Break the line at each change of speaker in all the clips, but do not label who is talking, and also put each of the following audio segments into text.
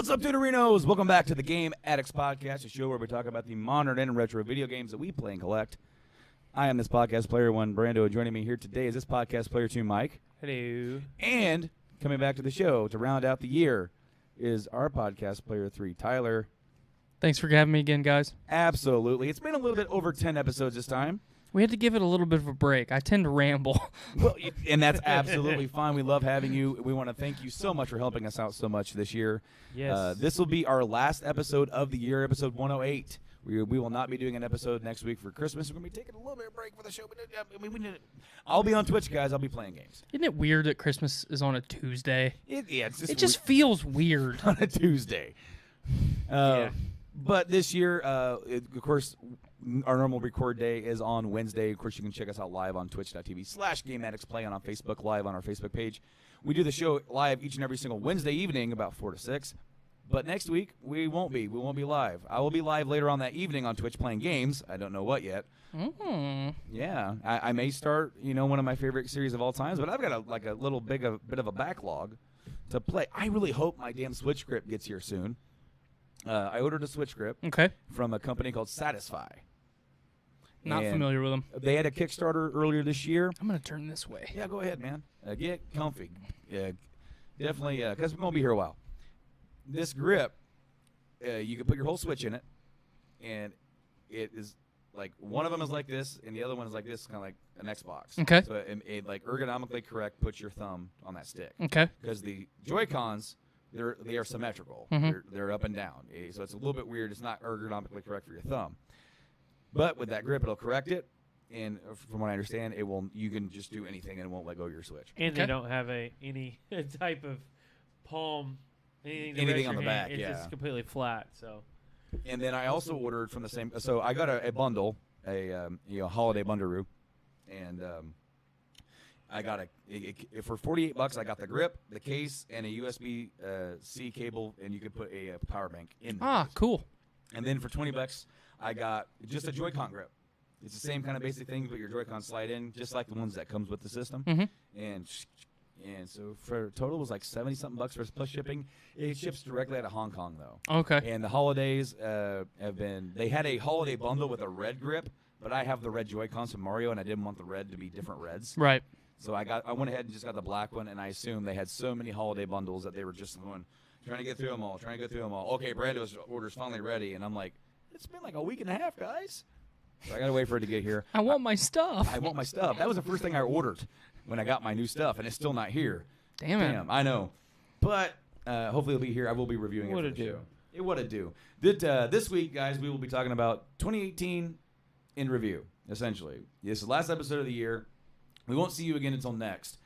What's up, Tutorinos? Welcome back to the Game Addicts Podcast, a show where we talk about the modern and retro video games that we play and collect. I am this podcast player one, Brando, and joining me here today is this podcast player two, Mike.
Hello.
And coming back to the show to round out the year is our podcast player three, Tyler.
Thanks for having me again, guys.
Absolutely. It's been a little bit over 10 episodes this time.
We had to give it a little bit of a break. I tend to ramble.
Well, and that's absolutely fine. We love having you. We want to thank you so much for helping us out so much this year.
Yes.
This will be our last episode of the year, episode 108. We will not be doing an episode next week for Christmas. We're going to be taking a little bit of break for the show. I'll be on Twitch, guys. I'll be playing games.
Isn't it weird that Christmas is on a Tuesday?
It
just feels weird.
on a Tuesday.
Yeah.
But this year, of course, our normal record day is on Wednesday. Of course, you can check us out live on twitch.tv/GameAddictsPlay and on Facebook Live on our Facebook page. We do the show live each and every single Wednesday evening about 4 to 6. But next week, we won't be. We won't be live. I will be live later on that evening on Twitch playing games. I don't know what yet.
Mm-hmm.
Yeah, I may start, one of my favorite series of all times, but I've got a little bit of a backlog to play. I really hope my damn Switch grip gets here soon. I ordered a Switch grip from a company called Satisfy.
Not familiar with them.
They had a Kickstarter earlier this year.
I'm going to turn this way.
Yeah, go ahead, man. Get comfy. Definitely, because we're going to be here a while. This grip, you can put your whole Switch in it, and it is like one of them is like this, and the other one is like this, kind of like an Xbox.
Okay.
So it like ergonomically correct puts your thumb on that stick.
Okay.
Because the Joy-Cons, they are symmetrical.
Mm-hmm.
They're up and down. So it's a little bit weird. It's not ergonomically correct for your thumb. But with that grip, it'll correct it. And from what I understand, you can just do anything and it won't let go of your Switch.
And they don't have any type of palm,
anything on the back.
It's just completely flat. So.
And then I also ordered from the same. So I got a bundle, a holiday bundle, and I got for $48. I got the grip, the case, and a USB-C cable, and you could put a power bank in there.
Ah, cool.
And then for $20, I got just a Joy-Con grip. It's the same kind of basic thing, but your Joy-Con slide in, just like the ones that comes with the system.
Mm-hmm.
And so for total it was like $70-something for plus shipping. It ships directly out of Hong Kong though.
Okay.
And the holidays they had a holiday bundle with a red grip, but I have the red Joy-Cons from Mario, and I didn't want the red to be different reds.
Right.
So I went ahead and just got the black one, and I assumed they had so many holiday bundles that they were just trying to get through them all. Okay, Brando's order's finally ready, and I'm like, it's been like a week and a half, guys. So I got to wait for it to get here.
I want my stuff.
I want my stuff. That was the first thing I ordered when I got my new stuff, and it's still not here.
Damn,
I know. But hopefully it'll be here. I will be reviewing it for the show. It would it do. This week, guys, we will be talking about 2018 in review, essentially. This is the last episode of the year. We won't see you again until next.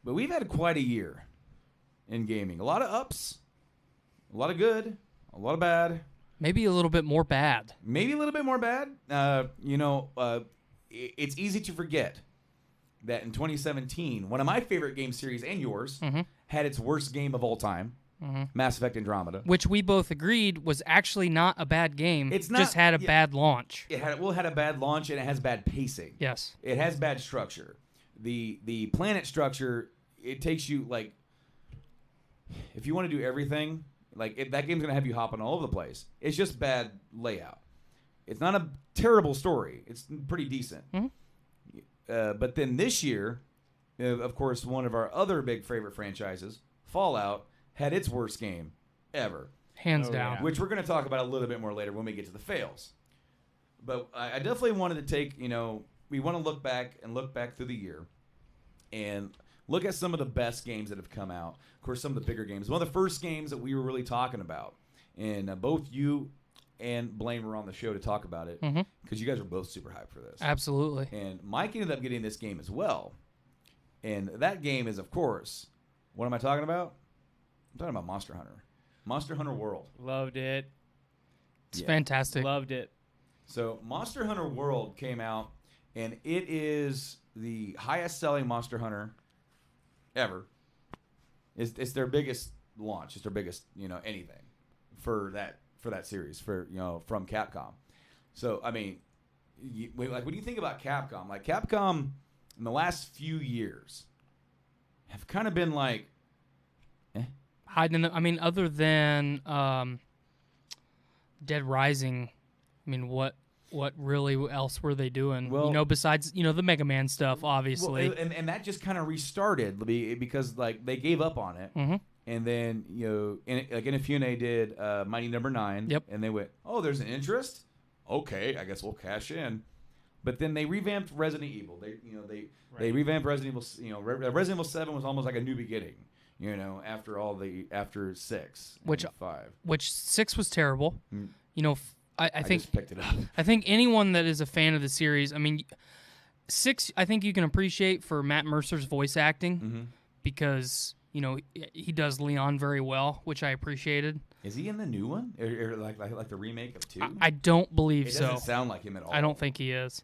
But we've had quite a year in gaming. A lot of ups, a lot of good, a lot of bad.
Maybe a little bit more bad.
It's easy to forget that in 2017, one of my favorite game series and yours had its worst game of all time, Mass Effect Andromeda.
Which we both agreed was actually not a bad game. It's not, just had a bad launch.
It had a bad launch, and it has bad pacing.
Yes.
It has bad structure. The planet structure, it takes you, like, if you want to do everything, that game's going to have you hopping all over the place. It's just bad layout. It's not a terrible story. It's pretty decent. But then this year, of course, one of our other big favorite franchises, Fallout, had its worst game ever.
Hands down.
Yeah. Which we're going to talk about a little bit more later when we get to the fails. But I definitely wanted to take, we want to look back through the year. And look at some of the best games that have come out. Of course, some of the bigger games. One of the first games that we were really talking about, and both you and Blaine were on the show to talk about it because you guys are both super hyped for this.
Absolutely.
And Mike ended up getting this game as well. And that game is, of course, what am I talking about? I'm talking about Monster Hunter. Monster Hunter World.
Loved it.
It's fantastic.
Loved it.
So Monster Hunter World came out, and it is the highest-selling Monster Hunter ever. It's their biggest launch. It's their biggest, anything for that series from Capcom. So I mean, when you think about Capcom, like Capcom in the last few years have kind of been like
hiding. I mean, other than Dead Rising, I mean, what really else were they doing?
Well,
besides the Mega Man stuff, obviously.
Well, and that just kind of restarted because like they gave up on it.
Mm-hmm.
And then, Inafune did Mighty Number 9.
Yep.
And they went, oh, there's an interest? Okay, I guess we'll cash in. But then they revamped Resident Evil. They revamped Resident Evil. Resident Evil 7 was almost like a new beginning, after 6
and
5.
Which 6 was terrible.
Mm.
I think
just picked it up.
I think anyone that is a fan of the series, I mean, 6 I think you can appreciate for Matt Mercer's voice acting because he does Leon very well, which I appreciated.
Is he in the new one, or like the remake of 2?
I don't believe so.
It doesn't sound like him at all.
I don't think he is.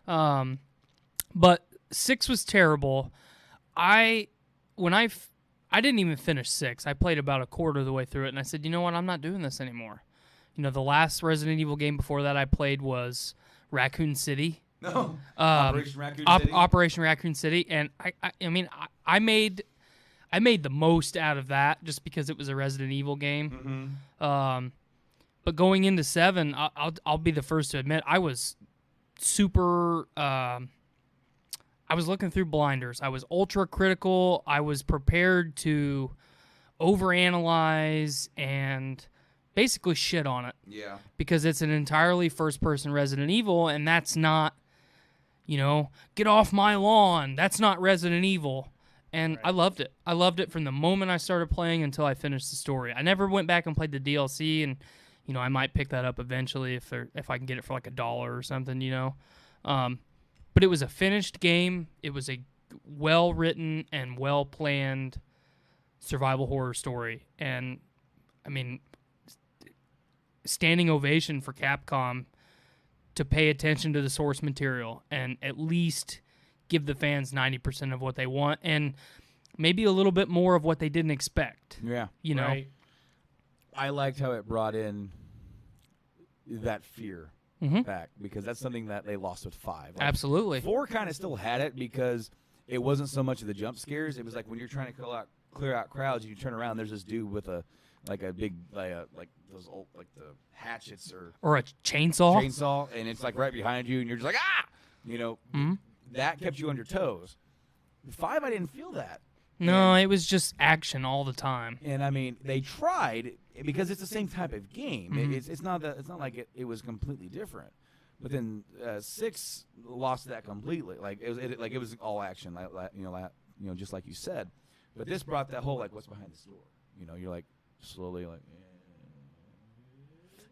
But 6 was terrible. I didn't even finish 6. I played about a quarter of the way through it, and I said, you know what? I'm not doing this anymore. The last Resident Evil game before that I played was Raccoon City.
No, Operation Raccoon City.
Operation Raccoon City, and I made the most out of that just because it was a Resident Evil game.
Mm-hmm.
But going into 7, I'll be the first to admit I was super. I was looking through blinders. I was ultra critical. I was prepared to overanalyze and basically shit on it.
Yeah.
Because it's an entirely first-person Resident Evil, and that's not, get off my lawn. That's not Resident Evil. And right. I loved it. I loved it from the moment I started playing until I finished the story. I never went back and played the DLC, and I might pick that up eventually if I can get it for like $1 or something. But it was a finished game. It was a well-written and well-planned survival horror story, and I mean, standing ovation for Capcom to pay attention to the source material and at least give the fans 90% of what they want and maybe a little bit more of what they didn't expect.
Yeah.
Right.
I liked how it brought in that fear back because that's something that they lost with 5.
Absolutely.
4 kind of still had it because it wasn't so much of the jump scares. It was like when you're trying to clear out crowds, you turn around, there's this dude with a big those old the hatchets
or a chainsaw,
and it's like right behind you, and you're just like that kept you on your toes. 5, I didn't feel that.
No, it was just action all the time.
And I mean, they tried because it's the same type of game. It's not like it was completely different. But then 6 lost that completely. It was all action, just like you said. But this brought that whole what's behind this door. You're slowly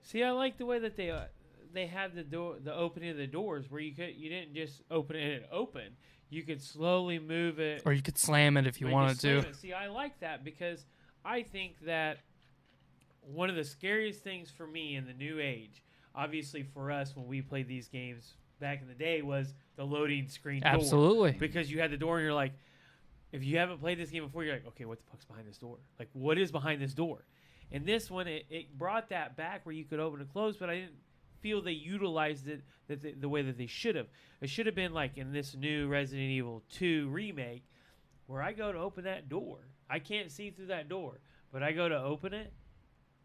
See, I like the way that they had the opening of the doors where you didn't just open it and open. You could slowly move it,
or you could slam it if you wanted to.
See, I like that because I think that one of the scariest things for me in the new age, obviously for us when we played these games back in the day, was the loading screen door.
Absolutely.
Because you had the door and you're like, if you haven't played this game before, you're like, okay, what the fuck's behind this door? Like, what is behind this door? And this one, it brought that back where you could open and close, but I didn't feel they utilized it the way that they should have. It should have been like in this new Resident Evil 2 remake where I go to open that door. I can't see through that door, but I go to open it,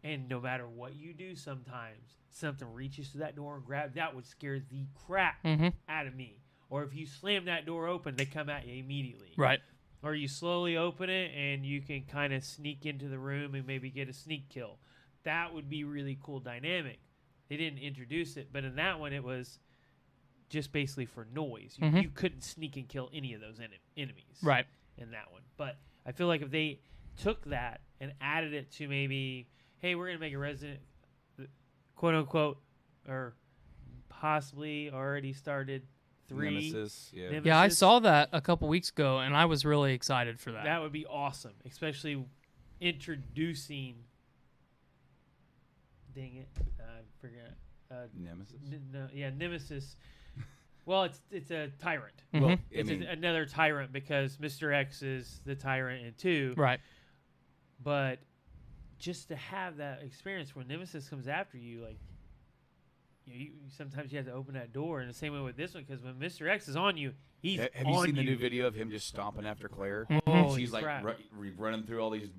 and no matter what you do sometimes, something reaches to that door and grabs. That would scare the crap out of me. Or if you slam that door open, they come at you immediately.
Right.
Or you slowly open it, and you can kind of sneak into the room and maybe get a sneak kill. That would be really cool dynamic. They didn't introduce it, but in that one, it was just basically for noise. You couldn't sneak and kill any of those enemies.
Right.
in that one. But I feel like if they took that and added it to maybe, hey, we're gonna make a Resident, quote unquote, or possibly already started 3
Nemesis, yeah.
Nemesis,
Yeah, I saw that a couple weeks ago, and I was really excited for that.
that would be awesome, especially introducing. Dang it, I forgot.
Nemesis.
Nemesis. Well, it's a tyrant.
Mhm.
Well,
It's another tyrant because Mr. X is the tyrant in 2.
Right.
But just to have that experience where Nemesis comes after you, like, you sometimes you have to open that door. And the same way with this one, because when Mr. X is on you, he's
Have
on
you seen the new video of him just stomping after Claire?
Holy
She's like
crap.
running through all these,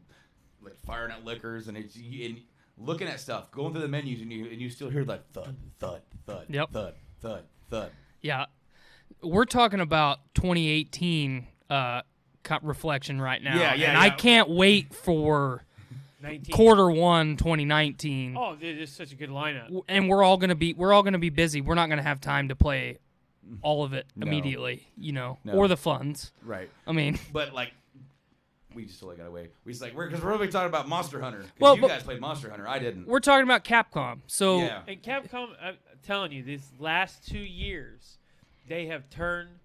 like firing at liquors, and it's and looking at stuff, going through the menus, and you still hear like thud, thud, thud,
Yep.
thud, thud, thud.
Yeah. We're talking about 2018 reflection right now.
Yeah,
and I can't wait for
19.
quarter 1 2019.
Oh, dude, it's such a good lineup.
And we're all gonna be busy. We're not gonna have time to play all of it
No.
immediately,
No.
or the funds.
Right.
I mean,
But like, we just totally got away. We just like because we're really talking about Monster Hunter. 'Cause
Well,
you
but-
guys played Monster Hunter. I didn't.
we're talking about Capcom. So
Yeah.
And Capcom, I'm telling you, these last 2 years, they have turned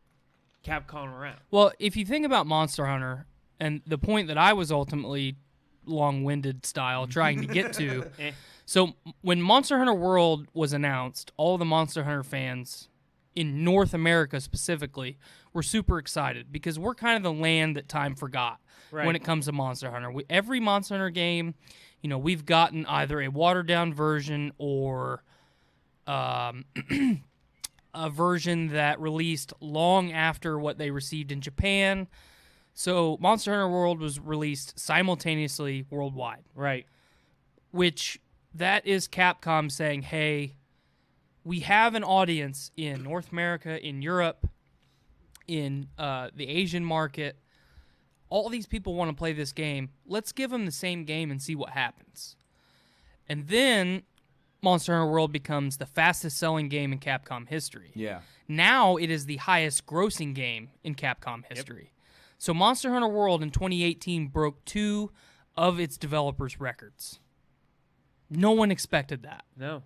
Capcom around.
well, if you think about Monster Hunter and the point that I was ultimately long-winded style trying to get to,
Eh.
so when Monster Hunter World was announced, all the Monster Hunter fans in North America specifically were super excited because we're kind of the land that time forgot
Right.
when it comes to Monster Hunter. Every Monster Hunter game, we've gotten either a watered-down version or a version that released long after what they received in Japan. So Monster Hunter World was released simultaneously worldwide,
Right.
which that is Capcom saying, hey, we have an audience in North America, in Europe, in the Asian market. All these people want to play this game. Let's give them the same game and see what happens. And then Monster Hunter World becomes the fastest selling game in Capcom history.
Yeah.
Now it is the highest grossing game in Capcom history. So Monster Hunter World in 2018 broke 2 of its developers' records. No one expected that.
No.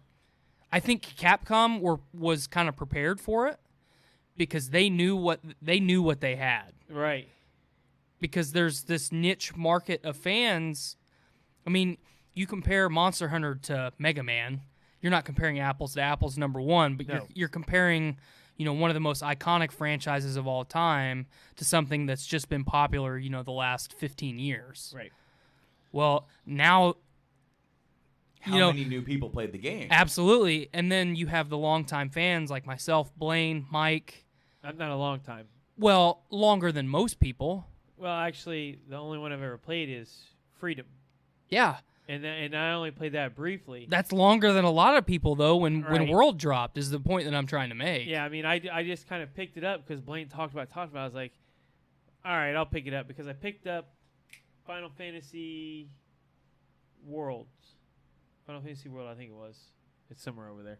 I think Capcom was kind of prepared for it because they knew what they had.
Right.
Because there's this niche market of fans. I mean, you compare Monster Hunter to Mega Man, you're not comparing apples to apples, number one, but
No.
you're comparing, one of the most iconic franchises of all time to something that's just been popular, the last 15 years.
Right.
Well, now,
How many new people played the game?
absolutely, and then you have the longtime fans like myself, Blaine, Mike.
I'm not a long time.
Well, longer than most people.
Well, actually, the only one I've ever played is Freedom,
Yeah.
and I only played that briefly.
That's longer than a lot of people, though, when
Right.
World dropped, is the point that I'm trying to make.
Yeah, I mean, I just kind of picked it up because Blaine talked about it. I was like, all right, I'll pick it up because I picked up Final Fantasy World. Final Fantasy World, I think it was. It's somewhere over there.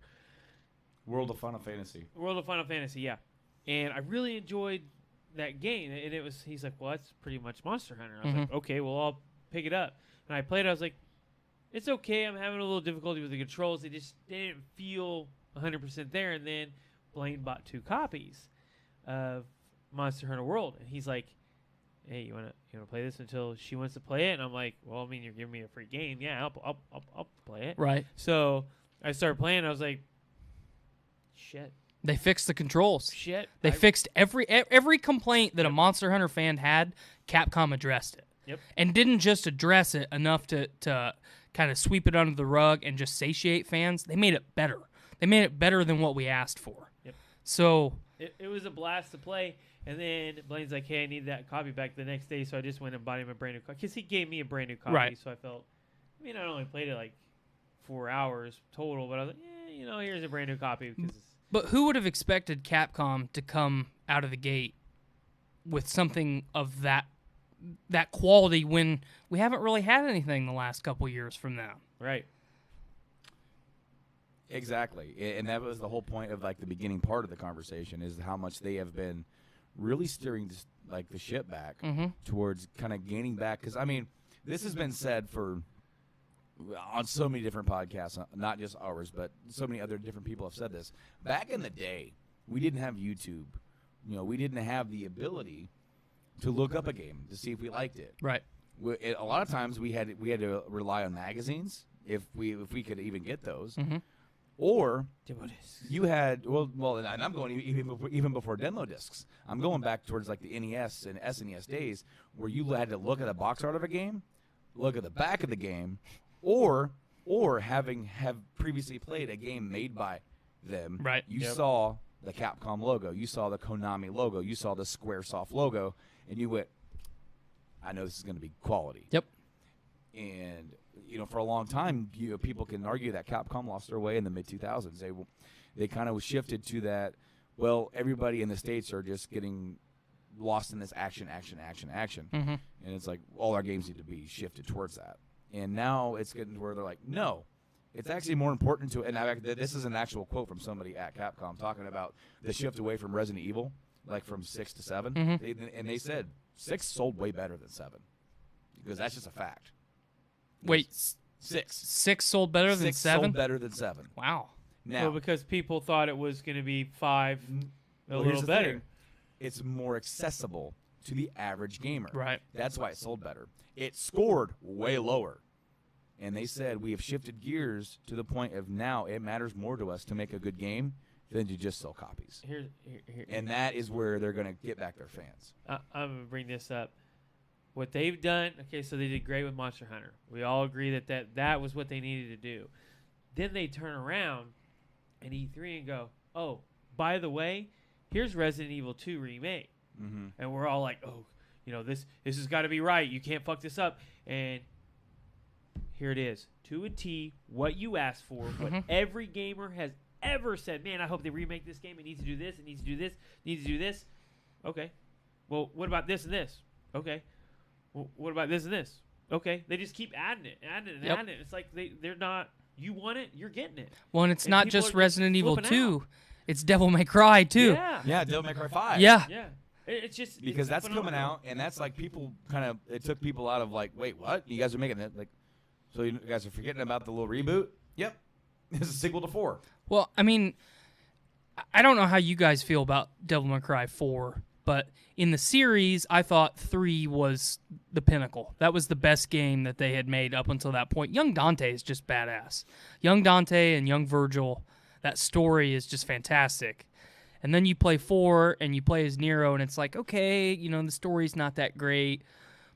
World of Final Fantasy.
World of Final Fantasy, yeah. And I really enjoyed that game. And he's like, well, that's pretty much Monster Hunter. I was like, okay, well, I'll pick it up. And I played it. I was like, it's okay. I'm having a little difficulty with the controls. They didn't feel 100% there. And then Blaine bought 2 copies of Monster Hunter World. And he's like, hey, you wanna play this until she wants to play it? And I'm like, well, I mean, you're giving me a free game. Yeah, I'll play it.
Right.
So I started playing. I was like, shit.
They fixed the controls.
Shit.
They fixed every complaint that a Monster Hunter fan had. Capcom addressed it.
Yep.
And didn't just address it enough to kind of sweep it under the rug and just satiate fans. They made it better. They made it better than what we asked for.
Yep.
So
It was a blast to play. And then Blaine's like, hey, I need that copy back the next day. So I just went and bought him a brand new copy. Because he gave me a brand new copy.
Right.
So I felt, I only played it like 4 hours total. But I was like, here's a brand new copy. Because
But who would have expected Capcom to come out of the gate with something of that quality when we haven't really had anything the last couple years from them?
right.
Exactly. And that was the whole point of like the beginning part of the conversation is how much they have been really steering like the ship back
Mm-hmm.
towards kind of gaining back. Because I mean, this has been said on so many different podcasts, not just ours, but so many other different people have said this. Back in the day, we didn't have YouTube. We didn't have the ability to look up a game to see if we liked it.
Right.
A lot of times we had to rely on magazines if we could even get those,
Mm-hmm.
or you had and I'm going even before demo discs. I'm going back towards like the NES and SNES days where you had to look at the box art of a game, look at the back of the game, or have previously played a game made by them.
Right.
You saw the Capcom logo, you saw the Konami logo, you saw the SquareSoft logo, and you went, I know this is going to be quality.
Yep.
And for a long time, people can argue that Capcom lost their way in the mid 2000s. They kind of shifted to that. Well, everybody in the States are just getting lost in this action,
Mm-hmm.
and it's like all our games need to be shifted towards that. And now it's getting to where they're like, no, it's actually more important to. And this is an actual quote from somebody at Capcom talking about the shift away from Resident Evil, like from 6 to 7.
Mm-hmm.
They said 6 sold way better than 7 because that's just a fact.
Wait,
6
sold better than
6
7?
sold better than 7.
Wow.
Now,
Well, because people thought it was going to be 5 a
here's
little
the
better.
thing. It's more accessible to the average gamer.
Right.
That's why it sold better. It scored way lower. And they said we have shifted gears to the point of now it matters more to us to make a good game than to just sell copies.
Here.
And that is where they're going to get back their fans.
I'm going to bring this up. What they've done, okay, so they did great with Monster Hunter. We all agree that was what they needed to do. Then they turn around and E3 and go, oh, by the way, here's Resident Evil 2 Remake.
Mm-hmm.
And we're all like, oh, this has got to be right. You can't fuck this up. And here it is, to a T, what you asked for, what every gamer has ever said. Man, I hope they remake this game. It needs to do this. It needs to do this. It needs to do this. Okay. Well, what about this and this? Okay. Well, what about this and this? Okay. They just keep adding it. It's like they're not. You want it, you're getting it.
Well, and it's
And
not
people
just
are
Resident Evil
flipping
2. It's Devil May Cry, too.
Yeah.
Devil May Cry 5.
Yeah.
Yeah. It's just
Because
it's
that's coming
phenomenal.
out, and that's like people it took people out of like, wait, what? You guys are making it? Like, so you guys are forgetting about the little reboot? Yep. It's a sequel to 4.
Well, I mean, I don't know how you guys feel about Devil May Cry 4, but in the series, I thought 3 was the pinnacle. That was the best game that they had made up until that point. Young Dante is just badass. Young Dante and Young Virgil, that story is just fantastic. And then you play 4, and you play as Nero, and it's like, okay, the story's not that great.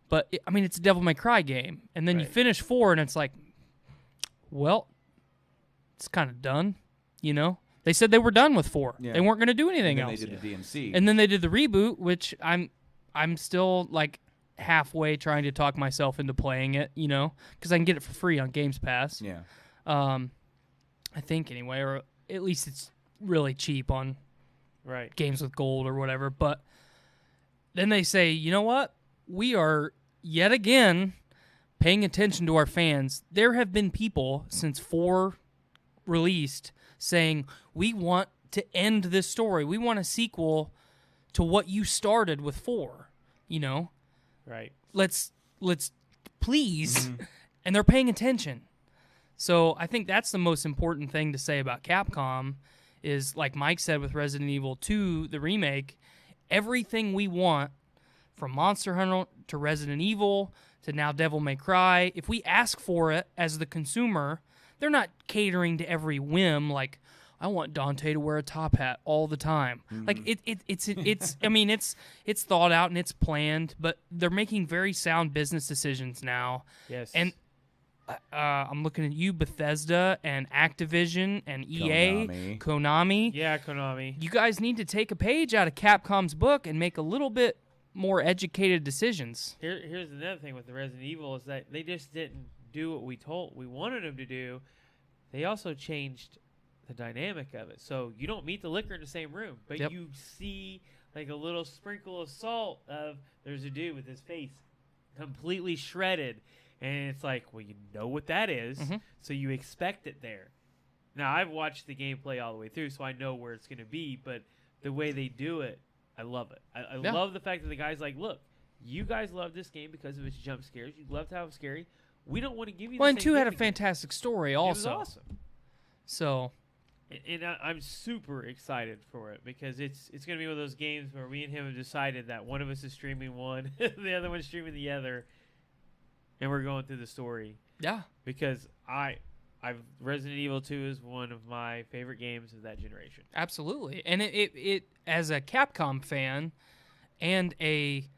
But, it's a Devil May Cry game. And then you
Right.
finish 4, and it's like, well, it's kind of done, They said they were done with 4.
Yeah.
They weren't going to do anything
And then
else.
they did the DMC.
And then they did the reboot, which I'm still like halfway trying to talk myself into playing it, because I can get it for free on Games Pass.
yeah.
I think anyway, or at least it's really cheap on
Right.
Games with Gold or whatever. But then they say, you know what? We are yet again paying attention to our fans. There have been people since 4 released saying, we want to end this story. We want a sequel to what you started with 4.
Right.
Let's please. And they're paying attention. So I think that's the most important thing to say about Capcom is, like Mike said with Resident Evil 2, the remake, everything we want from Monster Hunter to Resident Evil to now Devil May Cry, if we ask for it as the consumer, they're not catering to every whim like, I want Dante to wear a top hat all the time. Like it's thought out and it's planned, but they're making very sound business decisions now.
Yes.
And I'm looking at you, Bethesda and Activision and EA, Konami.
Yeah, Konami.
You guys need to take a page out of Capcom's book and make a little bit more educated decisions.
Here's another thing with the Resident Evil is that they just didn't do what we wanted them to do. They also changed the dynamic of it. So you don't meet the liquor in the same room, but
Yep.
you see like a little sprinkle of salt of there's a dude with his face completely shredded. And it's like, well, you know what that is, so you expect it there. Now, I've watched the gameplay all the way through, so I know where it's going to be, but the way they do it I love it. I
Yeah.
love the fact that the guy's like, look, you guys love this game because of its jump scares. You love how it's scary. We don't want to give you.
Well,
the
and
same
2 had a
gift again.
fantastic story also.
It was awesome.
So
And I'm super excited for it because it's going to be one of those games where we and him have decided that one of us is streaming one, the other one's streaming the other, and we're going through the story.
yeah,
Because Resident Evil 2 is one of my favorite games of that generation.
absolutely. And it as a Capcom fan and a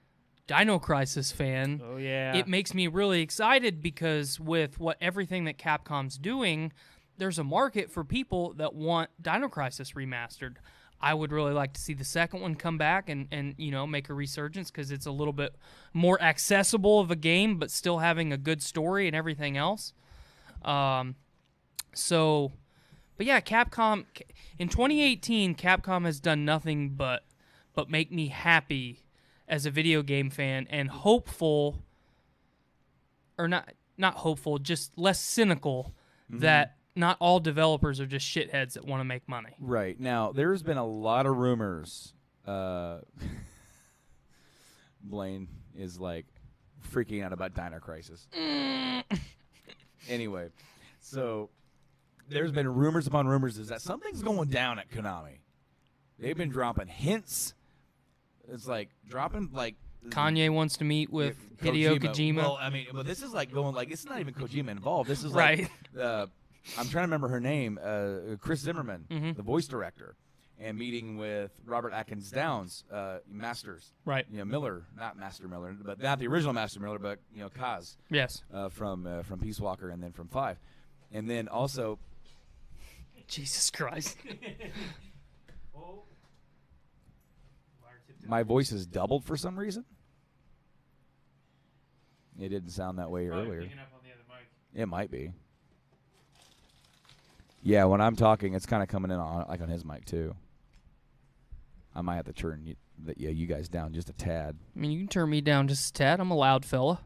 Dino Crisis fan,
Oh yeah,
it makes me really excited because with everything that Capcom's doing, there's a market for people that want Dino Crisis remastered. I would really like to see the second one come back and make a resurgence because it's a little bit more accessible of a game, but still having a good story and everything else. But yeah, Capcom in 2018, Capcom has done nothing but make me happy as a video game fan and hopeful, or not hopeful, just less cynical that not all developers are just shitheads that want to make money.
Right. Now, there's been a lot of rumors. Blaine is like freaking out about Dino Crisis. Anyway, so there's been rumors upon rumors is that something's going down at Konami. They've been dropping hints. It's like dropping like
Kanye wants to meet with Hideo Kojima.
Well, I mean, but this is like going like it's not even Kojima involved. This is
Right.
like I'm trying to remember her name, Chris Zimmerman, the voice director, and meeting with Robert Atkins Downs, Masters,
Right.
Miller, not Master Miller, but not the original Master Miller, but Kaz,
Yes.
from Peace Walker and then from 5, and then also
Jesus Christ.
my voice is doubled for some reason. It didn't sound that way earlier.
Picking up on the other mic.
It might be. Yeah, when I'm talking, it's kind of coming in on his mic too. I might have to turn you guys down just a tad.
I mean, you can turn me down just a tad. I'm a loud fella.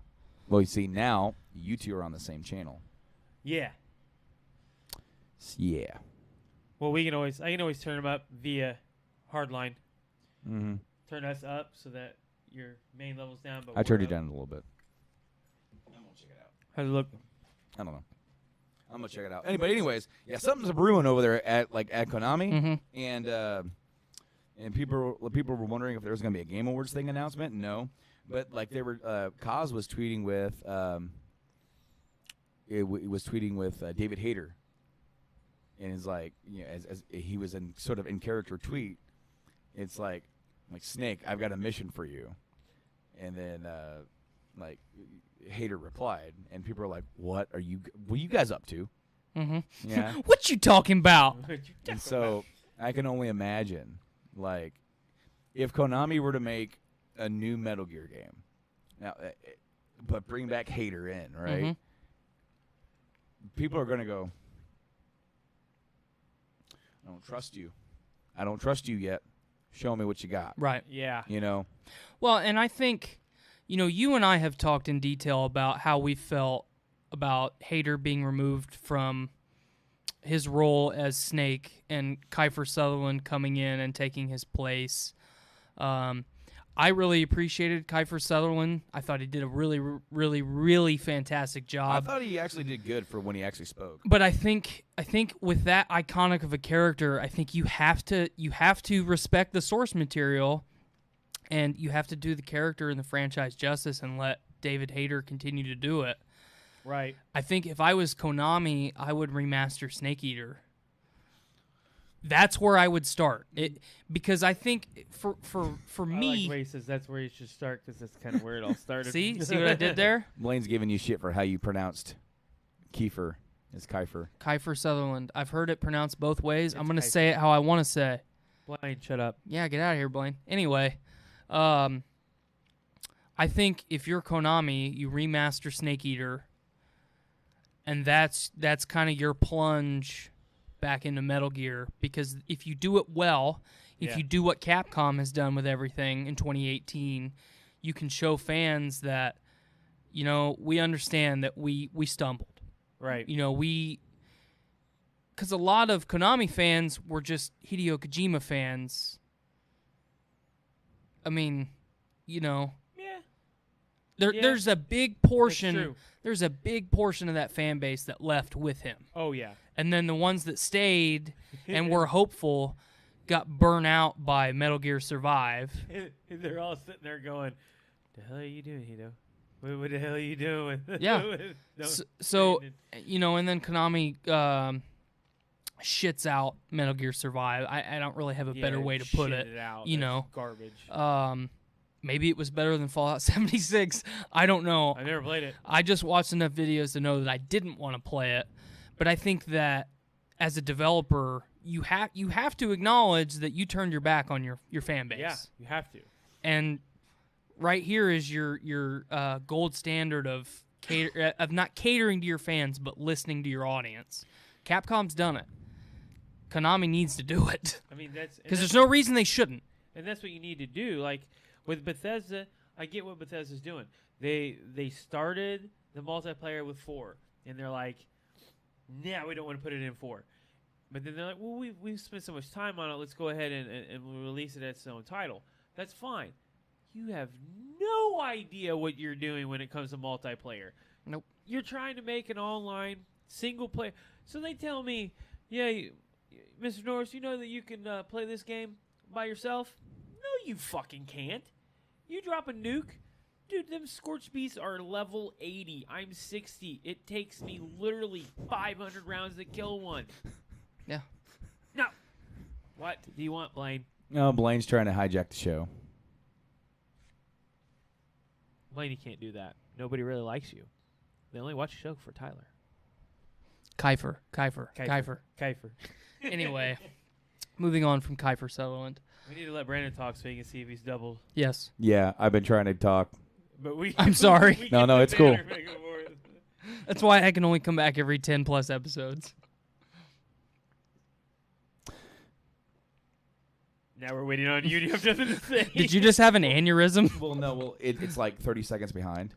Well, you see, now you two are on the same channel.
Yeah.
Yeah.
Well, I can always turn them up via hardline.
Mm-hmm.
Turn us up so that your main level's down. But
I turned
we're
you
up.
down a little bit. I'm gonna check it out.
How's it look?
I don't know. I'm gonna check it out. Anyways, yeah, something's brewing over there at Konami, and people were wondering if there was gonna be a Game Awards thing announcement. No, but like they were, Kaz was tweeting with, was tweeting with David Hayter, and it's like as he was in sort of in character tweet, it's like Snake, I've got a mission for you, and then Hayter replied, and people were like, "What are you guys up to?"
Mm-hmm.
Yeah.
What you talking about?
And so I can only imagine, like, if Konami were to make a new Metal Gear game, now, but bring back Hayter in, right?
Mm-hmm.
People are going to go, "I don't trust you. I don't trust you yet. Show me what you got."
Right.
Yeah.
Well, and I think, you and I have talked in detail about how we felt about Hayter being removed from his role as Snake and Kiefer Sutherland coming in and taking his place. I really appreciated Kiefer Sutherland. I thought he did a really, really, really fantastic job.
I thought he actually did good for when he actually spoke.
But I think with that iconic of a character, I think you have to respect the source material, and you have to do the character and the franchise justice and let David Hayter continue to do it.
Right.
I think if I was Konami, I would remaster Snake Eater. That's where I would start. Because I think for me,
I like the way he says that's where you should start because that's kind of where it all started.
see what I did there?
Blaine's giving you shit for how you pronounced Kiefer. It's Kiefer.
Kiefer Sutherland. I've heard it pronounced both ways. I'm
It's
going to
Kiefer.
say it how I want to say.
Blaine, shut up.
Yeah, get out of here, Blaine. Anyway, I think if you're Konami, you remaster Snake Eater, and that's kind of your plunge back into Metal Gear. Because if you do it well, if
Yeah.
you do what Capcom has done with everything in 2018, you can show fans that, we understand that we stumbled.
Right.
Because a lot of Konami fans were just Hideo Kojima fans I mean,
Yeah.
there's a big
That's
portion.
true.
There's a big portion of that fan base that left with him,
Oh, yeah.
and then the ones that stayed and were hopeful got burnt out by Metal Gear Survive.
And they're all sitting there going, the hell are you doing, Hito? What the hell are you doing?
Yeah.
No,
So,
Brandon.
and then Konami shits out Metal Gear Survive. I don't really have a better
Yeah,
way to put
shit
it.
out.
You
That's
know.
garbage.
Maybe it was better than Fallout 76. I don't know.
I've never played it.
I just watched enough videos to know that I didn't want to play it. But I think that as a developer, you have to acknowledge that you turned your back on your fan base.
Yeah, you have to.
And right here is your gold standard of not catering to your fans, but listening to your audience. Capcom's done it. Konami needs to do it
I mean,
because there's no reason they shouldn't.
and that's what you need to do. Like with Bethesda, I get what Bethesda's doing. They started the multiplayer with 4, and they're like, "Nah, we don't want to put it in 4." But then they're like, "Well, we've spent so much time on it. Let's go ahead and we'll release it as its own title." That's fine. You have no idea what you're doing when it comes to multiplayer.
Nope.
You're trying to make an online single player. So they tell me, "Yeah, Mr. Norris, you know that you can play this game by yourself?" No, you fucking can't. You drop a nuke. Dude, them Scorched Beasts are level 80. I'm 60. It takes me literally 500 rounds to kill one.
Yeah.
No. What do you want, Blaine?
No, Blaine's trying to hijack the show.
Blaine, you can't do that. Nobody really likes you. They only watch the show for Tyler.
Kiefer. Anyway, moving on from Kiefer Sutherland.
We need to let Brandon talk so he can see if he's doubled.
Yes.
Yeah, I've been trying to talk.
But we.
I'm sorry.
we
No,
get
no,
the
it's cool.
banner back and forth.
That's why I can only come back every 10 plus episodes.
Now we're waiting on you. Do you have nothing to say?
Did you just have an aneurysm?
Well, no, it's like 30 seconds behind.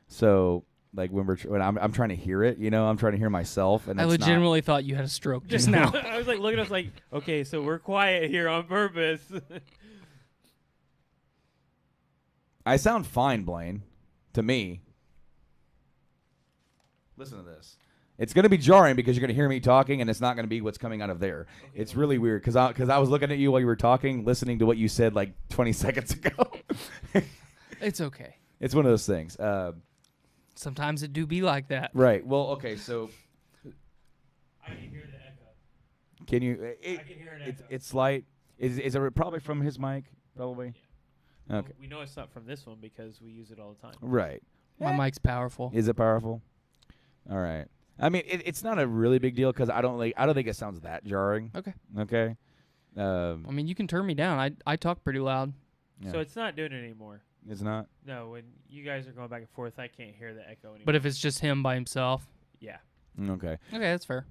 So, like when I'm trying to hear it, I'm trying to hear myself, and
I
it's
legitimately thought you had a stroke just now.
I was like looking at us like, okay, so we're quiet here on purpose.
I sound fine, Blaine, to me. Listen to this. It's going to be jarring because you're going to hear me talking, and it's not going to be what's coming out of there.
Okay,
It's really weird because I was looking at you while you were talking, listening to what you said like 20 seconds ago.
It's okay.
It's one of those things.
Sometimes it do be like that.
Right. Well, okay, so
I can hear the echo.
can you...
I can hear an echo.
It's slight. Is it probably from his mic? Probably?
Yeah.
Okay.
We know it's not from this one because we use it all the time.
Right.
My mic's powerful.
Is it powerful? All right. I mean, it's not a really big deal because I don't think it sounds that jarring.
Okay.
Okay.
I mean, you can turn me down. I talk pretty loud.
Yeah.
So it's not doing it anymore.
It's not.
No, when you guys are going back and forth, I can't hear the echo anymore.
But if it's just him by himself,
yeah.
Okay.
okay, that's fair.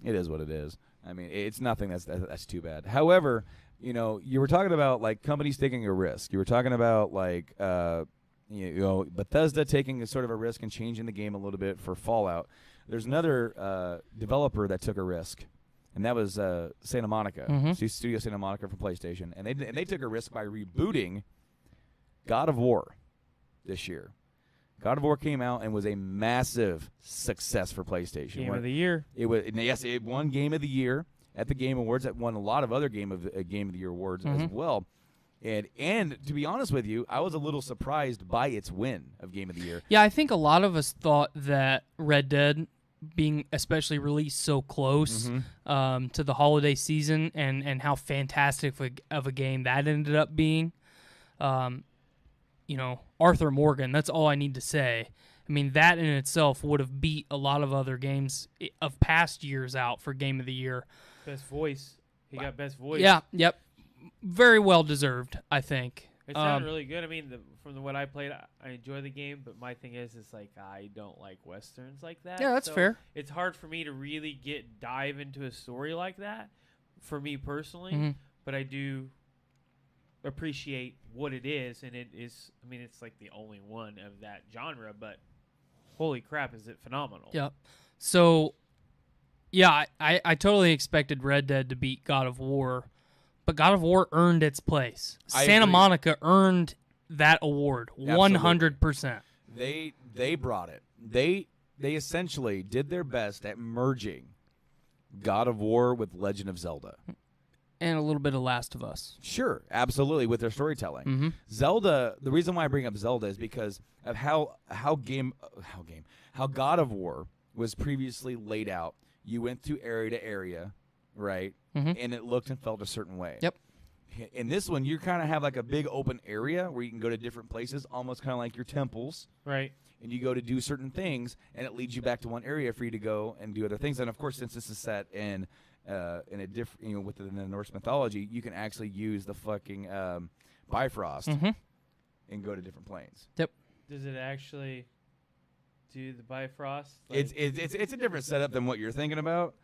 It is what it is. I mean, it's nothing that's too bad. However, you were talking about like companies taking a risk. You were talking about like Bethesda taking a sort of a risk and changing the game a little bit for Fallout. There's another developer that took a risk, and that was Santa Monica,
Mhm.
Studio Santa Monica for PlayStation, and they took a risk by rebooting God of War this year. God of War came out and was a massive success for PlayStation.
Game of the year.
It won Game of the Year at the Game Awards. It won a lot of other Game of the Year awards as well. And to be honest with you, I was a little surprised by its win of Game of the Year.
Yeah, I think a lot of us thought that Red Dead, being especially released so close to the holiday season, and how fantastic of a game that ended up being. Arthur Morgan, that's all I need to say. I mean, that in itself would have beat a lot of other games of past years out for Game of the Year.
Best voice. He got best voice.
Yeah, yep. Very well deserved, I think.
It sounded really good. I mean, from what I played, I enjoy the game, but my thing is, like I don't like westerns like that.
Yeah, that's
so
fair.
It's hard for me to really dive into a story like that, for me personally. But I do appreciate what it is, and it is. I mean, it's like the only one of that genre, but holy crap, is it phenomenal?
Yep. So, yeah, I totally expected Red Dead to beat God of War, but God of War earned its place.
I
Santa
agree.
Monica earned that award 100%.
They brought it. They essentially did their best at merging God of War with Legend of Zelda.
And a little bit of Last of Us.
Sure, absolutely, with their storytelling. Zelda. The reason why I bring up Zelda is because of how God of War was previously laid out. You went through area to area, right? And it looked and felt a certain way.
Yep.
In this one, you kind of have like a big open area where you can go to different places, almost kind of like your temples.
Right.
And you go to do certain things, and it leads you back to one area for you to go and do other things. And of course, since this is set in a different, within the Norse mythology, you can actually use the fucking Bifrost and go to different planes.
Yep.
Does it actually do the Bifrost?
It's a different setup than what you're thinking about.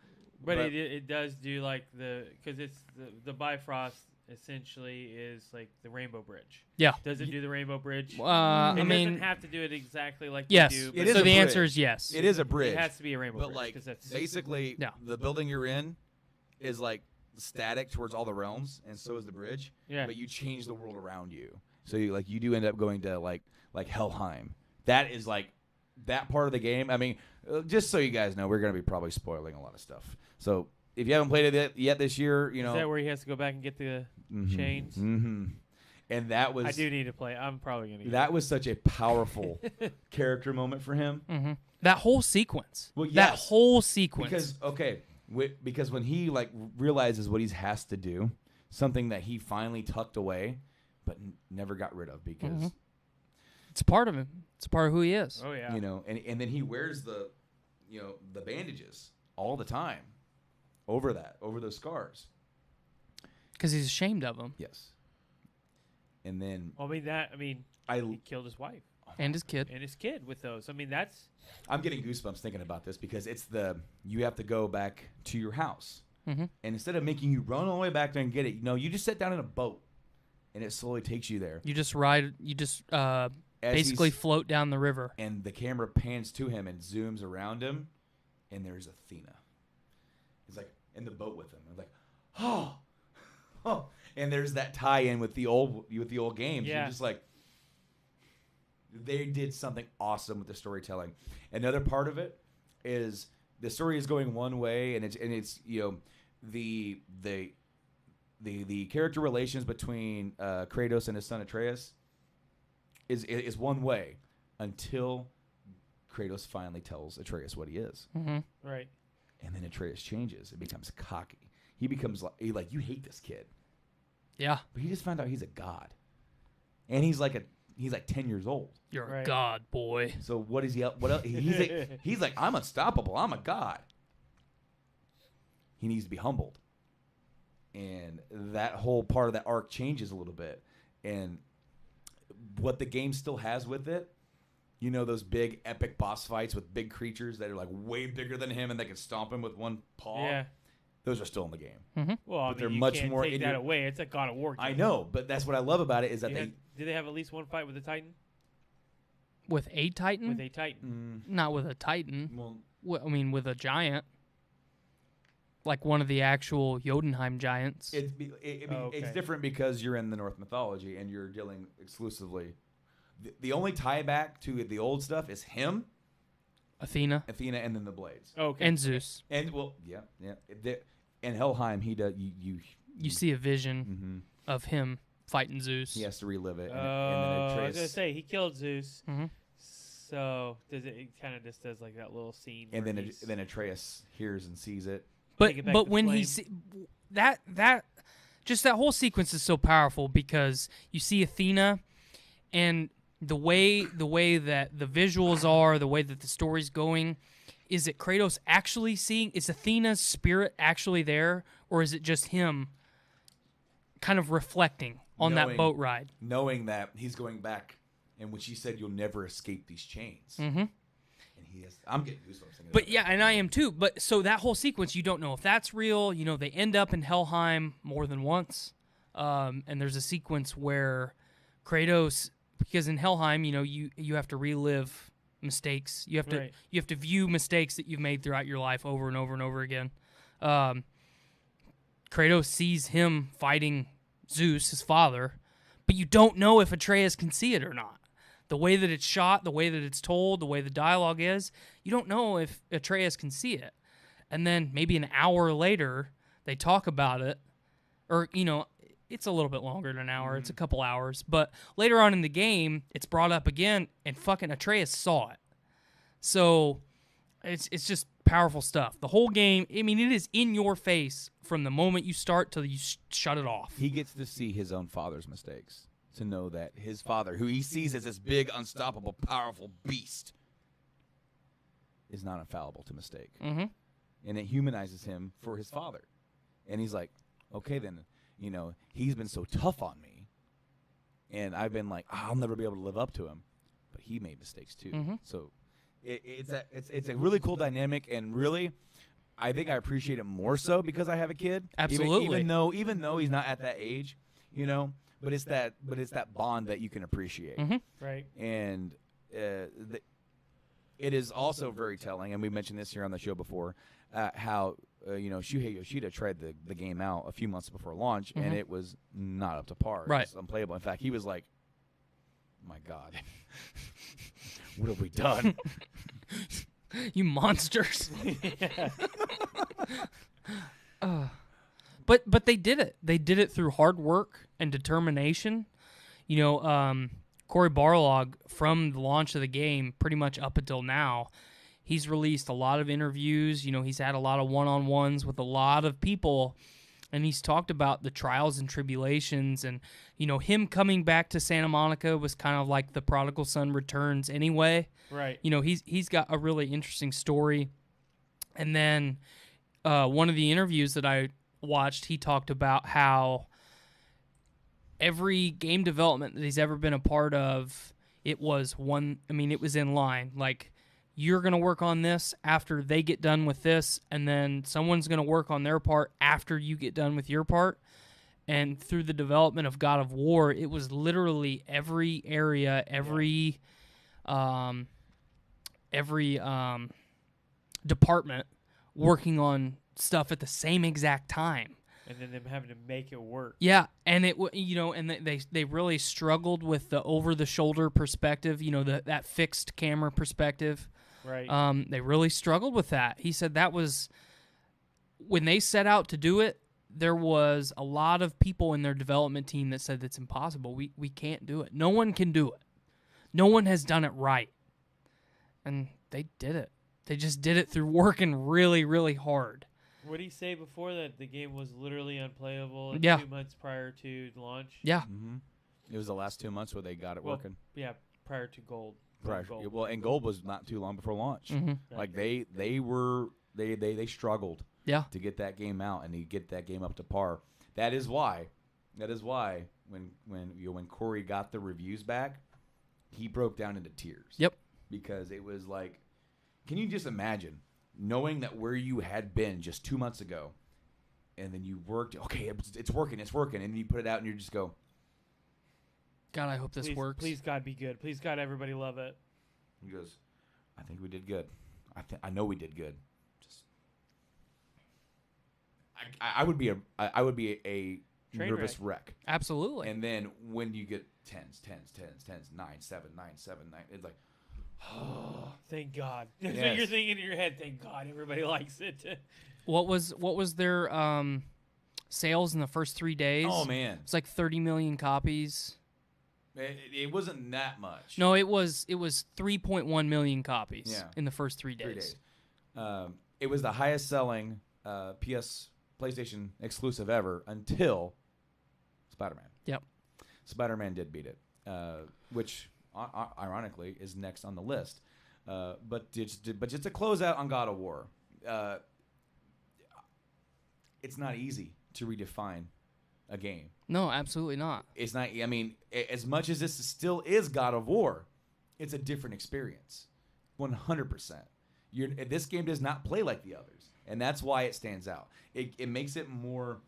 But it does do like because it's the Bifrost essentially is like the Rainbow Bridge.
Yeah.
Does it do the Rainbow Bridge?
It
doesn't have to do it exactly like
yes.
you do.
It is
So
a
the
bridge.
answer is yes.
It is a bridge.
It has to be a Rainbow
But
Bridge.
like
'cause that's
basically,
Yeah.
the building you're in is like static towards all the realms, and so is the bridge.
Yeah.
But you change the world around you, so you do end up going to like Helheim. That is like that part of the game. I mean, just so you guys know, we're gonna be probably spoiling a lot of stuff. So if you haven't played it yet this year,
Is that where he has to go back and get the chains?
And that was
I do need to play. I'm probably gonna.
that was such a powerful character moment for him.
That whole sequence.
Well,
That
yes.
whole sequence.
Because when he like realizes what he has to do, something that he finally tucked away, but never got rid of because
it's a part of him. It's a part of who he is.
Oh yeah.
and then he wears the bandages all the time over those scars.
Because he's ashamed of them.
Yes. And then
Well, he killed his wife
And his kid.
and his kid with those. I mean, that's
I'm getting goosebumps thinking about this because it's you have to go back to your house. And instead of making you run all the way back there and get it, you just sit down in a boat and it slowly takes you there.
You just ride. You just basically float down the river.
And the camera pans to him and zooms around him, and there's Athena. It's like in the boat with him. It's like, oh, and there's that tie-in with the old games.
Yeah.
You're just like, they did something awesome with the storytelling. Another part of it is the story is going one way, and it's the character relations between Kratos and his son Atreus is one way until Kratos finally tells Atreus what he is.
right.
And then Atreus changes. It becomes cocky. He becomes like you hate this kid.
Yeah.
But he just found out he's a god. And he's like 10 years old.
You're a
Right.
god, boy.
So what is he what else? He's like I'm unstoppable. I'm a god. He needs to be humbled. And that whole part of that arc changes a little bit. And what the game still has with it, those big epic boss fights with big creatures that are like way bigger than him and they can stomp him with one paw.
Yeah.
Those are still in the game.
Well,
they're
you
much
can't
more
take that away. It's a God of War game.
I know, but that's what I love about it is that
Did they have at least one fight with a Titan?
With a Titan?
With a Titan.
Not with a Titan.
well,
With a giant. Like one of the actual Jotunheim giants.
it's different because you're in the Norse mythology and you're dealing exclusively. The only tie back to the old stuff is him,
Athena,
and then the blades.
Okay.
and Zeus.
And in Helheim, he does
You see a vision of him fighting Zeus.
he has to relive it. And then
I was
Atreus,
gonna say he killed Zeus.
Mhm.
So it kind of just does like that little scene.
and
where
then
he's-
Atreus hears and sees it.
Take it back
But
to
when he
flame.
that just that whole sequence is so powerful because you see Athena and the way that the visuals are, the way that the story's going, is it Kratos actually seeing? Is Athena's spirit actually there, or is it just him kind of reflecting on that boat ride?
Knowing that he's going back, and when she said, "You'll never escape these chains,"
Mhm.
and he has, I'm getting goosebumps. thinking
But
about
yeah, and I am too. But so that whole sequence, you don't know if that's real. They end up in Helheim more than once, and there's a sequence where Kratos, because in Helheim, you have to relive mistakes. You have to
Right.
you have to view mistakes that you've made throughout your life over and over and over again. Kratos sees him fighting Zeus, his father, but you don't know if Atreus can see it or not. The way that it's shot, the way that it's told, the way the dialogue is, you don't know if Atreus can see it. And then maybe an hour later, they talk about it, or, it's a little bit longer than an hour. It's a couple hours. But later on in the game, it's brought up again, and fucking Atreus saw it. So it's just powerful stuff. The whole game, I mean, it is in your face from the moment you start till you shut it off.
He gets to see his own father's mistakes, to know that his father, who he sees as this big, unstoppable, powerful beast, is not infallible to mistake.
Mm-hmm.
And it humanizes him for his father. And he's like, okay, then, he's been so tough on me, and I've been like, I'll never be able to live up to him. But he made mistakes too.
Mm-hmm.
So it's a really cool dynamic, and really, I think I appreciate it more so because I have a kid.
Absolutely.
Even though he's not at that age, but it's that bond that you can appreciate.
Mm-hmm.
Right.
And it is also very telling, and we mentioned this here on the show before, how Shuhei Yoshida tried the game out a few months before launch, and it was not up to par.
Right.
It was unplayable. In fact, he was like, "My God, what have we done?"
You monsters. But they did it. They did it through hard work and determination. Corey Barlog, from the launch of the game, pretty much up until now, he's released a lot of interviews. He's had a lot of one-on-ones with a lot of people, and he's talked about the trials and tribulations. And, him coming back to Santa Monica was kind of like the prodigal son returns anyway.
Right.
He's got a really interesting story. And then one of the interviews that I watched, he talked about how every game development that he's ever been a part of, it was in line. Like, you're going to work on this after they get done with this, and then someone's going to work on their part after you get done with your part. And through the development of God of War, it was literally every area, every department working on stuff at the same exact time.
And then them having to make it work.
Yeah, and they really struggled with the over-the-shoulder perspective, that fixed camera perspective.
Right.
They really struggled with that. He said that was, when they set out to do it, there was a lot of people in their development team that said it's impossible. We can't do it. No one can do it. No one has done it right. And they did it. They just did it through working really, really hard.
What did he say before that the game was literally unplayable 2 months prior to launch?
Yeah.
Mm-hmm. It was the last 2 months where they got it working.
Yeah, prior to Gold.
Gold. Well, and Gold was not too long before launch.
Mm-hmm.
Like they struggled to get that game out and to get that game up to par. That is why when Corey got the reviews back, he broke down into tears.
Yep. Because
it was like, can you just imagine knowing that where you had been just 2 months ago, and then you worked, okay, it's working, and then you put it out and you just go,
God, I hope this works.
Please, God, be good. Please, God, everybody love it.
He goes, I think we did good. I know we did good. Just, I would be a nervous wreck.
Absolutely.
And then when you get tens, 9, 7, 9, 7, 9, it's like,
oh, thank God.
Yes.
So you're thinking in your head, thank God everybody likes it.
What was their sales in the first 3 days?
Oh man,
it's like 30 million copies.
It wasn't that much.
No, it was 3.1 million copies in the first 3 days.
It was the highest selling PlayStation exclusive ever until Spider-Man.
Yep.
Spider-Man did beat it, which ironically is next on the list. But just to close out on God of War, it's not easy to redefine a game.
No, absolutely not.
It's not. I mean, as much as this still is God of War, it's a different experience. 100%. This game does not play like the others, and that's why it stands out. It makes it more.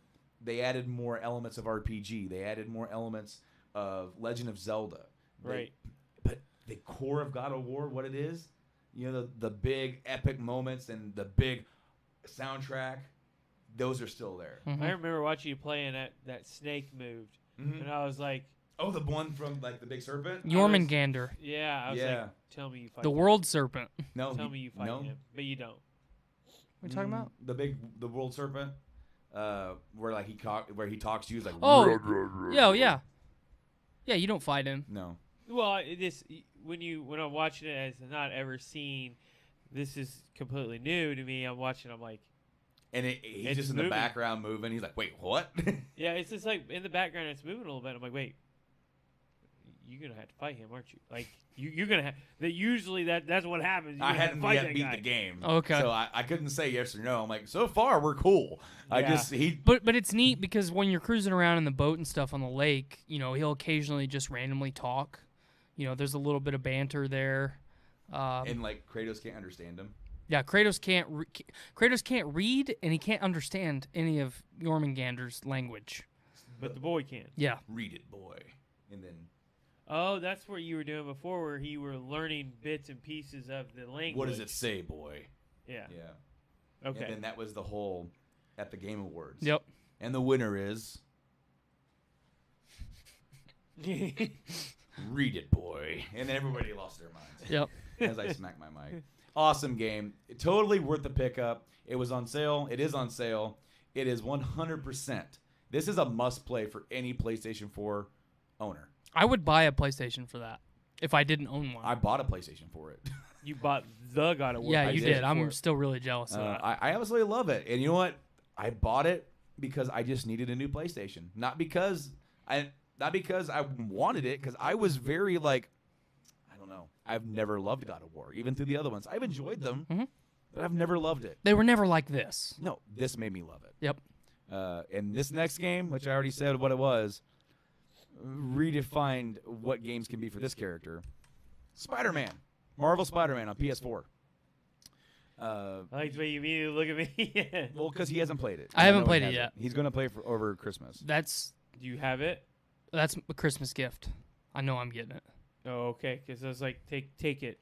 They added more elements of RPG. They added more elements of Legend of Zelda.
Right.
But the core of God of War, what it is, the big epic moments and the big soundtrack, those are still there.
Mhm.
I remember watching you play and that snake moved, and I was like,
Oh, the one from like the big serpent.
Jormungandr,
yeah, I was
Yeah.
like, tell me you fight
the
him.
world serpent.
No,
Tell me you fight him, but you don't.
What are you talking about?
the world serpent, where like he talks to you, he's like,
Oh, yeah. Yeah, you don't fight him.
no.
Well, when I'm watching it as not ever seen, this is completely new to me. I'm watching, I'm like,
And he's
It's
just in
moving.
the background moving. He's like, wait, what?
yeah, it's just like in the background, it's moving a little bit. I'm like, wait, you're gonna have to fight him, aren't you? Like you're gonna have that. Usually that's what happens. You're
I
gonna have to
hadn't
fight
yet
that
beat
guy.
the game.
Okay.
So I couldn't say yes or no. I'm like, so far we're cool.
Yeah.
But it's neat because when you're cruising around in the boat and stuff on the lake, he'll occasionally just randomly talk. There's a little bit of banter there.
And like Kratos can't understand him.
Yeah, Kratos can't read and he can't understand any of Jormungandr's language.
But the boy can.
Yeah.
Read it, boy. And then
Oh, that's what you were doing before, where you were learning bits and pieces of the language.
what does it say, boy?
Yeah.
Yeah.
Okay.
And then that was the whole at the Game Awards.
Yep.
And the winner is Read it, boy. And then everybody lost their minds.
Yep.
As I smack my mic. Awesome game. Totally worth the pickup. It was on sale. It is on sale. It is 100%. This is a must play for any PlayStation 4 owner.
I would buy a PlayStation for that if I didn't own one.
I bought a PlayStation for it.
You bought the God of War.
Yeah,
I
you
did.
did. I'm still really jealous of that.
I absolutely love it. And you know what? I bought it because I just needed a new PlayStation. Not because I wanted it, because I was very like, I don't know. I've never loved God of War, even through the other ones. I've enjoyed them, but I've never loved it.
They were never like this.
No, this made me love it.
Yep.
And this next game, which I already said what it was, redefined what games can be for this character. Spider-Man. Marvel Spider-Man on PS4.
I like the way you immediately look at me.
Well, because he hasn't played it.
I haven't
know he
played it
hasn't.
yet.
He's going to play for over Christmas.
That's
Do you have it?
a Christmas gift. I know I'm getting it.
Oh, okay. Because I was like, take it.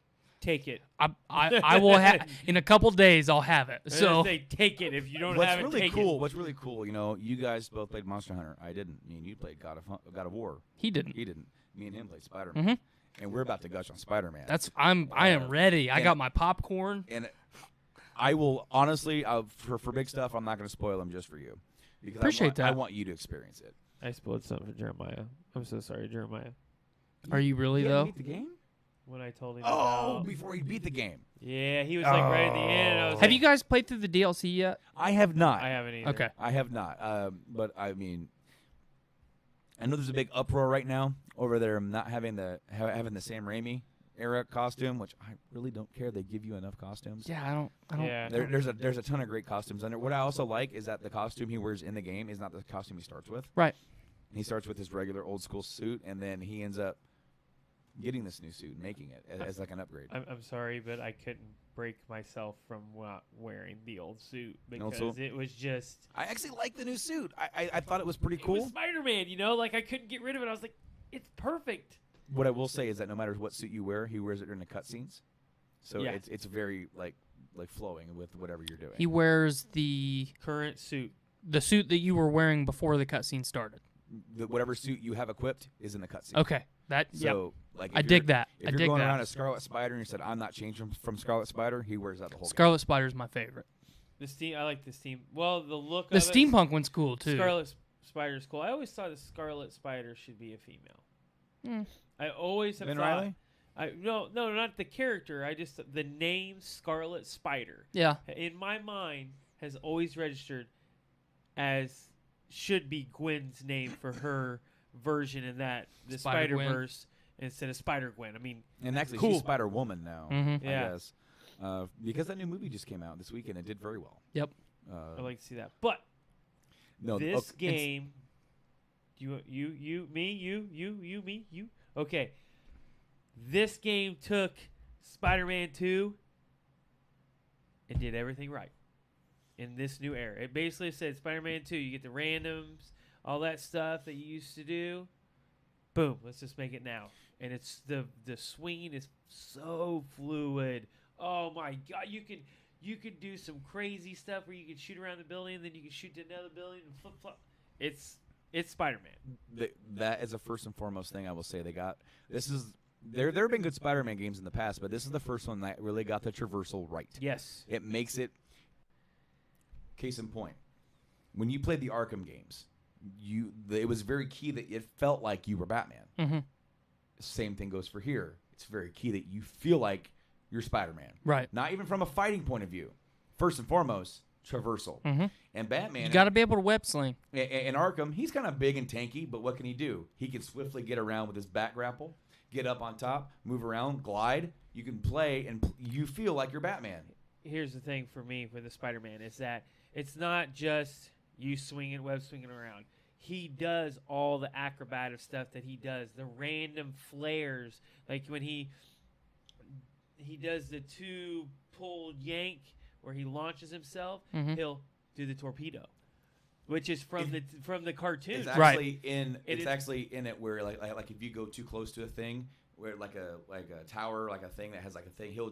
I will have in a couple days. I'll have it.
I was
So
gonna say take it if you don't have it.
What's
Take
really cool, you guys both played Monster Hunter. I didn't. Me and you played God of War.
he didn't.
He didn't. Me and him played Spider-Man. And we're about to gush on Spider-Man.
I am ready. I
and-
got my popcorn.
And I will honestly, for big stuff, I'm not going to spoil them just for you, because
Appreciate
I
that.
want you to experience it.
I spoiled something for Jeremiah. I'm so sorry, Jeremiah.
Are you really
You
though?
beat the game?
When I told him.
Oh,
about,
before he beat the game.
yeah, he was like right at the end. And I was
Have
like,
you guys played through the DLC yet?
I have not.
I haven't either.
Okay.
I have not. But I mean, I know there's a big uproar right now over there not having the Sam Raimi era costume, which I really don't care. They give you enough costumes.
Yeah, I don't.
Yeah.
There's a ton of great costumes under. What I also like is that the costume he wears in the game is not the costume he starts with.
Right.
He starts with his regular old school suit, and then he ends up getting this new suit and making it as like an upgrade.
I'm sorry, but I couldn't break myself from not wearing the old suit
Old
because
suit?
it was just.
I actually like the new suit. I thought it was pretty
It
cool.
was Spider-Man, like I couldn't get rid of it. I was like, it's perfect.
What I will say is that no matter what suit you wear, he wears it during the cutscenes, so
Yeah.
it's very like flowing with whatever you're doing.
He wears the
Current suit.
suit that you were wearing before the cutscene started.
Whatever suit you have equipped is in the cutscene.
Okay. Yep.
So like,
I
if
dig
you're-
that.
If
I
you're
dig
going
that.
around as Scarlet Spider and you said I'm not changing from Scarlet Spider, he wears that the whole game.
Scarlet Spider's my favorite.
The steam. I like the steam. Well, the look.
The
of it,
steampunk one's cool too.
Scarlet Spider's cool. I always thought the Scarlet Spider should be a female.
Mm.
I always have
Ben
thought.
Reilly?
No, not the character. I just the name Scarlet Spider
Yeah.
in my mind has always registered as should be Gwen's name for her version in that the
Spider-Gwen.
Spider-Verse instead of Spider-Gwen. I mean,
And actually,
Cool.
she's Spider Woman now.
Mhm.
Yeah.
I guess because that new movie just came out this weekend. It did very well.
Yep.
I'd like to see that. But
No,
this
okay,
game, me. Okay, this game took Spider-Man 2 and did everything right in this new era. It basically said Spider-Man 2, you get the randoms, all that stuff that you used to do. Boom, let's just make it now. And it's the swinging is so fluid. Oh my god, you can you could do some crazy stuff where you could shoot around the building and then you could shoot to another building and flip flop. It's Spider-Man.
That is the first and foremost thing I will say. There have been good Spider-Man games in the past, but this is the first one that really got the traversal right.
Yes.
It makes it. Case in point, when you played the Arkham games, it was very key that it felt like you were Batman.
Mm-hmm.
Same thing goes for here. It's very key that you feel like you're Spider-Man.
Right.
Not even from a fighting point of view. First and foremost, traversal.
Mm-hmm.
And Batman,
you got to be able to web sling.
In Arkham, he's kind of big and tanky, but what can he do? He can swiftly get around with his bat grapple, get up on top, move around, glide. You can play, and you feel like you're Batman.
Here's the thing for me with the Spider-Man is that it's not just you web swinging around. He does all the acrobatic stuff that he does, the random flares, like when he does the 2-pull yank where he launches himself, he'll do the torpedo, which is from the cartoon.
It's actually actually in it where like if you go too close to a thing, where like a tower, like a thing that has like a thing, he'll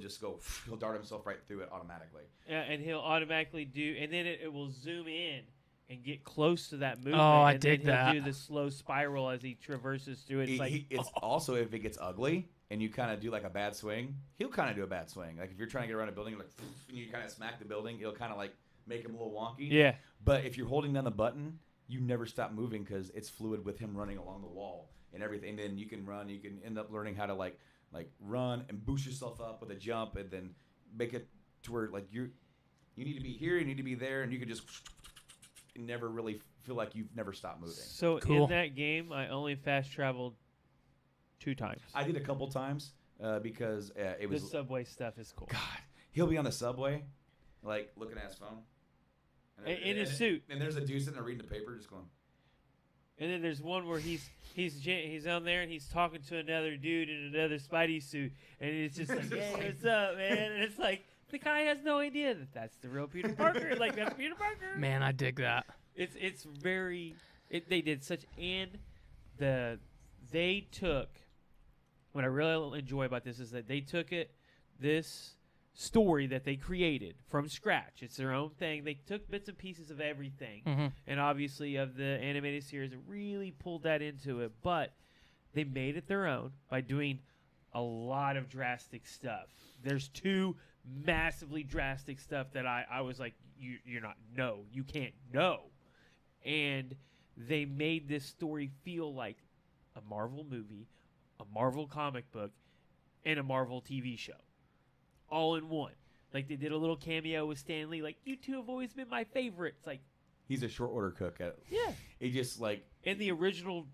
dart himself right through it automatically.
Yeah, and he'll automatically do, and then it will zoom in and get close to that movement.
Oh, I
and
dig
then
that.
He'll do the slow spiral as he traverses through it.
It's also, if it gets ugly and you kind of do like a bad swing, he'll kind of do a bad swing. Like if you're trying to get around a building, like and you kind of smack the building, it'll kind of like make him a little wonky.
Yeah.
But if you're holding down the button, you never stop moving because it's fluid with him running along the wall and everything. And then you can run. You can end up learning how to like run and boost yourself up with a jump, and then make it to where like you need to be here, you need to be there, and you can just never really feel like you've never stopped moving.
So
Cool.
in that game, I only fast traveled 2 times.
I did a couple times because it was
the subway stuff is cool.
God, he'll be on the subway, like looking at his phone,
In his suit.
And there's a dude sitting there reading the paper, just going.
And then there's one where he's on there and he's talking to another dude in another Spidey suit, and it's just like, hey, what's up, man? And it's like the guy has no idea that that's the real Peter Parker. Like that's Peter Parker.
Man, I dig that.
It's very. They did such, and they took. What I really enjoy about this is that they took this story that they created from scratch. It's their own thing. They took bits and pieces of everything, and obviously of the animated series, and really pulled that into it. But they made it their own by doing a lot of drastic stuff. There's 2 massively drastic stuff that I was like, you can't know. And they made this story feel like a Marvel movie, a Marvel comic book, and a Marvel TV show. All in one. Like they did a little cameo with Stan Lee. Like, you 2 have always been my favorites. Like,
He's a short order cook.
yeah.
He just like.
And the original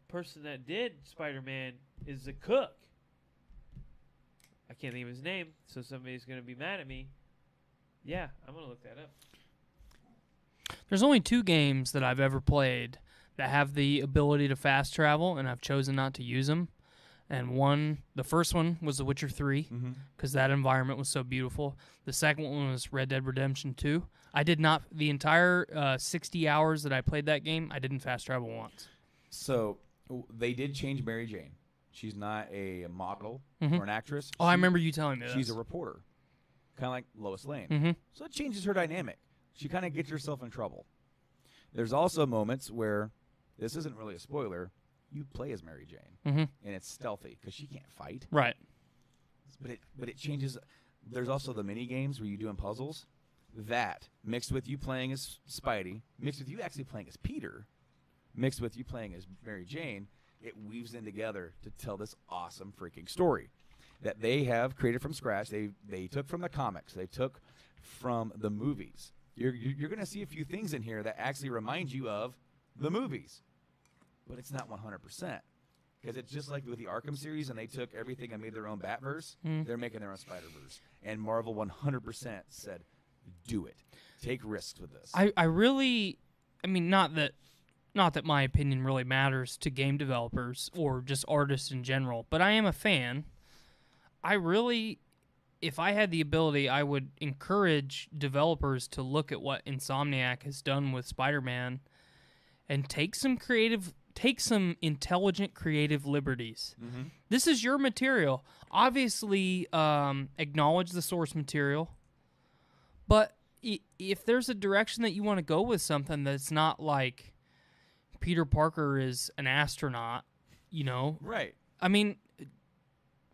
person that did Spider-Man is a cook. I can't think of his name, so somebody's going to be mad at me. Yeah, I'm going to look that up.
There's only 2 games that I've ever played that have the ability to fast travel, and I've chosen not to use them. And the first one was The Witcher 3, because that environment was so beautiful. The second one was Red Dead Redemption 2. I did not, the entire 60 hours that I played that game, I didn't fast travel once.
So they did change Mary Jane. She's not a model or an actress.
Oh, I remember you telling me that.
She's a reporter, kind of like Lois Lane. So it changes her dynamic. She kind of gets herself in trouble. There's also moments where, this isn't really a spoiler, you play as Mary Jane, and it's stealthy because she can't fight.
Right.
But it changes. There's also the mini games where you're doing puzzles. That mixed with you playing as Spidey, mixed with you actually playing as Peter, mixed with you playing as Mary Jane, it weaves in together to tell this awesome freaking story that they have created from scratch. They took from the comics. They took from the movies. You're going to see a few things in here that actually remind you of the movies. But it's not 100%. Because it's just like with the Arkham series, and they took everything and made their own Batverse. They're making their own Spider-Verse. And Marvel 100% said, do it. Take risks with this.
I really, not that my opinion really matters to game developers or just artists in general, but I am a fan. If I had the ability, I would encourage developers to look at what Insomniac has done with Spider-Man and take some creative take some intelligent, creative liberties.
Mm-hmm.
This is your material. Obviously, acknowledge the source material, but if there's a direction that you want to go with something that's not like Peter Parker is an astronaut,
Right.
I mean,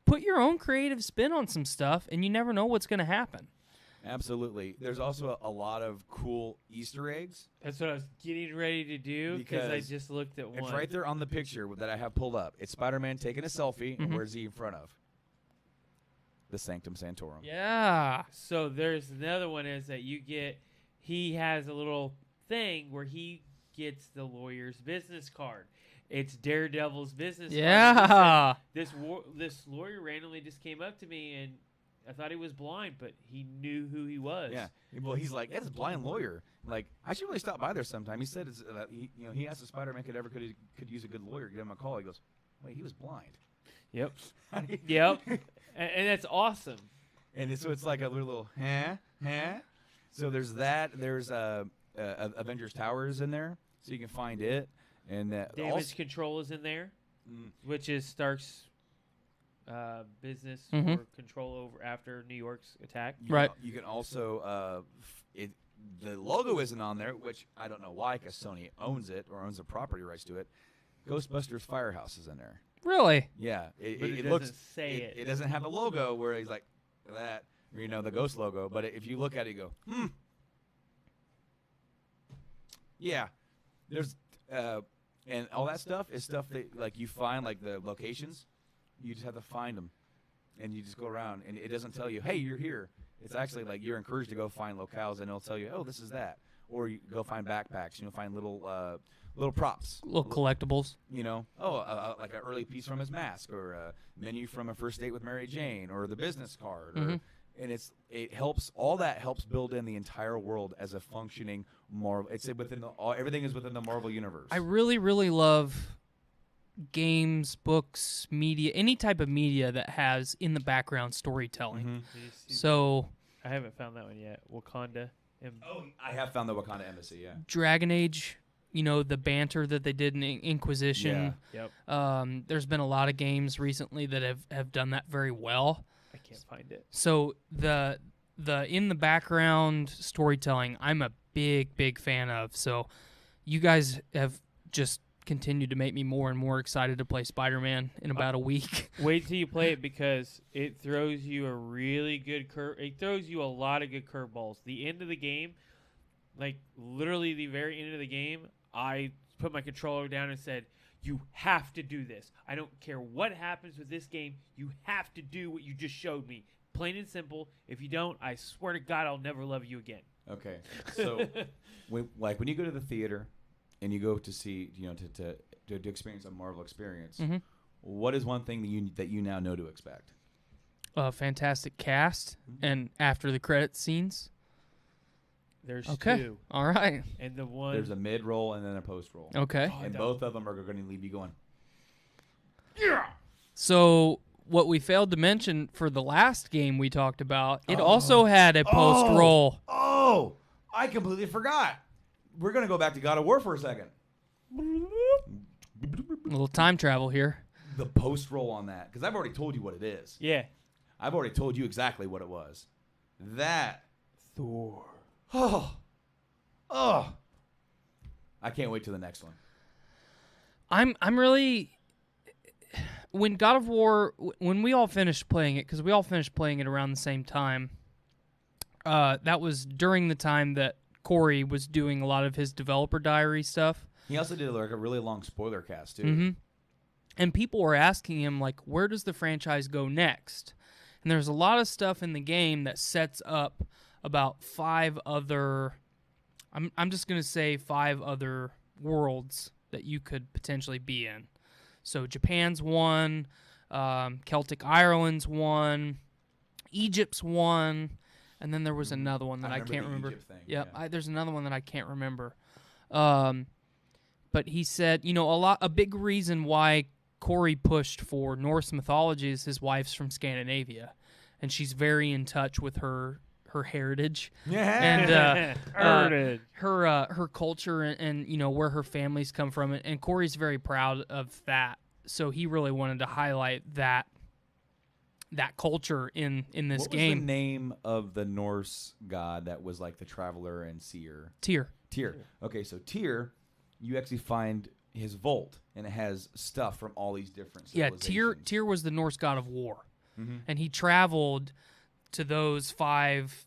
put your own creative spin on some stuff, and you never know what's going to happen.
Absolutely. There's also a lot of cool Easter eggs.
That's what I was getting ready to do because I just looked at one.
It's right there on the picture that I have pulled up. It's Spider-Man taking a selfie, and where's he in front of? The Sanctum Sanctorum.
Yeah.
So there's another one is that he has a little thing where he gets the lawyer's business card. It's Daredevil's business card.
Yeah.
This lawyer randomly just came up to me, and I thought he was blind, but he knew who he was.
Yeah. Well, he's like, that's a blind lawyer. Like, I should really stop by there sometime. He said he asked if Spider-Man could use a good lawyer. Give him a call. He goes, wait, he was blind.
Yep. Yep. And that's awesome.
And so it's like a little, So there's that. There's Avengers Towers in there, so you can find it. And
Damage Control is in there, which is Stark's business
Mm-hmm.
for control over after New York's attack.
Right.
You can also the logo isn't on there, which I don't know why, because Sony owns it or owns the property rights to it. Ghostbusters Firehouse is in there.
Really?
Yeah,
But it
it
doesn't
looks
say it.
It doesn't have a logo where he's like that, or, the ghost logo. But if you look at it, you go, yeah. There's and all that stuff is stuff that like you find, like the locations. You just have to find them, and you just go around, and it doesn't tell you, hey, you're here. It's actually like you're encouraged to go find locales, and it'll tell you, oh, this is that, or you go find backpacks. Find little props,
Little collectibles.
like an early piece from his mask, or a menu from A First Date with Mary Jane, or the business card, and it helps. All that helps build in the entire world as a functioning Marvel. It's within everything is within the Marvel universe.
I really, really love games, books, media, any type of media that has in the background storytelling.
Mm-hmm.
So
I haven't found that one yet. Wakanda.
I have found the Wakanda Embassy. Yeah.
Dragon Age, the banter that they did in Inquisition.
Yep.
There's been a lot of games recently that have done that very well.
I can't find it.
So the in the background storytelling, I'm a big fan of. So you guys have just continued to make me more and more excited to play Spider-Man in about a week.
Wait till you play it because it throws you a really good curve. It throws you a lot of good curveballs. The end of the game, like literally the very end of the game, I put my controller down and said, you have to do this. I don't care what happens with this game. You have to do what you just showed me. Plain and simple. If you don't, I swear to God, I'll never love you again.
Okay. So when you go to the theater and you go to see, to experience a Marvel experience, what is one thing that you now know to expect?
A fantastic cast and after the credit scenes.
There's
okay.
2.
All right.
And the one
there's a mid roll and then a post roll.
Okay.
And both of them are going to leave you going,
yeah. So what we failed to mention for the last game we talked about, it also had a post roll.
Oh, I completely forgot. We're going to go back to God of War for a second.
A little time travel here.
The post roll on that, because I've already told you what it is.
Yeah.
I've already told you exactly what it was. That
Thor.
Oh. I can't wait till the next one.
I'm really, when God of War, when we all finished playing it, because we all finished playing it around the same time, that was during the time that Corey was doing a lot of his developer diary stuff.
He also did like a really long spoiler cast too.
Mm-hmm. And people were asking him, like, where does the franchise go next? And there's a lot of stuff in the game that sets up about 5 other, I'm just going to say 5 other worlds that you could potentially be in. So Japan's one, Celtic Ireland's one, Egypt's one, and then there was another one that I can't remember. Yeah. There's another one that I can't remember. But he said, a big reason why Corey pushed for Norse mythology is his wife's from Scandinavia, and she's very in touch with her her heritage
Yeah.
and her culture and where her family's come from, and Corey's very proud of that. So he really wanted to highlight that culture in this
what
game.
was the name of the Norse god that was like the traveler and seer?
Tyr.
Okay, so Tyr, you actually find his vault, and it has stuff from all these different civilizations.
Tyr was the Norse god of war,
Mm-hmm.
and he traveled to those 5.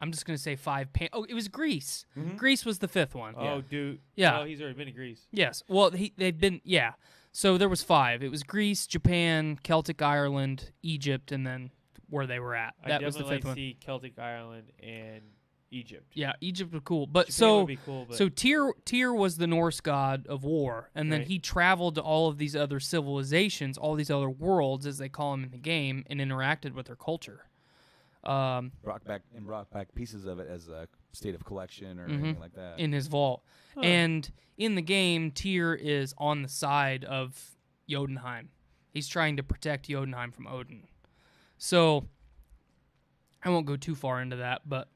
I'm just gonna say 5. It was Greece.
Mhm.
Greece was the 5th one.
Oh, dude.
Yeah.
Oh, he's already been to Greece.
Yes. Well, they've been. Yeah. So there was 5. It was Greece, Japan, Celtic Ireland, Egypt, and then where they were at. That was the 5th one.
See Celtic Ireland and Egypt.
Yeah, Egypt was cool, but
Japan would be cool, but
so Tyr was the Norse god of war, and then
Right.
he traveled to all of these other civilizations, all these other worlds, as they call them in the game, and interacted with their culture.
Brought back pieces of it as a state of collection or anything like that.
In his vault.
Huh.
And in the game, Tyr is on the side of Jotunheim. He's trying to protect Jotunheim from Odin. So I won't go too far into that, but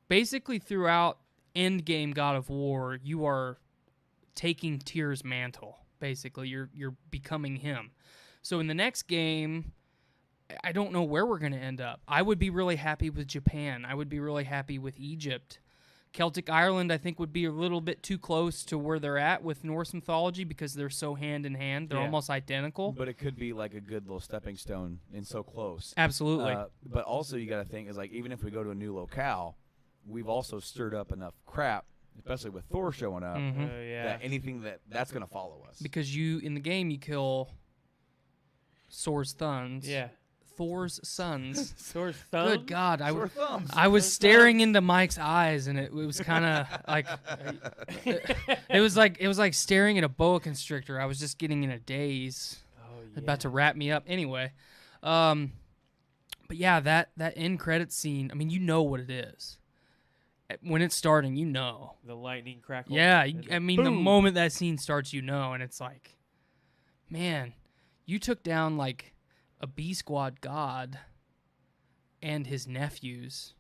basically throughout endgame God of War, you are taking Tyr's mantle. Basically, you're becoming him. So in the next game, I don't know where we're going to end up. I would be really happy with Japan. I would be really happy with Egypt. Celtic Ireland, I think, would be a little bit too close to where they're at with Norse mythology because they're so hand in hand. They're
Yeah.
almost identical.
But it could be like a good little stepping stone and so close.
Absolutely.
But also you got to think is like even if we go to a new locale, we've also stirred up enough crap, especially with Thor showing up,
Mhm.
Yeah.
that anything that's going to follow us.
Because in the game, you kill Thor's sons.
Yeah.
Thor's sons.
Source thumb.
Good God. I
Sore thumbs.
was
Thor's
staring into Mike's eyes, and it was kind of like it was like staring at a boa constrictor. I was just getting in a daze.
Oh, yeah.
About to wrap me up. Anyway, but yeah, that end credit scene. I mean, you know what it is when it's starting. You know.
The lightning crackle.
Yeah,
and
I mean, the
boom.
moment that scene starts, you know, and it's like, man, you took down like a B Squad god and his nephews.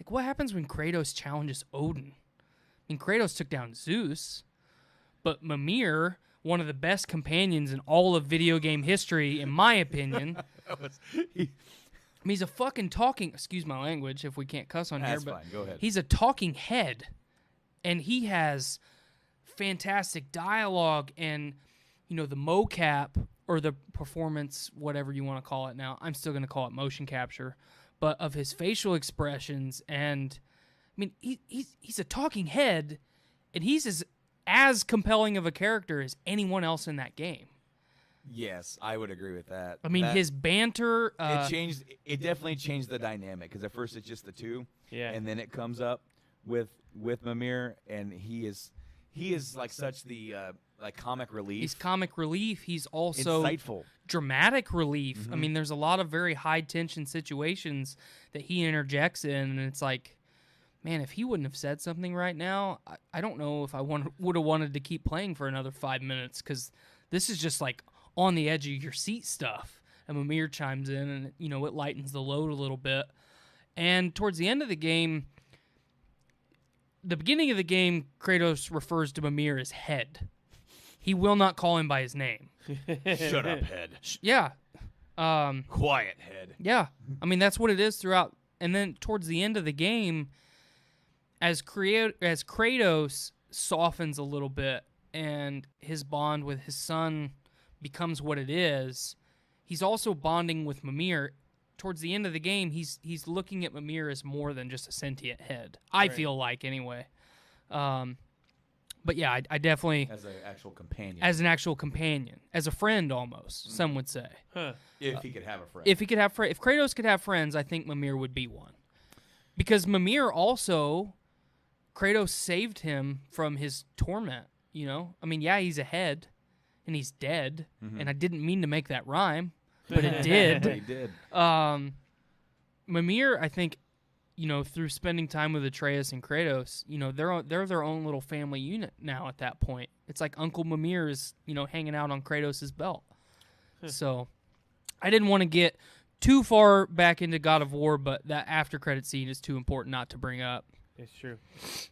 Like, what happens when Kratos challenges Odin? I mean, Kratos took down Zeus, but Mimir, one of the best companions in all of video game history, in my opinion. I mean, he's a fucking talking. Excuse my language if we can't cuss on
That's
here, but
fine. Go ahead.
he's a talking head, and he has fantastic dialogue and the mocap or the performance, whatever you want to call it now. I'm still going to call it motion capture, but of his facial expressions. And I mean, he's a talking head, and he's as compelling of a character as anyone else in that game.
Yes, I would agree with that.
I mean, his banter.
It definitely changed the dynamic because at first it's just the two,
Yeah.
and then it comes up with Mimir, and he is like such the like comic relief.
He's comic relief. He's also
insightful.
dramatic relief. I
Mhm.
mean, there's a lot of very high tension situations that he interjects in, and it's like, man, if he wouldn't have said something right now, I don't know if I would have wanted to keep playing for another 5 minutes, because this is just like on the edge of your seat stuff. And Mimir chimes in, and it lightens the load a little bit. And towards the end of the game, the beginning of the game, Kratos refers to Mimir as head. He will not call him by his name.
Shut up, head.
Yeah.
Quiet, head.
Yeah. I mean, that's what it is throughout. And then towards the end of the game, as Kratos softens a little bit and his bond with his son becomes what it is, he's also bonding with Mimir. Towards the end of the game, he's looking at Mimir as more than just a sentient head. I
Right.
feel like, anyway. But yeah, I definitely,
As an actual companion.
as an actual companion, as a friend almost, some would say.
Huh.
if he could have a friend.
If Kratos could have friends, I think Mimir would be one. Because Mimir also, Kratos saved him from his torment, I mean, yeah, he's a head, and he's dead, and I didn't mean to make that rhyme, but it did.
He did.
Mimir, I think, through spending time with Atreus and Kratos, they're their own little family unit now at that point. It's like Uncle Mimir is, hanging out on Kratos' belt. So I didn't want to get too far back into God of War, but that after credit scene is too important not to bring up.
It's true.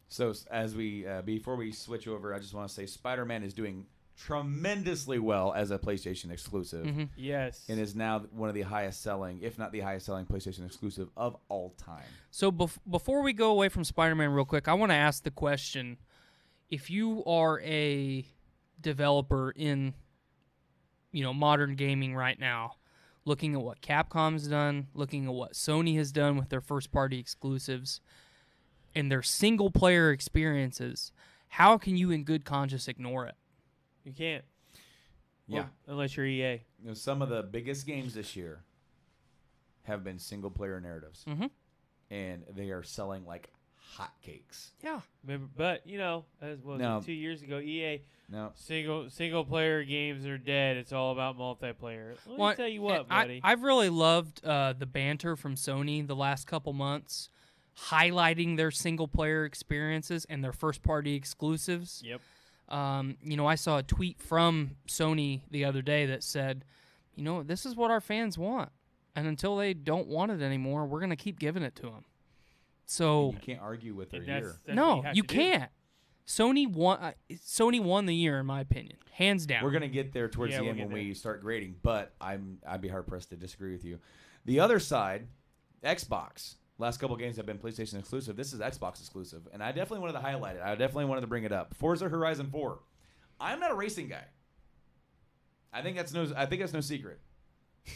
So as we before we switch over, I just want to say Spider-Man is doing tremendously well as a PlayStation exclusive.
Mm-hmm.
Yes.
And is now one of the highest selling, if not the highest selling PlayStation exclusive of all time.
So before we go away from Spider-Man real quick, I want to ask the question, if you are a developer in, modern gaming right now, looking at what Capcom's done, looking at what Sony has done with their first-party exclusives, and their single-player experiences, how can you in good conscience ignore it?
You can't.
Yeah.
Well, unless you're EA.
Some of the biggest games this year have been single-player narratives.
Mm-hmm.
And they are selling like hotcakes.
Yeah.
Remember, but, as
No.
2 years ago, EA,
No.
single-player games are dead. It's all about multiplayer. Let me tell you what, buddy.
I've really loved the banter from Sony the last couple months, highlighting their single-player experiences and their first-party exclusives.
Yep.
I saw a tweet from Sony the other day that said, this is what our fans want. And until they don't want it anymore, we're going to keep giving it to them. So
You can't argue with their
And
year.
that's
no,
what
you
have to do.
can't. Sony won the year, in my opinion, hands down.
We're gonna get there towards
Yeah,
the
we'll
end
get
when
there.
we start grading, but I'd be hard pressed to disagree with you. The other side, Xbox. Last couple games have been PlayStation exclusive. This is Xbox exclusive, and I definitely wanted to highlight it. I definitely wanted to bring it up. Forza Horizon 4. I'm not a racing guy. I think that's no secret.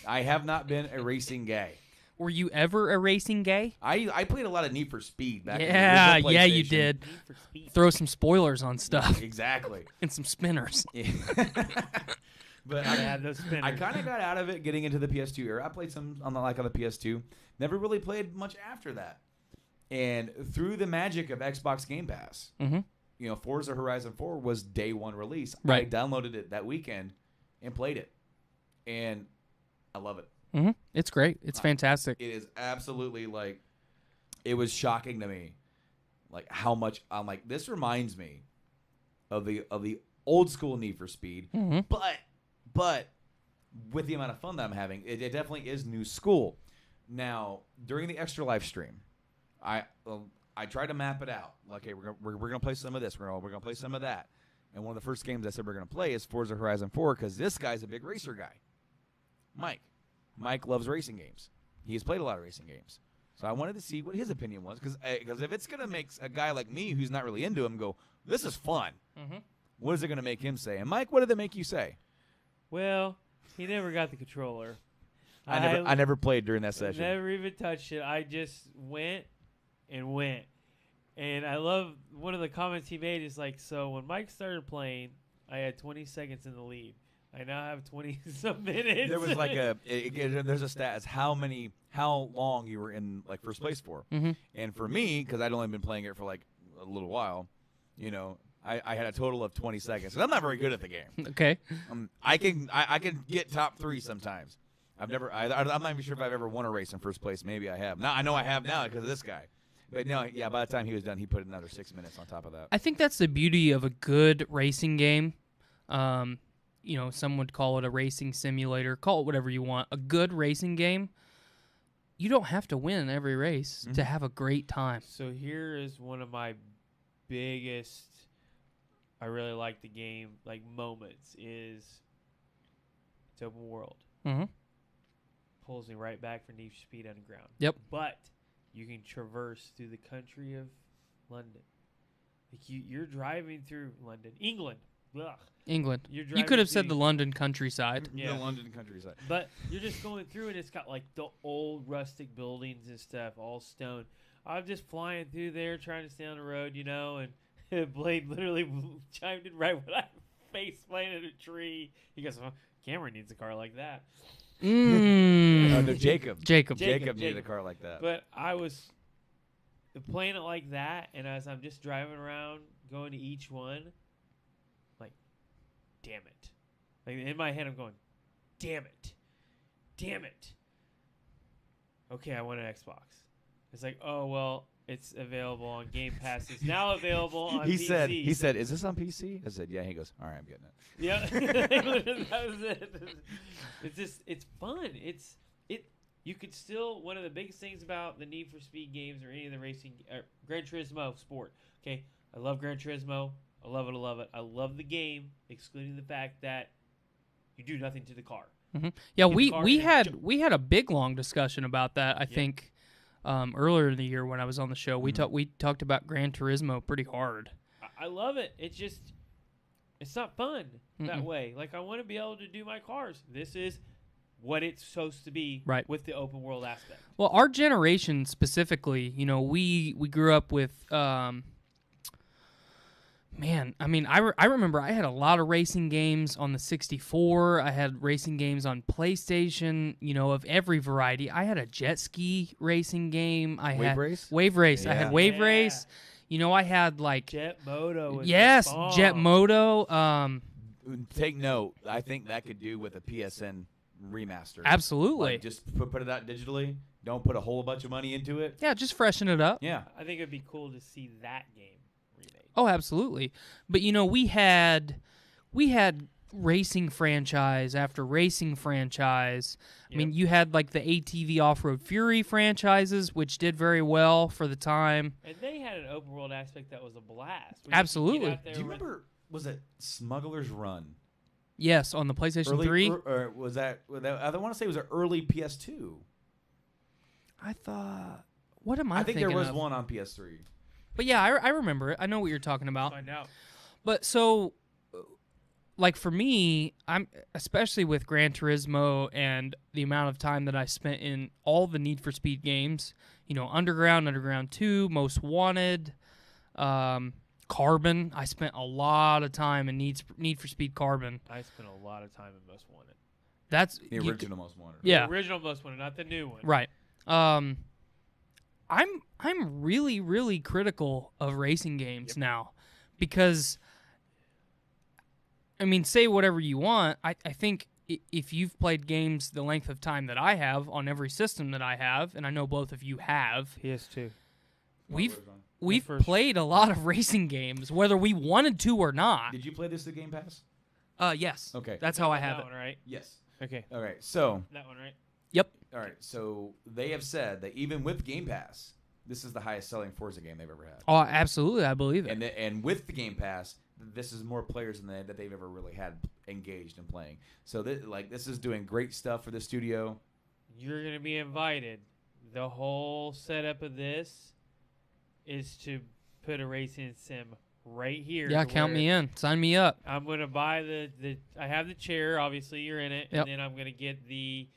I have not been a racing guy.
Were you ever a racing gay?
I played a lot of Need for Speed back in the
Yeah,
original
yeah, you
PlayStation.
did.
Need for Speed.
Throw some spoilers on stuff
Exactly.
and some spinners.
But
I had those spinners.
I kind of got out of it getting into the PS2 era. I played some on the PS2. Never really played much after that. And through the magic of Xbox Game Pass,
Mm-hmm.
Forza Horizon 4 was day one release.
Right.
I downloaded it that weekend and played it. And I love it.
Mm-hmm. It's great. It's fantastic.
It is absolutely it was shocking to me, how much I'm like, this reminds me of the old school Need for Speed,
Mm-hmm.
but with the amount of fun that I'm having, it definitely is new school. Now, during the extra live stream, I tried to map it out. Okay, we're gonna play some of this. We're gonna play some of that. And one of the first games I said we're gonna play is Forza Horizon 4 because this guy's a big racer guy. Mike loves racing games. He has played a lot of racing games. So I wanted to see what his opinion was because if it's gonna make a guy like me who's not really into him go, this is fun.
Mm-hmm.
What is it gonna make him say? And Mike, what did it make you say?
Well, he never got the controller.
I never played during that session.
Never even touched it. I just went. And I love one of the comments he made is so when Mike started playing, I had 20 seconds in the lead. I now have 20-some minutes.
There was there's a stat as how long you were in first place for.
Mm-hmm.
And for me, because I'd only been playing it for a little while, I had a total of 20 seconds. And I'm not very good at the game.
Okay.
I can get top 3 sometimes. I'm not even sure if I've ever won a race in first place. Maybe I have. Now I know I have now because of this guy. But no, yeah. By the time he was done, he put another 6 minutes on top of that.
I think that's the beauty of a good racing game. Some would call it a racing simulator. Call it whatever you want. A good racing game, you don't have to win every race to have a great time.
So here is one of my biggest, I really like the game, moments is it's open world.
Mm-hmm.
Pulls me right back for Need for Speed Underground.
Yep.
But you can traverse through the country of London. You're driving through London, England. Ugh.
England.
You're
You could have said
driving
the London countryside.
Yeah.
The London countryside.
But you're just going through and it's got the old rustic buildings and stuff, all stone. I'm just flying through there trying to stay on the road, and Blade literally chimed in right when I face planted a tree. He goes, well, Cameron needs a car like that.
No, Jacob.
Jacob.
Jacob needed a car like that.
But I was playing it like that, and as I'm just driving around, going to each one, damn it. In my head, I'm going, damn it. Okay, I want an Xbox. It's oh, well, it's available on Game Pass. It's now available on PC.
He said, is this on PC? I said, yeah. He goes, all right, I'm getting it.
Yeah, that was it. It's fun. you could still, one of the biggest things about the Need for Speed games or any of the racing, Gran Turismo sport, okay? I love Gran Turismo. I love it. I love it. I love the game, excluding the fact that you do nothing to the car.
Mm-hmm. Yeah, we had a big long discussion about that. I think earlier in the year when I was on the show, we talked about Gran Turismo pretty hard.
I love it. It's not fun that way. Like, I want to be able to do my cars. This is what it's supposed to be with the open world aspect.
Well, our generation specifically, we grew up with. Man, I mean, I remember I had a lot of racing games on the 64. I had racing games on PlayStation, of every variety. I had a jet ski racing game.
Wave Race?
Wave Race.
Yeah.
I had Wave Race. I had like
Jet Moto.
Yes, Jet Moto.
Take note. I think that could do with a PSN remaster.
Absolutely.
Like, just put it out digitally. Don't put a whole bunch of money into it.
Yeah, just freshen it up.
Yeah.
I think it'd be cool to see that game.
Oh, absolutely. But we had racing franchise after racing franchise. Yep. I mean, you had like the ATV Off-Road Fury franchises, which did very well for the time.
And they had an open world aspect that was a blast.
Absolutely.
Do you remember? Was it Smuggler's Run?
Yes, on the PlayStation 3.
Or was that? I want to say it was an early PS2.
I thought. What am I thinking?
I think there was
of?
one on PS3.
But yeah, I remember it. I know what you're talking about.
Find out.
But so, like for me, I'm especially with Gran Turismo and the amount of time that I spent in all the Need for Speed games. Underground 2, Most Wanted, Carbon. I spent a lot of time in Need for Speed Carbon.
I spent a lot of time in Most Wanted.
That's
the original Most Wanted.
Yeah,
the original Most Wanted, not the new one.
Right. I'm really, really critical of racing games now because, I mean, say whatever you want. I think if you've played games the length of time that I have on every system that I have, and I know both of you have,
PS2,
we've played a lot of racing games, whether we wanted to or not.
Did you play this at Game Pass?
Yes.
Okay.
That's how I have
that
it.
one, right?
Yes.
Okay.
All right. So
that one, right?
Yep.
All right. So they have said that even with Game Pass, this is the highest selling Forza game they've ever had.
Oh, absolutely. I believe it.
And with the Game Pass, this is more players than that they've ever really had engaged in playing. So this is doing great stuff for the studio.
You're going to be invited. The whole setup of this is to put a racing sim right here.
Yeah, count me in. Sign me up.
I'm going to buy the I have the chair. Obviously, you're in it.
Yep.
And then I'm going to get the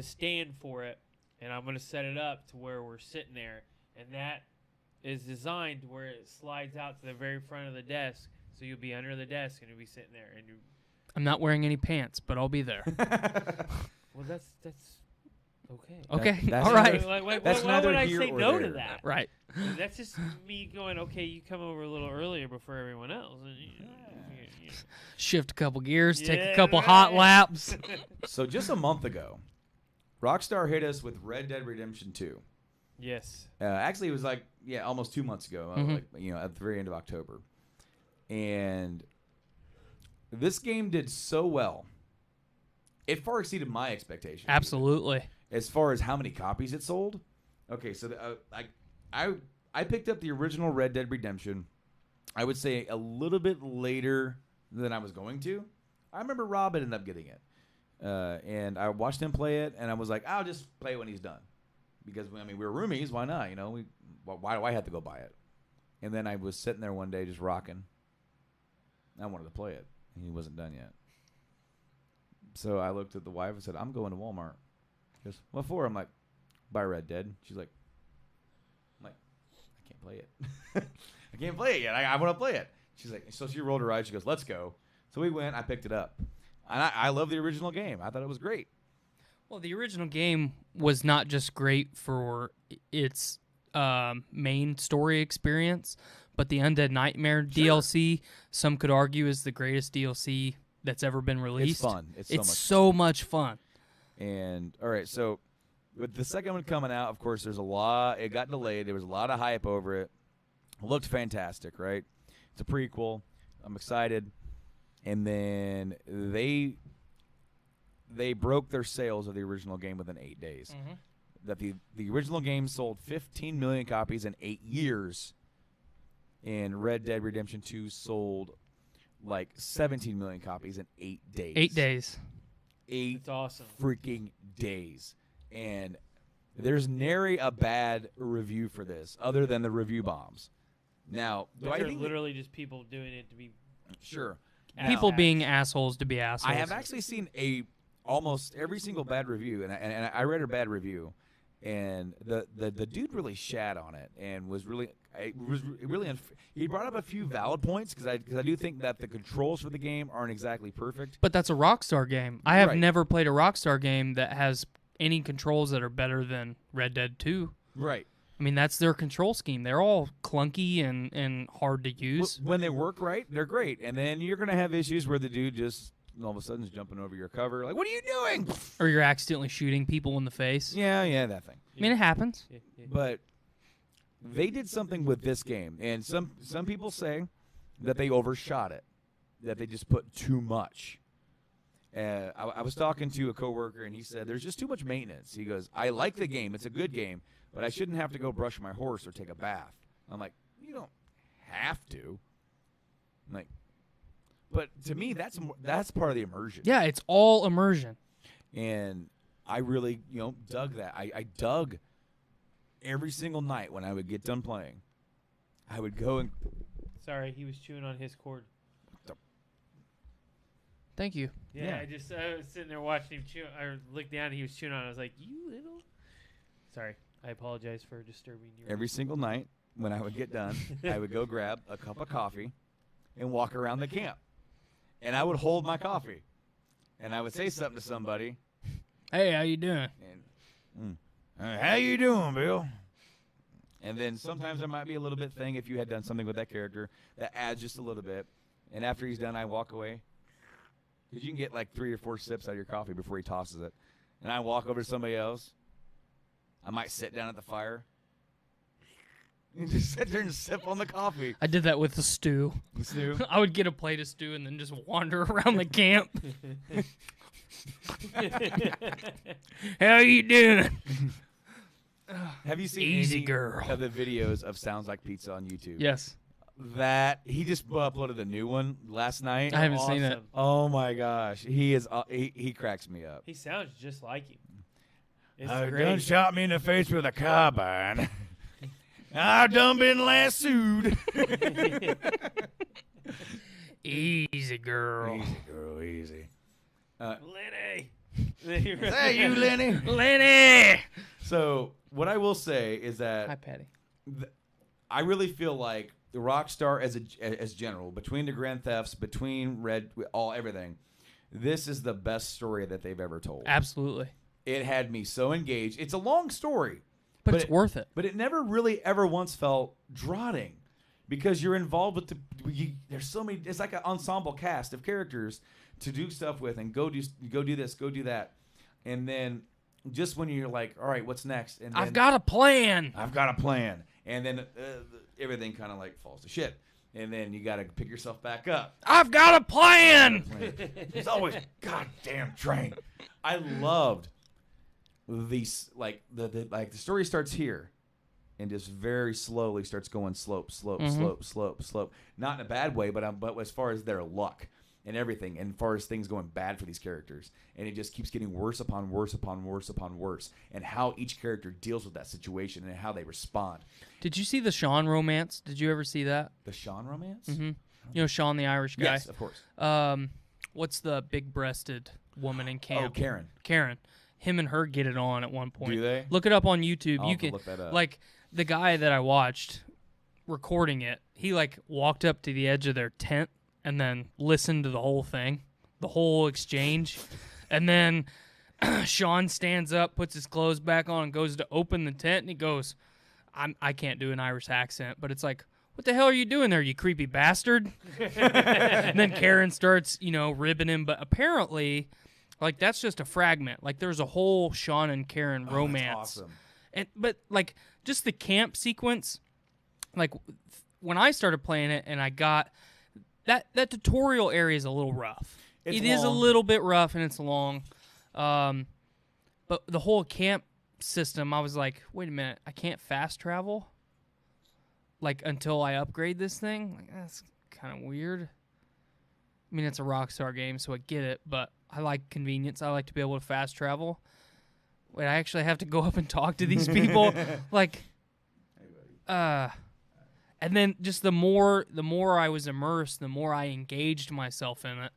stand for it. And I'm going to set it up to where we're sitting there. And that is designed where it slides out to the very front of the desk. So you'll be under the desk and you'll be sitting there. And
I'm not wearing any pants, but I'll be there.
Well, that's okay.
Okay.
That's
all right.
Why would I say no to that?
Right.
That's just me going, okay, you come over a little earlier before everyone else. And
Shift a couple gears, take a couple hot laps.
So just a month ago, Rockstar hit us with Red Dead Redemption 2.
Yes.
Actually, it was almost 2 months ago, at the very end of October. And this game did so well. It far exceeded my expectations.
Absolutely.
As far as how many copies it sold. Okay, so I picked up the original Red Dead Redemption, I would say a little bit later than I was going to. I remember Rob ended up getting it. And I watched him play it, and I was like, I'll just play it when he's done. Because, I mean, we were roomies. Why not? Why do I have to go buy it? And then I was sitting there one day just rocking. I wanted to play it, and he wasn't done yet. So I looked at the wife and said, I'm going to Walmart. She goes, what for? I'm like, buy Red Dead. She's like, I can't play it. I can't play it yet. I want to play it. She's like, so she rolled her eyes. She goes, let's go. So we went. I picked it up. And I love the original game. I thought it was great.
Well, the original game was not just great for its main story experience, but the Undead Nightmare DLC, some could argue, is the greatest DLC that's ever been released.
It's fun. It's
so much fun.
And, all right, so with the second one coming out, of course, there's a lot. It got delayed. There was a lot of hype over it. It looked fantastic, right? It's a prequel. I'm excited. And then they broke their sales of the original game within 8 days.
Mm-hmm.
that the original game sold 15 million copies in 8 years, and Red Dead Redemption 2 sold like 17 million copies in 8 days.
8 days.
8
It's awesome.
freaking days. And there's nary a bad review for this other than the review bombs. Now, do I
They're
think
literally just people doing it to be
sure.
People
Now-
being assholes to be assholes.
I have actually seen almost every single bad review, and I read a bad review, and the dude really shat on it and was really he brought up a few valid points because I do think that the controls for the game aren't exactly perfect.
But that's a Rockstar game. I have
Right.
never played a Rockstar game that has any controls that are better than Red Dead 2.
Right.
I mean, that's their control scheme. They're all clunky and hard to use.
When they work right, they're great, and then you're gonna have issues where the dude just all of a sudden is jumping over your cover, like, what are you doing?
Or you're accidentally shooting people in the face.
Yeah, that thing.
I mean, it happens.
But they did something with this game, and some people say that they overshot it, that they just put too much. I was talking to a coworker, and he said there's just too much maintenance. He goes, I like the game, it's a good game, but I shouldn't have to go brush my horse or take a bath. I'm like, you don't have to. I'm like, but to me, that's part of the immersion.
Yeah, it's all immersion.
And I really, dug that. I dug every single night when I would get done playing. I would go and
Sorry, he was chewing on his cord.
Thank you.
Yeah,
Yeah.
I was sitting there watching him chew. I looked down and he was chewing on it. I was like, you little. Sorry, I apologize for disturbing you.
every single night when I would get done, I would go grab a cup of coffee and walk around the camp. And I would hold my coffee. And I would say something to somebody.
Hey, how you doing?
And, how you doing, Bill? And then sometimes there might be a little bit thing if you had done something with that character that adds just a little bit. And after he's done, I walk away. Because you can get like 3 or 4 sips out of your coffee before he tosses it. And I walk over to somebody else. I might sit down at the fire. And just sit there and sip on the coffee.
I did that with the stew.
Stew.
I would get a plate of stew and then just wander around the camp. How you doing?
Have you seen
Easy
any
girl.
of the videos of Sounds Like Pizza on YouTube?
Yes.
That he just uploaded a new one last night.
I haven't seen it.
Awesome.
Oh my gosh, he is he cracks me up.
He sounds just like him. It's
I
great.
done shot me in the face with a carbine. I done been lassoed.
Easy girl.
Easy, girl, easy.
Lenny.
Is that you, Lenny?
Lenny!
So what I will say is
Hi,
that
Patty.
I really feel like the Rockstar as general, between the Grand Thefts, between everything, this is the best story that they've ever told.
Absolutely.
It had me so engaged. It's a long story.
But it's worth it.
But it never really ever once felt drotting because you're involved with there's so many. It's like an ensemble cast of characters to do stuff with and go do this, go do that, and then just when you're like, all right, what's next? And then,
I've got a plan.
I've got a plan, and then everything kind of like falls to shit, and then you got to pick yourself back up.
I've got a plan.
It's always goddamn train. I loved these the story starts here and just very slowly starts going slope. Not in a bad way, but as far as their luck and everything, and as far as things going bad for these characters, and it just keeps getting worse upon worse upon worse upon worse, and how each character deals with that situation and how they respond.
Did you see the Sean romance? Did you ever see that?
The Sean romance?
Mm-hmm. You know Sean, the Irish guy?
Yes, of course.
What's the big-breasted woman in camp?
Oh, Karen.
Karen. Him and her get it on at one point.
Do they?
Look it up on YouTube.
I'll
You
have to
can
look that up.
like the guy that I watched recording it. He like walked up to the edge of their tent and then listened to the whole thing, the whole exchange, and then Sean stands up, puts his clothes back on, and goes to open the tent, and he goes, "I can't do an Irish accent, but it's like, what the hell are you doing there, you creepy bastard?" And then Karen starts, ribbing him, but apparently, like, that's just a fragment. Like, there's a whole Sean and Karen romance.
That's awesome.
But like, just the camp sequence, like, when I started playing it and I got that tutorial area is a little rough. It is a
long.
little bit rough and it's long. But the whole camp system, I was like, wait a minute, I can't fast travel? Like, until I upgrade this thing? Like, that's kind of weird. I mean, it's a Rockstar game, so I get it, but I like convenience. I like to be able to fast travel. Wait, I actually have to go up and talk to these people? Like, and then just the more I was immersed, the more I engaged myself in it.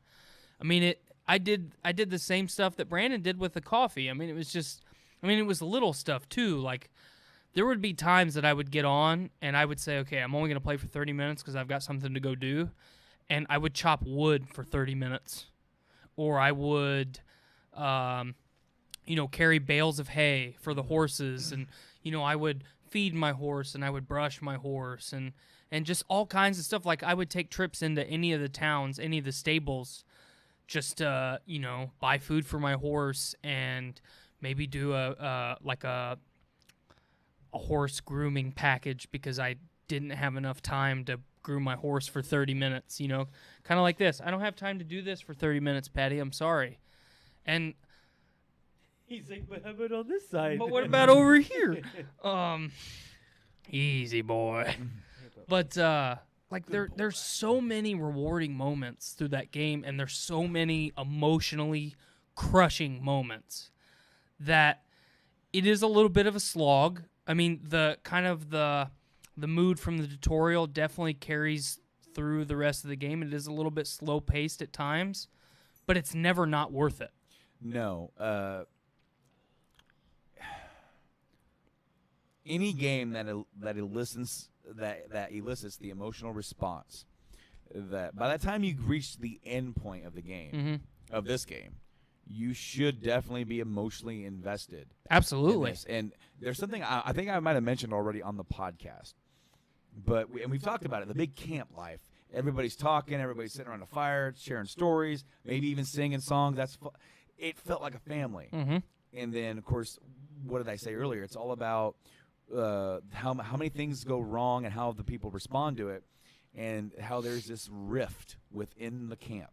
I mean, I did the same stuff that Brandon did with the coffee. I mean, it was little stuff too. Like, there would be times that I would get on and I would say, okay, I'm only going to play for 30 minutes because I've got something to go do. And I would chop wood for 30 minutes. Or I would, carry bales of hay for the horses. And, I would feed my horse and I would brush my horse and just all kinds of stuff. Like, I would take trips into any of the towns, any of the stables, just to, buy food for my horse and maybe do a horse grooming package because I didn't have enough time to groom my horse for 30 minutes, kind of like this. I don't have time to do this for 30 minutes, Patty. I'm sorry. And
he's like, but how about on this side?
But what about over here? Easy boy. But there's so many rewarding moments through that game, and there's so many emotionally crushing moments that it is a little bit of a slog. I mean, the mood from the tutorial definitely carries through the rest of the game. It is a little bit slow-paced at times, but it's never not worth it.
No. Any game that elicits the emotional response, that by the time you reach the end point of the game, of this game, you should definitely be emotionally invested.
Absolutely.
And there's something I think I might have mentioned already on the podcast, but we've talked about it, the big camp life. Everybody's talking, everybody's sitting around a fire, sharing stories, maybe even singing songs. It felt like a family.
Mm-hmm.
And then, of course, what did I say earlier? It's all about how many things go wrong and how the people respond to it, and how there's this rift within the camp.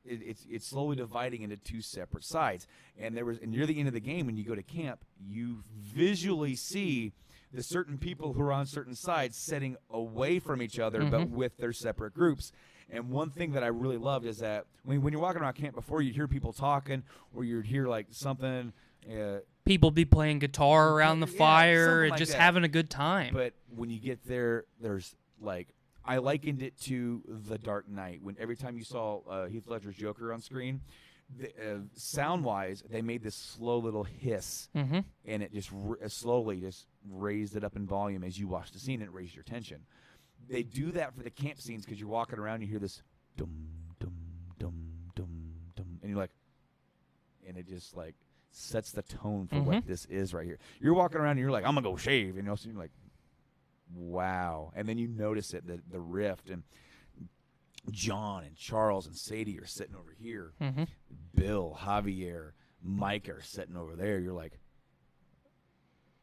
It's slowly dividing into two separate sides, and near the end of the game, when you go to camp, you visually see the certain people who are on certain sides setting away from each other, but with their separate groups. And one thing that I really loved is that when you're walking around camp before, you'd hear people talking, or you'd hear like something.
People be playing guitar around the fire and
like
just
that.
having a good time.
But when you get there, there's like, I likened it to The Dark Knight. When every time you saw Heath Ledger's Joker on screen, sound-wise, they made this slow little hiss, and it just slowly just raised it up in volume as you watched the scene, and it raised your tension. They do that for the camp scenes because you're walking around and you hear this dum, dum, dum, dum, dum, and you're like, and it just like sets the tone for what this is right here. You're walking around and you're like, I'm going to go shave, so you're like, wow. And then you notice it, the rift, and John and Charles and Sadie are sitting over here. Bill, Javier, Mike are sitting over there. You're like,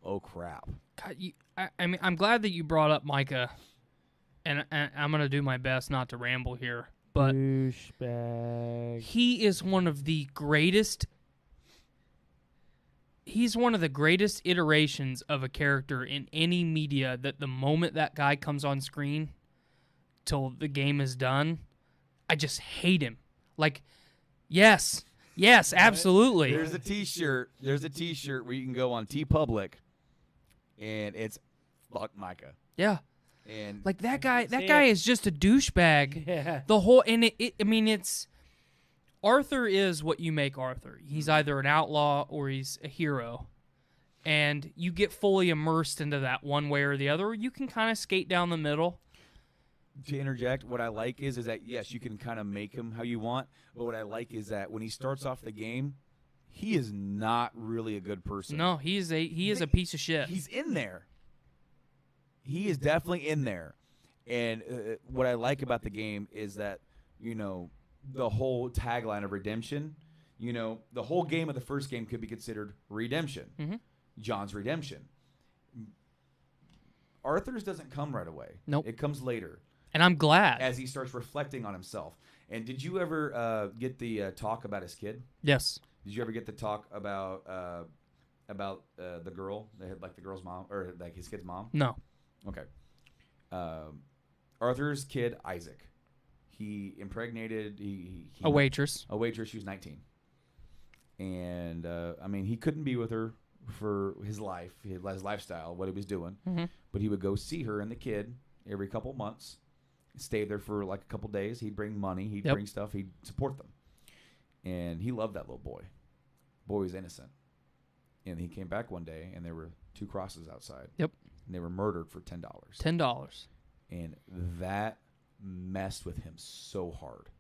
oh crap.
God, I mean, I'm glad that you brought up Micah, and I'm going to do my best not to ramble here, but
douchebag.
He is one of the greatest. He's one of the greatest iterations of a character in any media, that the moment that guy comes on screen till the game is done, I just hate him. Like, yes, absolutely.
There's a T-shirt where you can go on TeePublic, and it's fuck Micah.
Yeah.
And
like that guy is just a douchebag.
Yeah.
The whole, and it's Arthur is what you make Arthur. He's either an outlaw or he's a hero. And you get fully immersed into that one way or the other. You can kind of skate down the middle.
To interject, what I like is that, yes, you can kind of make him how you want, but what I like is that when he starts off the game, he is not really a good person.
No, he is a piece of shit.
He's in there. He is definitely in there. And what I like about the game is that, the whole tagline of redemption, the whole game of the first game could be considered redemption. John's redemption. Arthur's doesn't come right away.
Nope.
It comes later.
And I'm glad.
As he starts reflecting on himself. And did you ever get the talk about his kid?
Yes.
Did you ever get the talk about about the girl? Like the girl's mom or like his kid's mom?
No.
Okay. Arthur's kid Isaac. He impregnated
A waitress.
A waitress. She was 19, and I mean he couldn't be with her for his life, his lifestyle, what he was doing.
Mm-hmm.
But he would go see her and the kid every couple months. Stay there for like a couple days. He'd bring money. He'd bring stuff. He'd support them, and he loved that little boy. Boy was innocent, and he came back one day, and there were 2 crosses outside.
Yep.
And they were murdered for $10.
$10.
And that messed with him so hard.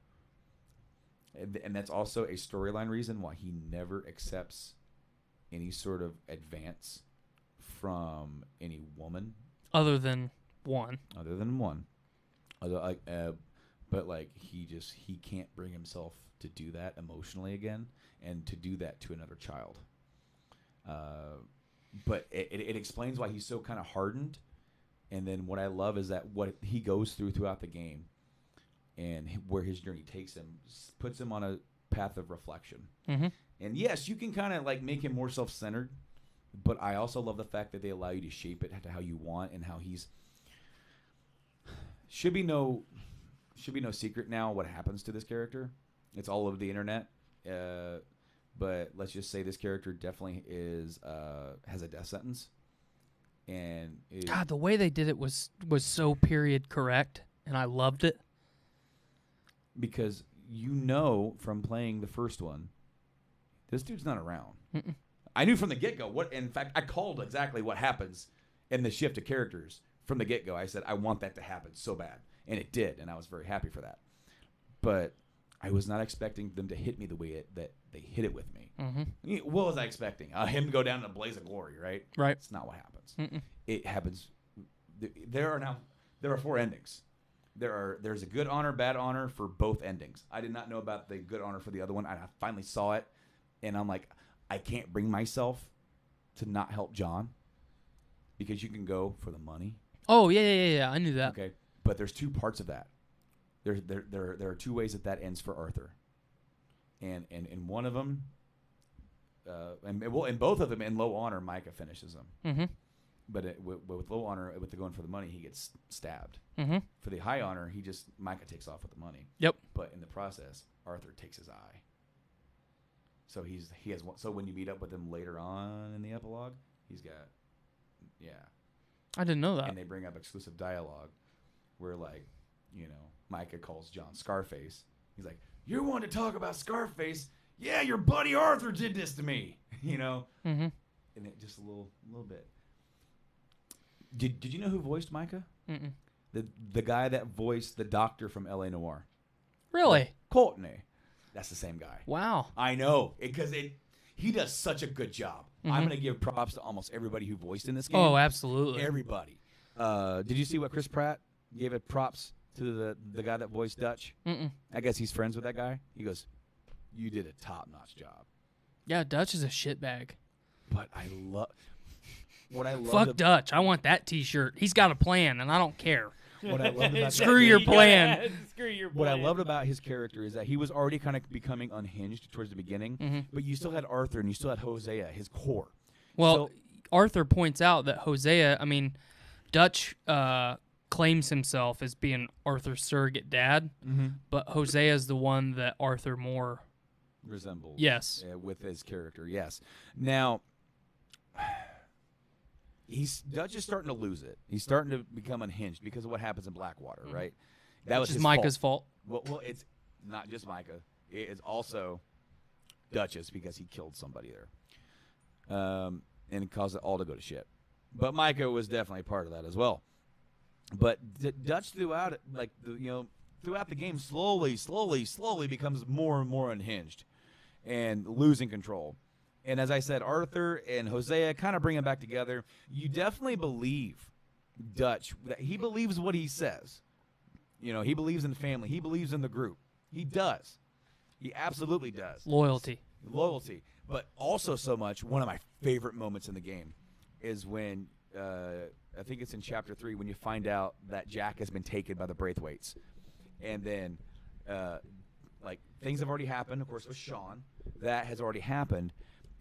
And that's also a storyline reason why he never accepts any sort of advance from any woman.
Other than one.
But like he can't bring himself to do that emotionally again and to do that to another child. But it explains why he's so kind of hardened. And then what I love is that what he goes throughout the game and where his journey takes him puts him on a path of reflection.
Mm-hmm.
And yes, you can kind of like make him more self-centered, but I also love the fact that they allow you to shape it to how you want and how he's should be no secret now what happens to this character. It's all over the internet. But let's just say this character definitely has a death sentence. And
God, the way they did it was so period correct, and I loved it.
Because from playing the first one, this dude's not around.
Mm-mm.
I knew from the get-go. In fact, I called exactly what happens in the shift of characters from the get-go. I said, I want that to happen so bad. And it did, and I was very happy for that. But I was not expecting them to hit me the way that they hit it with me.
Mm-hmm.
What was I expecting? Him to go down in a blaze of glory, right?
Right.
It's not what happens.
Mm-mm.
It happens. There are 4 endings. There's a good honor, bad honor for both endings. I did not know about the good honor for the other one. I finally saw it, and I'm like, I can't bring myself to not help John because you can go for the money.
Oh yeah. I knew that.
Okay, but there's 2 parts of that. There are 2 ways that ends for Arthur, and in one of them, in both of them, in low honor, Micah finishes them.
Mm-hmm.
But with low honor, with the going for the money, he gets stabbed.
Mm-hmm.
For the high honor, Micah takes off with the money.
Yep.
But in the process, Arthur takes his eye. So he has one. So when you meet up with him later on in the epilogue, he's got, yeah.
I didn't know that.
And they bring up exclusive dialogue, where Micah calls John Scarface. He's like, "You want to talk about Scarface? Yeah, your buddy Arthur did this to me."
Mm-hmm.
And it just a little bit. Did you know who voiced Micah?
Mm-mm.
The guy that voiced the doctor from L.A. Noire.
Really?
Courtney. That's the same guy.
Wow.
I know, because he does such a good job.
Mm-hmm.
I'm going to give props to almost everybody who voiced in this game.
Oh, absolutely.
Everybody. Did you see what Chris Pratt gave it props to the guy that voiced Dutch?
Mm-mm.
I guess he's friends with that guy. He goes, "You did a top-notch job."
Yeah, Dutch is a shitbag.
But I love... What I love
Fuck Dutch. I want that T-shirt. He's got a plan, and I don't care.
What I loved about
Screw your plan.
Yeah, screw your plan.
What I loved about his character is that he was already kind of becoming unhinged towards the beginning,
Mm-hmm.
but you still had Arthur and you still had Hosea, his core.
Well, Arthur points out that Dutch claims himself as being Arthur's surrogate dad, but Hosea is the one that Arthur more
resembles.
Yes.
With his character, yes. Now, Dutch is starting to lose it. He's starting to become unhinged because of what happens in Blackwater, right? That was
Which is
his
Micah's fault.
Well, it's not just Micah. It is also Dutch's because he killed somebody there. And it caused it all to go to shit. But Micah was definitely part of that as well. But Dutch throughout the game slowly becomes more and more unhinged and losing control. And as I said, Arthur and Hosea kind of bring him back together. You definitely believe Dutch. That he believes what he says. He believes in family. He believes in the group. He does. He absolutely does.
Loyalty.
But also so much, one of my favorite moments in the game is when, I think it's in Chapter 3, when you find out that Jack has been taken by the Braithwaites. And then, things have already happened, of course, with Sean. That has already happened.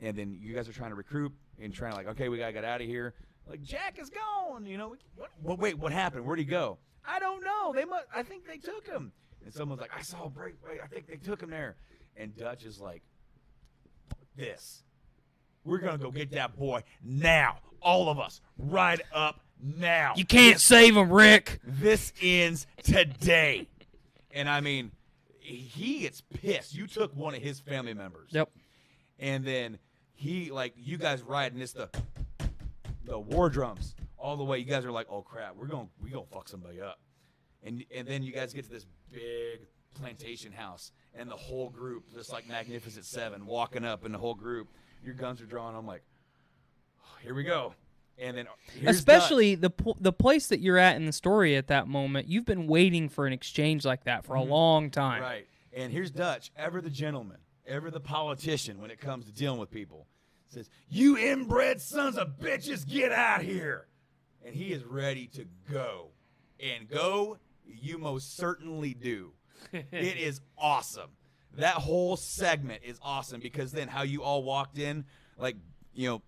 And then you guys are trying to recruit and trying to like, okay, we got to get out of here. Like, Jack is gone. You know, wait, what happened? Where'd he go? I don't know. I think they took him. And someone's like, I saw a break. Wait, I think they took him there. And Dutch is like, fuck this. We're going to go get that boy now. All of us. Right up now.
You can't save him, Rick.
This ends today. And I mean, he gets pissed. You took one of his family members.
Yep.
And then he, like, you guys ride, and it's the war drums all the way. You guys are like, oh crap, we gonna fuck somebody up. And then you guys get to this big plantation house, and the whole group, just like Magnificent Seven, walking up, and the whole group, your guns are drawn. I'm like, oh, here we go. And then
especially the place that you're at in the story at that moment, you've been waiting for an exchange like that for a long time.
Right. And here's Dutch, ever the gentleman, ever the politician when it comes to dealing with people. Says, you inbred sons of bitches, get out here. And he is ready to go. And go, you most certainly do. It is awesome. That whole segment is awesome because then how you all walked in, like, you know,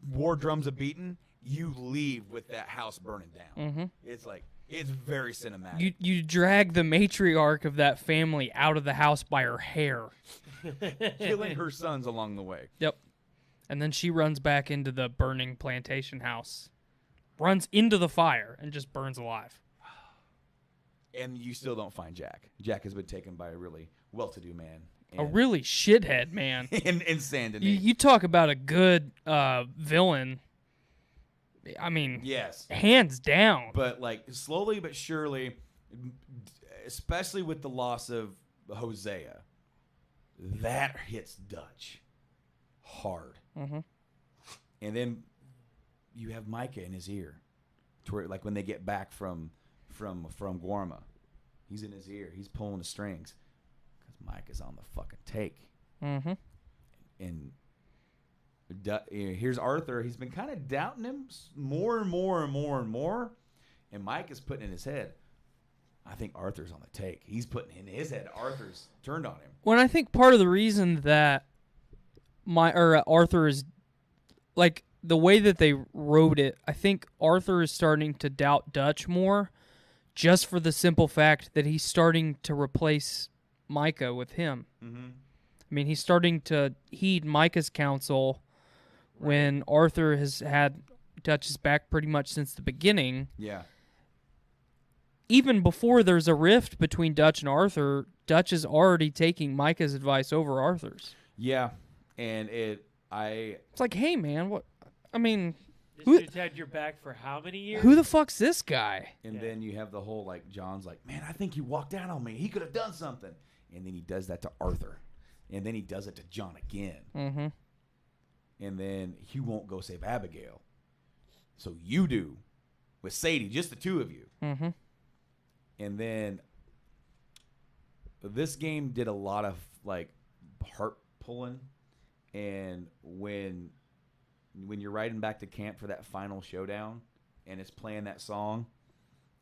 war drums a beating, you leave with that house burning down.
Mm-hmm.
It's like, it's very cinematic.
You drag the matriarch of that family out of the house by her hair.
Killing her sons along the way.
Yep. And then she runs back into the burning plantation house. Runs into the fire and just burns alive.
And you still don't find Jack. Jack has been taken by a really well-to-do man.
A really shithead man.
in Saint Denis.
You talk about a good villain. I mean,
yes,
hands down.
But like slowly but surely, especially with the loss of Hosea, that hits Dutch hard.
Mm-hmm.
And then you have Micah in his ear, to where, like when they get back from Guarma, he's in his ear. He's pulling the strings because Micah's on the fucking take.
Mm-hmm.
And here's Arthur. He's been kind of doubting him more and more and more and more. And Mike is putting in his head, I think Arthur's on the take. He's putting in his head, Arthur's turned on him.
Well, I think part of the reason that Arthur is, like, the way that they wrote it, I think Arthur is starting to doubt Dutch more just for the simple fact that he's starting to replace Micah with him.
Mm-hmm.
I mean, he's starting to heed Micah's counsel when Arthur has had Dutch's back pretty much since the beginning.
Yeah.
Even before there's a rift between Dutch and Arthur, Dutch is already taking Micah's advice over Arthur's.
Yeah. And
it's like, hey, man, what? I mean,
this dude's had your back for how many years?
Who the fuck's this guy?
And then you have the whole, like, John's like, man, I think you walked down on me. He could have done something. And then he does that to Arthur. And then he does it to John again.
Mm-hmm.
And then he won't go save Abigail. So you do with Sadie, just the two of you.
Mm-hmm.
And then this game did a lot of, like, heart pulling. And when you're riding back to camp for that final showdown and it's playing that song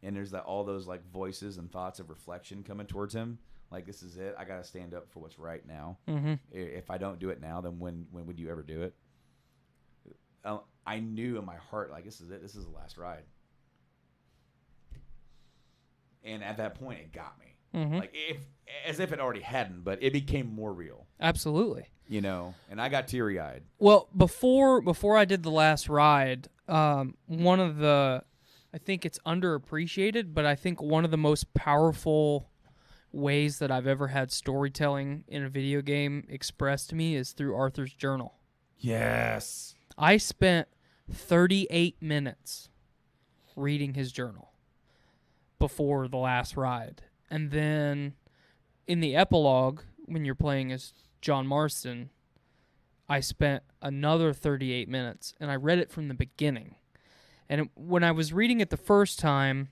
and there's all those, like, voices and thoughts of reflection coming towards him, like, this is it. I got to stand up for what's right now.
Mm-hmm.
If I don't do it now, then when would you ever do it? I knew in my heart, like, this is it. This is the last ride. And at that point, it got me.
Mm-hmm.
Like, as if it already hadn't, but it became more real.
Absolutely.
You know, and I got teary-eyed.
Well, before I did the last ride, one of the, I think it's underappreciated, but I think one of the most powerful ways that I've ever had storytelling in a video game expressed to me is through Arthur's journal.
Yes.
I spent 38 minutes reading his journal before the last ride. And then in the epilogue, when you're playing as John Marston, I spent another 38 minutes, and I read it from the beginning. And when I was reading it the first time,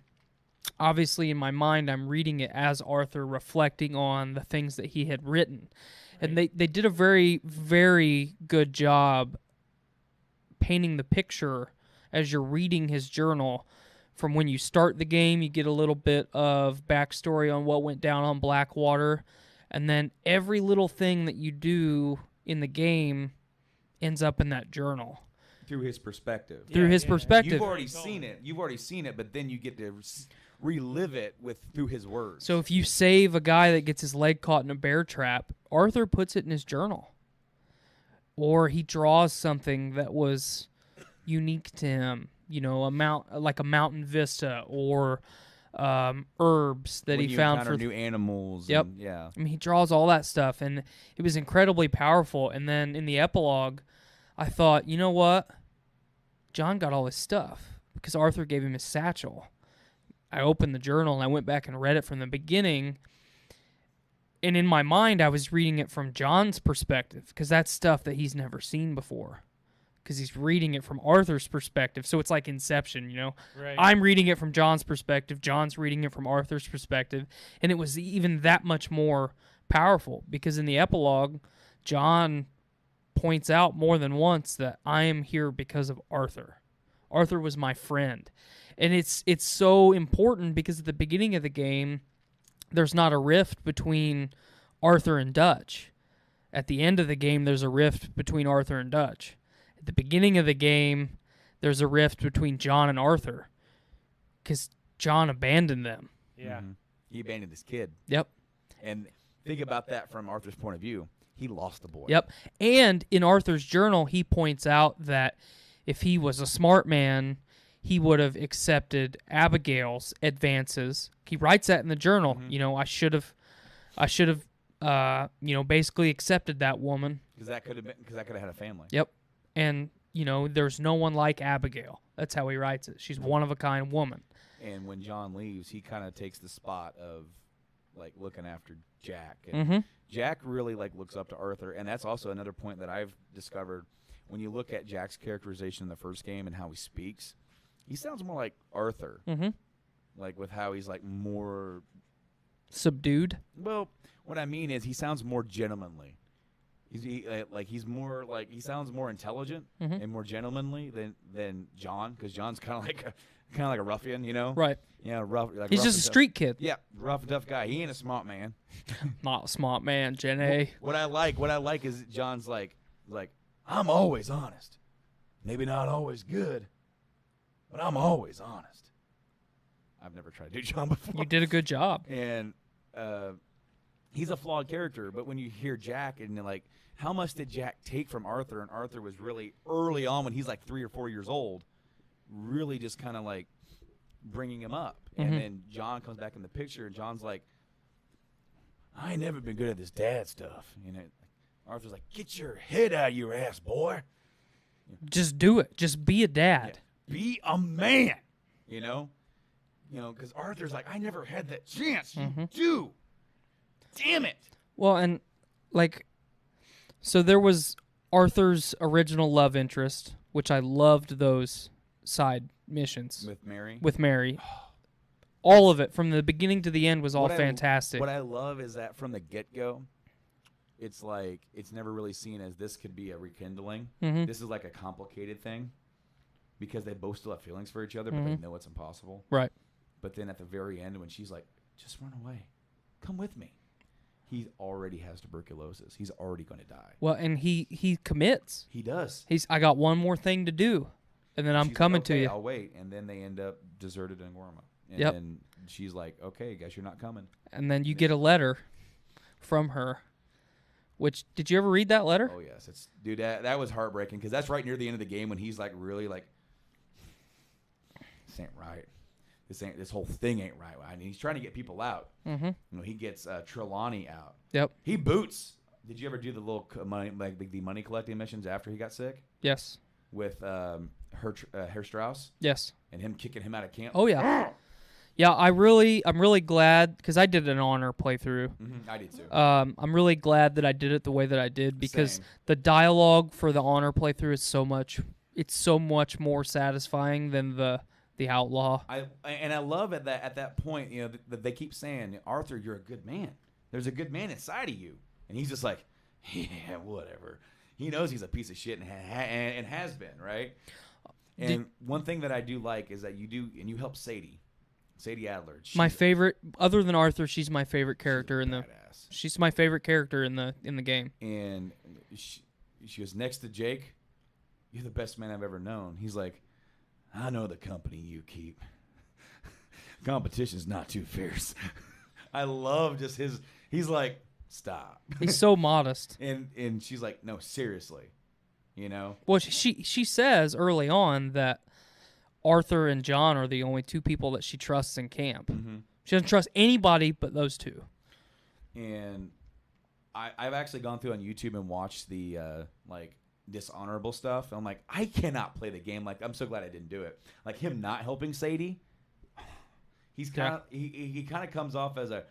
obviously in my mind I'm reading it as Arthur reflecting on the things that he had written. Right. And they did a very, very good job painting the picture as you're reading his journal. From when you start the game, you get a little bit of backstory on what went down on Blackwater, and then every little thing that you do in the game ends up in that journal.
Through his perspective.
Through his perspective.
You've already seen it, but then you get to relive it through his words.
So if you save a guy that gets his leg caught in a bear trap, Arthur puts it in his journal. Or he draws something that was unique to him, like a mountain vista or herbs that
when
he
you
found
encounter new animals.
Yep.
And, yeah.
I mean, he draws all that stuff, and it was incredibly powerful. And then in the epilogue, I thought, you know what? John got all his stuff because Arthur gave him his satchel. I opened the journal, and I went back and read it from the beginning. And in my mind, I was reading it from John's perspective because that's stuff that he's never seen before because he's reading it from Arthur's perspective. So it's like Inception,
Right.
I'm reading it from John's perspective. John's reading it from Arthur's perspective. And it was even that much more powerful because in the epilogue, John points out more than once that I am here because of Arthur. Arthur was my friend. And it's so important because at the beginning of the game, there's not a rift between Arthur and Dutch. At the end of the game, there's a rift between Arthur and Dutch. At the beginning of the game, there's a rift between John and Arthur because John abandoned them.
Yeah.
Mm-hmm. He abandoned his kid.
Yep.
And think about that from Arthur's point of view. He lost the boy.
Yep. And in Arthur's journal, he points out that if he was a smart man, he would have accepted Abigail's advances. He writes that in the journal.
Mm-hmm.
I should have, basically accepted that woman.
Because that could have had a family.
Yep. And, there's no one like Abigail. That's how he writes it. She's one of a kind woman.
And when John leaves, he kind of takes the spot of, like, looking after Jack. And Jack really, like, looks up to Arthur. And that's also another point that I've discovered. When you look at Jack's characterization in the first game and how he speaks, he sounds more like Arthur.
Mm-hmm.
Like, with how he's, like, more
subdued.
Well, what I mean is he sounds more gentlemanly. He sounds more intelligent and more gentlemanly than John, because John's kind of like a ruffian,
Right.
Yeah, rough. Like
He's
rough
just a
and
street kid.
Yeah, rough and tough guy. He ain't a smart man.
Not a smart man, Gen A.
What I like is John's like I'm always honest. Maybe not always good, but I'm always honest. I've never tried to do John before.
You did a good job.
And he's a flawed character, but when you hear Jack and like, how much did Jack take from Arthur? And Arthur was really early on when he's like 3 or 4 years old, really just kind of like bringing him up. And then John comes back in the picture, and John's like, I ain't never been good at this dad stuff. Arthur's like, get your head out of your ass, boy.
Just do it. Just be a dad.
Yeah. Be a man. Because Arthur's like, I never had that chance. You do. Damn it.
Well, and like, so there was Arthur's original love interest, which I loved those side missions.
With Mary.
All of it, from the beginning to the end, was all fantastic.
What I love is that from the get-go, it's like, it's never really seen as this could be a rekindling. This is like a complicated thing because they both still have feelings for each other, but they know it's impossible.
Right.
But then at the very end, when she's like, just run away. Come with me. He already has tuberculosis. He's already going to die.
Well, and he commits.
He does.
I got one more thing to do, and then I'm coming to you.
I'll wait. And then they end up deserted in Gorma. And then she's like, okay, guess you're not coming.
And then you get a letter from her. Which, did you ever read that letter?
Oh, yes. Dude, that was heartbreaking because that's right near the end of the game when he's like really like, this ain't right. This whole thing ain't right. I mean, he's trying to get people out. He gets Trelawney out.
Yep.
He boots. Did you ever do the little money, like the money collecting missions after he got sick?
Yes.
With Herr Strauss?
Yes.
And him kicking him out of camp?
Oh, yeah. Yeah, I'm really glad, because I did an honor playthrough.
I did too.
I'm really glad that I did it the way that I did, because the dialogue for the honor playthrough is so much more satisfying than the outlaw.
I love at that point, that they keep saying, Arthur, you're a good man. There's a good man inside of you. And he's just like, yeah, whatever. He knows he's a piece of shit and has been, right? And one thing that I do like is that you help Sadie Adler.
My favorite, other than Arthur, she's my favorite character
badass.
She's my favorite character in the game.
And she goes, next to Jake, you're the best man I've ever known. He's like, I know the company you keep. Competition's not too fierce. I love just he's like, stop.
He's so modest.
And she's like, no, seriously. You know?
Well, she says early on that Arthur and John are the only two people that she trusts in camp.
Mm-hmm.
She doesn't trust anybody but those two.
And I've actually gone through on YouTube and watched the like dishonorable stuff. And I'm like, I cannot play the game. Like, I'm so glad I didn't do it. Like him not helping Sadie. He's kind of he kind of comes off as a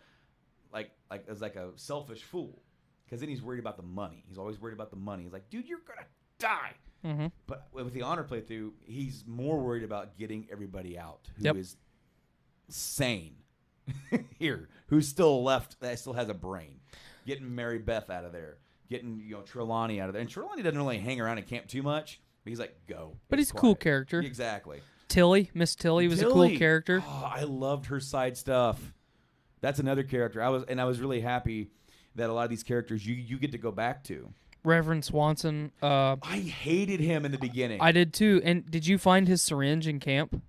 like a selfish fool, because then he's worried about the money. He's always worried about the money. He's like, dude, you're gonna die.
Mm-hmm.
But with the honor playthrough, he's more worried about getting everybody out who is sane here, who's still left, that still has a brain, getting Mary Beth out of there, getting Trelawney out of there. And Trelawney doesn't really hang around in camp too much, but he's like, go.
But he's a cool character.
Exactly.
Miss Tilly was a cool character.
Oh, I loved her side stuff. That's another character. I was really happy that a lot of these characters you get to go back to.
Reverend Swanson.
I hated him in the beginning.
I did too. And did you find his syringe in camp?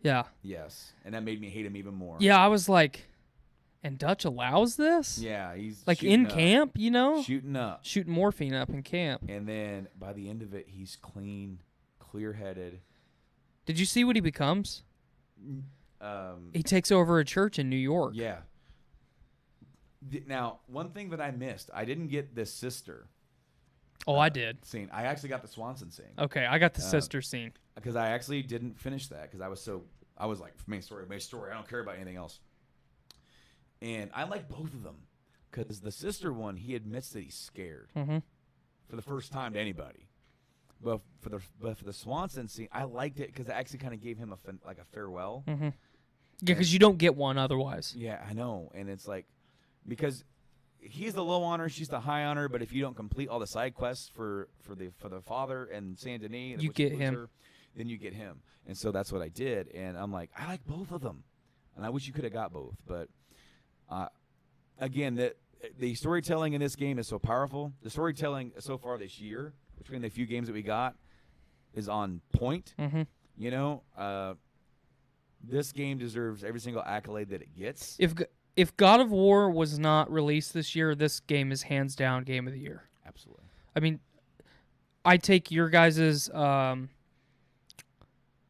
Yeah.
Yes, and that made me hate him even more.
Yeah, I was like, and Dutch allows this?
Yeah, he's
like in camp, shooting morphine up in camp.
And then by the end of it, he's clean, clear-headed.
Did you see what he becomes? He takes over a church in New York.
Yeah. Now, one thing that I missed, I didn't get this sister.
Oh, I did.
Scene. I actually got the Swanson scene.
Okay, I got the sister scene.
Because I actually didn't finish that because I was like, main story. I don't care about anything else. And I like both of them because the sister one, he admits that he's scared for the first time to anybody. But for the Swanson scene, I liked it because it actually kind of gave him a farewell.
Mm-hmm. Yeah, because you don't get one otherwise.
Yeah, I know, and it's like because he's the low honor, she's the high honor. But if you don't complete all the side quests for the father and Saint Denis,
you get him.
Then you get him, and so that's what I did. And I'm like, I like both of them, and I wish you could have got both. But again, the storytelling in this game is so powerful. The storytelling so far this year, between the few games that we got, is on point.
Mm-hmm.
This game deserves every single accolade that it gets.
If God of War was not released this year, this game is hands down Game of the Year.
Absolutely.
I mean, I take your guys'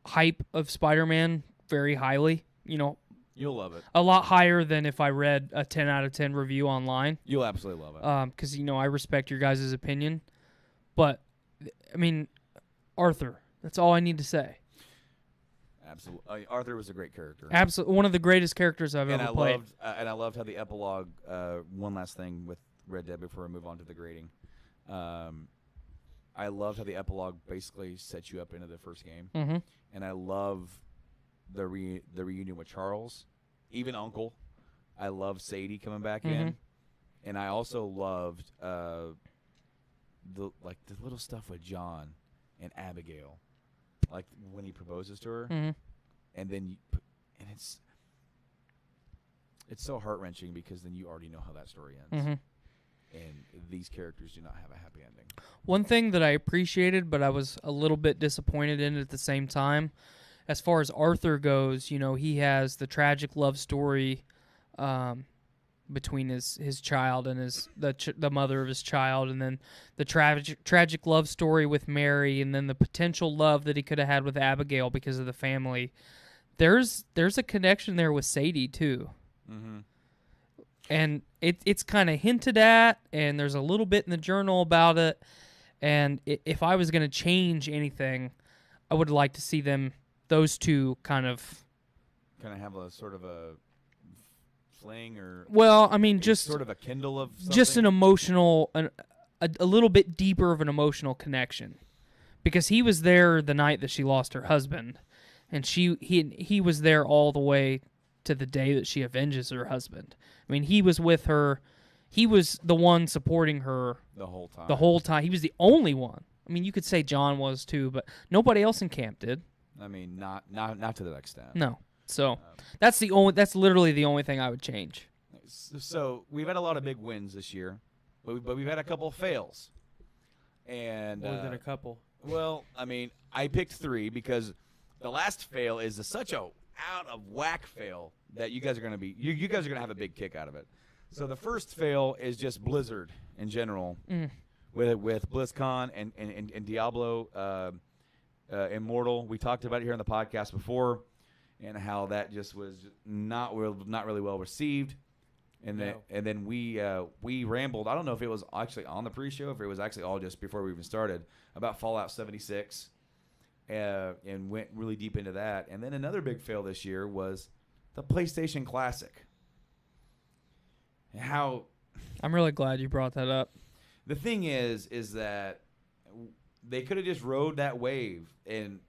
hype of Spider-Man very highly.
You'll love it.
A lot higher than if I read a 10 out of 10 review online.
You'll absolutely love it.
Because, I respect your guys' opinion. But, I mean, Arthur, that's all I need to say.
Absolutely. Arthur was a great character.
Absolutely. One of the greatest characters I've ever played.
And I loved how the epilogue, one last thing with Red Dead before I move on to the grading. I loved how the epilogue basically sets you up into the first game.
Mm-hmm.
And I love the reunion with Charles, even Uncle. I love Sadie coming back in. And I also loved the little stuff with John and Abigail. Like when he proposes to her, and then it's so heart-wrenching because then you already know how that story ends, and these characters do not have a happy ending.
One thing that I appreciated, but I was a little bit disappointed in at the same time, as far as Arthur goes, he has the tragic love story between his child and the mother of his child, and then the tragic love story with Mary, and then the potential love that he could have had with Abigail because of the family. There's a connection there with Sadie too, and it's kind of hinted at, and there's a little bit in the journal about it. And if I was going to change anything, I would like to see those two kind of
have a sort of a fling, or
just
sort of a kindle of something?
Just an emotional, a little bit deeper of an emotional connection, because he was there the night that she lost her husband, and he was there all the way to the day that she avenges her husband. I mean, he was with her. He was the one supporting her
the whole time.
The whole time. He was the only one. I mean, you could say John was too, but nobody else in camp did.
I mean, not to that extent.
No. So that's literally the only thing I would change.
So we've had a lot of big wins this year, but we've had a couple of fails, And
More than a couple.
well, I mean, I picked 3 because the last fail is such a out of whack fail that you guys are gonna be you guys are gonna have a big kick out of it. So the first fail is just Blizzard in general, with BlizzCon and Diablo Immortal. We talked about it here on the podcast before, and how that just was not really well received. And then we rambled. I don't know if it was actually on the pre-show, if it was actually all just before we even started, about Fallout 76, and went really deep into that. And then another big fail this year was the PlayStation Classic. How
I'm really glad you brought that up.
the thing is that they could have just rode that wave, and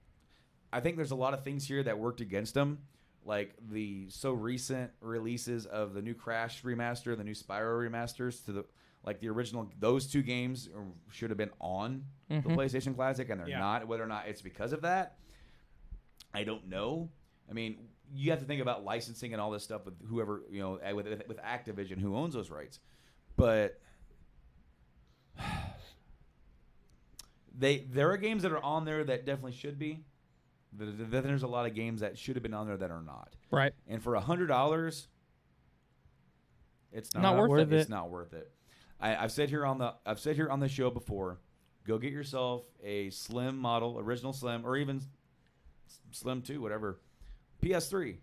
I think there's a lot of things here that worked against them. Like the so recent releases of the new Crash remaster, the new Spyro remasters to the original. Those 2 games should have been on the PlayStation Classic, and they're not. Whether or not it's because of that, I don't know. I mean, you have to think about licensing and all this stuff with whoever, with Activision, who owns those rights. But there are games that are on there that definitely should be. Then there's a lot of games that should have been on there that are not.
Right.
And for $100, it's
not worth it.
It's not worth it. I've said here on the show before, go get yourself a slim model, original slim, or even slim 2, whatever, PS3.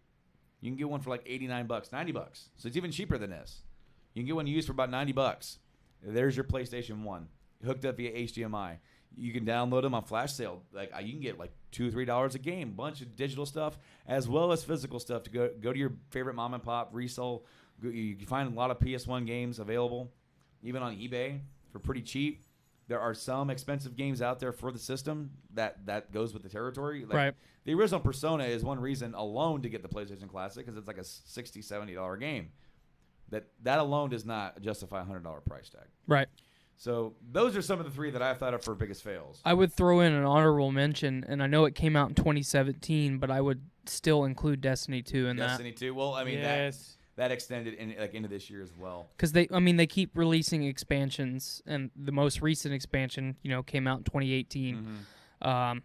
You can get one for like $89, $90. So it's even cheaper than this. You can get one used for about $90. There's your PlayStation 1, hooked up via HDMI. You can download them on flash sale. Like you can get like $2 or $3 a game, bunch of digital stuff as well as physical stuff to go to your favorite mom and pop resell. You can find a lot of PS1 games available, even on eBay for pretty cheap. There are some expensive games out there for the system that goes with the territory. Like,
right.
The original Persona is one reason alone to get the PlayStation Classic, because it's like a $60, $70 game. That alone does not justify a $100 price tag.
Right.
So those are some of the 3 that I thought of for biggest fails.
I would throw in an honorable mention, and I know it came out in 2017, but I would still include Destiny 2 in that.
Destiny 2. Well, I mean,
yes.
that extended into this year as well.
Because they keep releasing expansions, and the most recent expansion, came out in 2018.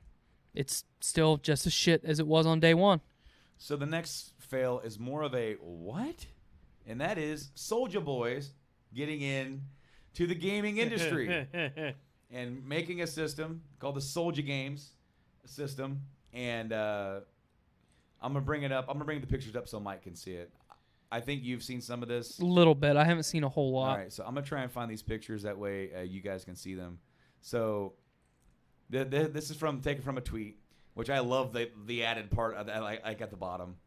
It's still just as shit as it was on day one.
So the next fail is more of a what? And that is Soulja Boys getting in to the gaming industry and making a system called the Soulja Games system. And I'm gonna bring it up. I'm gonna bring the pictures up so Mike can see it. I think you've seen some of this.
A little bit. I haven't seen a whole lot.
All right, so I'm gonna try and find these pictures, that way you guys can see them. So this is taken from a tweet, which I love the added part of that, like at the bottom.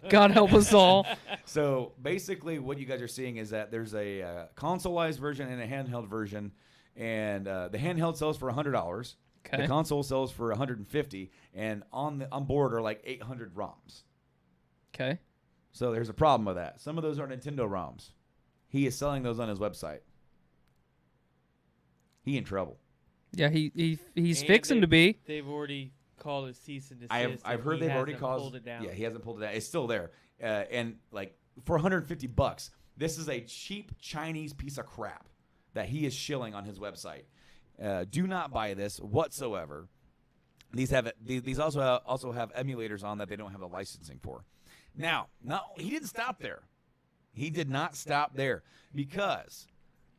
God help us all.
So basically what you guys are seeing is that there's a consoleized version and a handheld version, and the handheld sells for $100.
Okay.
The console sells for $150, and on board are like 800 ROMs.
Okay.
So there's a problem with that. Some of those are Nintendo ROMs. He is selling those on his website. He in trouble.
Yeah, he's
And
fixing to be.
They've already called it cease and desist.
I've heard they've already
pulled it down.
Yeah, he hasn't pulled it down. It's still there. And like for $150, this is a cheap Chinese piece of crap that he is shilling on his website. Do not buy this whatsoever. These also have emulators on that they don't have the licensing for. Now, he didn't stop there. He did not stop there, because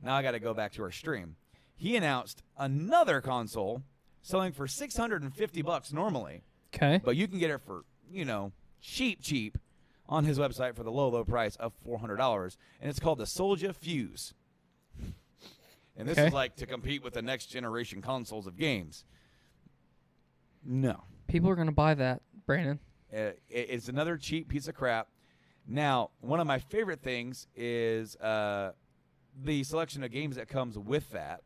now I got to go back to our stream. He announced another console selling for $650 normally.
Okay.
But you can get it for, cheap on his website for the low price of $400, and it's called the Soulja Fuse. And this is like to compete with the next generation consoles of games. No.
People are going to buy that, Brandon.
It's another cheap piece of crap. Now, one of my favorite things is the selection of games that comes with that,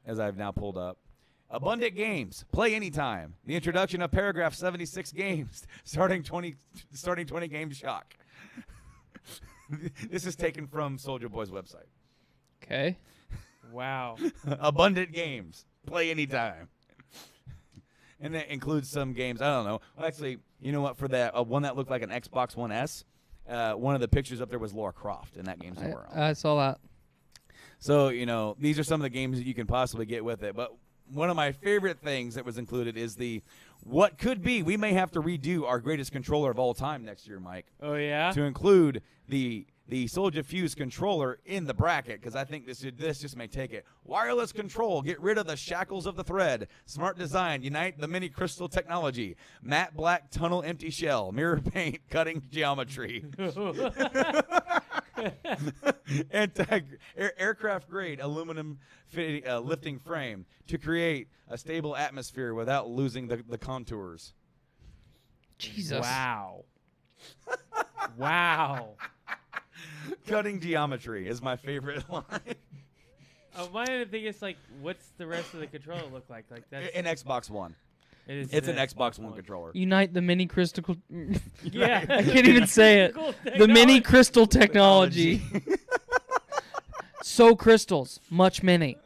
as I've now pulled up. Abundant Games, play anytime. The introduction of Paragraph 76 games, starting 20 game shock. This is taken from Soulja Boy's website.
Okay.
Wow.
Abundant Games, play anytime. And that includes some games, I don't know. Well, actually, you know what, for that one that looked like an Xbox One S, one of the pictures up there was Lara Croft, and that game's nowhere on.
I saw that.
So, these are some of the games that you can possibly get with it. But one of my favorite things that was included is what could be. We may have to redo our greatest controller of all time next year, Mike.
Oh, yeah?
To include the Soldier Fuse controller in the bracket, because I think this just may take it. Wireless control, get rid of the shackles of the thread. Smart design, unite the mini crystal technology. Matte black tunnel empty shell. Mirror paint, cutting geometry. Aircraft grade aluminum lifting frame to create a stable atmosphere without losing the contours.
Jesus.
Wow. Wow.
Cutting geometry is my favorite line.
My other thing is what's the rest of the controller look like? Like that's
an Xbox One.
It's
an Xbox One controller.
Unite the mini crystal.
Yeah.
I can't even say it. The mini crystal technology. So crystals, much mini.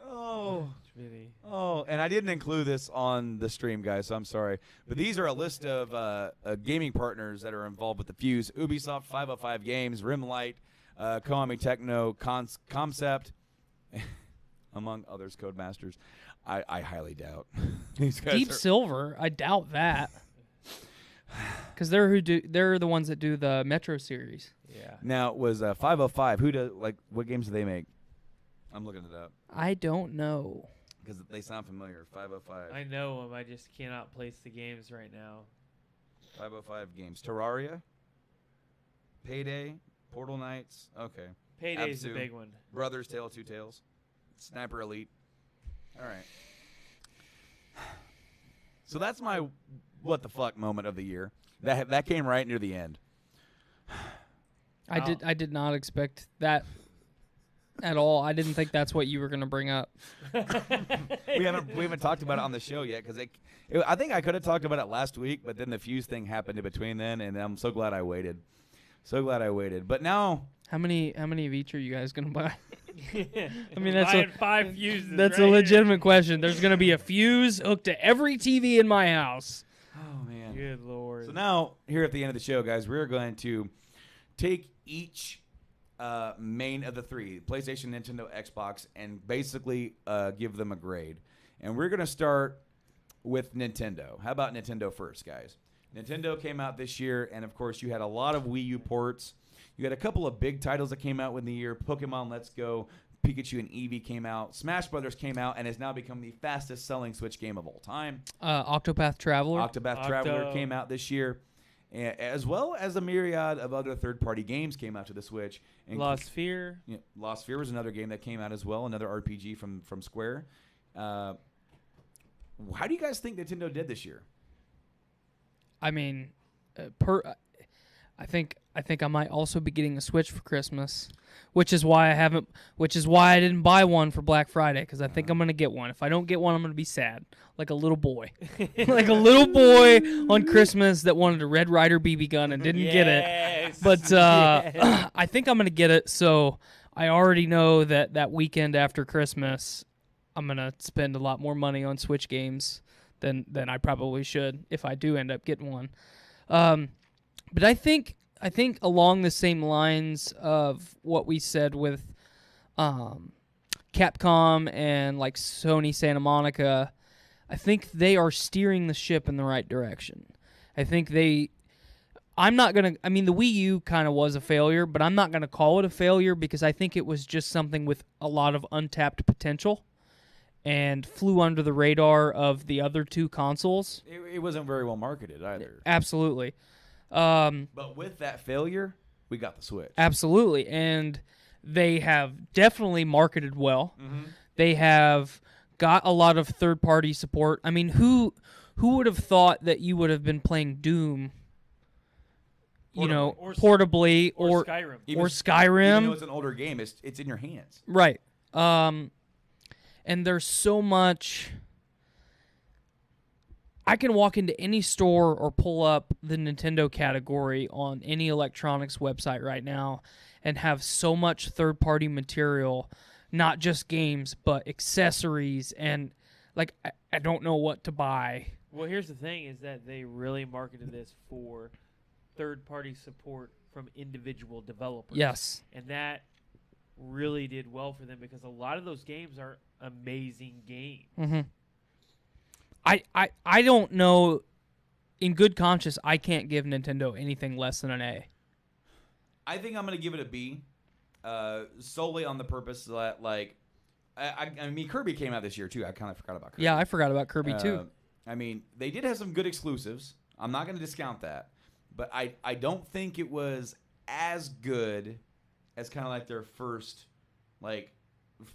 Oh, and I didn't include this on the stream, guys, so I'm sorry. But these are a list of gaming partners that are involved with the Fuse. Ubisoft, 505 Games, Rimlight, Koami Techno, Concept, among others, Codemasters. I highly doubt. These guys
Deep Silver, I doubt that. Because they're the ones that do the Metro series.
Yeah.
Now, it was 505. What games do they make? I'm looking it up.
I don't know.
Because they sound familiar. 505.
I know them. I just cannot place the games right now.
505 Games. Terraria. Payday. Portal Knights. Okay.
Payday's
Abzu,
the big one.
Brothers Tale of Two Tales. Sniper Elite. All right. So that's my what the fuck moment of the year. That came right near the end.
I did not expect that at all. I didn't think that's what you were going to bring up.
we haven't talked about it on the show yet because I think I could have talked about it last week, but then the Fuse thing happened in between then, and I'm so glad I waited. But now,
how many of each are you guys going to buy?
I mean, that's 5 fuses.
That's a legitimate question. There's going to be a fuse hooked to every TV in my house.
Oh man,
good lord.
So now, here at the end of the show, guys, we're going to take each main of the three, PlayStation, Nintendo, Xbox, and basically give them a grade. And we're going to start with Nintendo. How about Nintendo first, guys? Nintendo came out this year, and of course, you had a lot of Wii U ports. You had a couple of big titles that came out within the year. Pokemon Let's Go, Pikachu and Eevee came out. Smash Brothers came out and has now become the fastest-selling Switch game of all time.
Octopath Traveler.
Octopath Traveler came out this year, as well as a myriad of other third-party games came out to the Switch. And
Lost Sphere.
Yeah, Lost Sphere was another game that came out as well, another RPG from Square. How do you guys think Nintendo did this year?
I mean, I think I might also be getting a Switch for Christmas, which is why I didn't buy one for Black Friday, because I think I'm gonna get one. If I don't get one, I'm gonna be sad, like a little boy, like a little boy on Christmas that wanted a Red Ryder BB gun and didn't get it. But I think I'm gonna get it. So I already know that weekend after Christmas, I'm gonna spend a lot more money on Switch games than I probably should if I do end up getting one. But I think along the same lines of what we said with Capcom and like Sony Santa Monica, I think they are steering the ship in the right direction. I think the Wii U kind of was a failure, but I'm not going to call it a failure because I think it was just something with a lot of untapped potential and flew under the radar of the other two consoles.
It wasn't very well marketed either.
Absolutely.
But with that failure, we got the Switch.
Absolutely. And they have definitely marketed well.
Mm-hmm.
They have got a lot of third-party support. I mean, who would have thought that you would have been playing Doom, portably or
Skyrim.
Or Skyrim.
Even though it's an older game, it's in your hands.
Right. And there's so much. I can walk into any store or pull up the Nintendo category on any electronics website right now and have so much third-party material, not just games, but accessories, and like I don't know what to buy.
Well, here's the thing is that they really marketed this for third-party support from individual developers.
Yes.
And that really did well for them because a lot of those games are amazing games.
Mm-hmm. I don't know. In good conscience, I can't give Nintendo anything less than an A.
I think I'm going to give it a B, solely on the purpose that, like, I mean, Kirby came out this year, too. I kind of forgot about Kirby.
Yeah, I forgot about Kirby, too.
I mean, they did have some good exclusives. I'm not going to discount that. But I don't think it was as good as kind of like their first, like,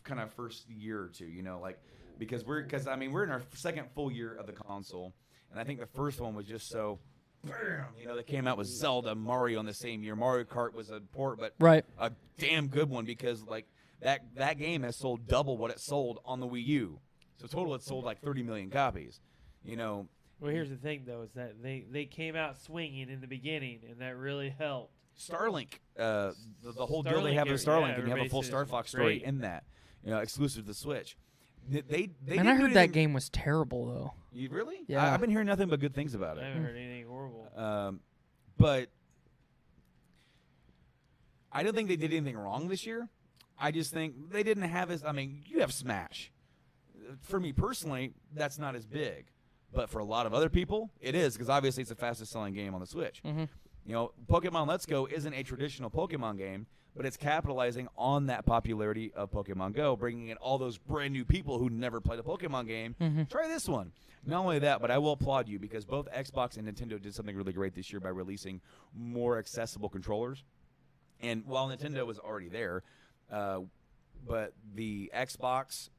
kind of first year or two, you know, like, because we're in our second full year of the console. And I think the first one was just so, you know, they came out with Zelda, Mario in the same year. Mario Kart was a port, but a damn good one because, like, that game has sold double what it sold on the Wii U. So total it sold like 30 million copies, you know.
Well, here's the thing, though, is that they came out swinging in the beginning, and that really helped.
Starlink, the whole deal they have with Starlink, and you have a full Star Fox story
great.
in that, you know, exclusive to the Switch. They
And I heard that game was terrible, though.
You really?
Yeah.
I've been hearing nothing but good things about it.
I haven't heard anything horrible.
But I don't think they did anything wrong this year. I just think they didn't have as. I mean, you have Smash. For me personally, that's not as big, but for a lot of other people, it is because obviously it's the fastest selling game on the Switch.
Mm-hmm.
You know, Pokemon Let's Go isn't a traditional Pokemon game, but it's capitalizing on that popularity of Pokemon Go, bringing in all those brand new people who never played a Pokemon game.
Mm-hmm.
Try this one. Not only that, but I will applaud you because both Xbox and Nintendo did something really great this year by releasing more accessible controllers. And while Nintendo was already there, but the Xbox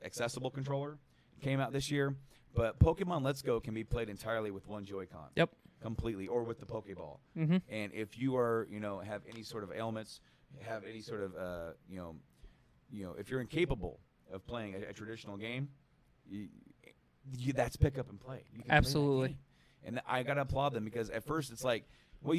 accessible controller came out this year. But Pokemon Let's Go can be played entirely with one Joy-Con.
Yep.
Completely, or with the Pokeball.
Mm-hmm.
And if you are, you know, have any sort of ailments, have any sort of, you know, if you're incapable of playing a traditional game, that's pick up and play. You can
Absolutely.
play that game. And I gotta applaud them because at first it's like, well,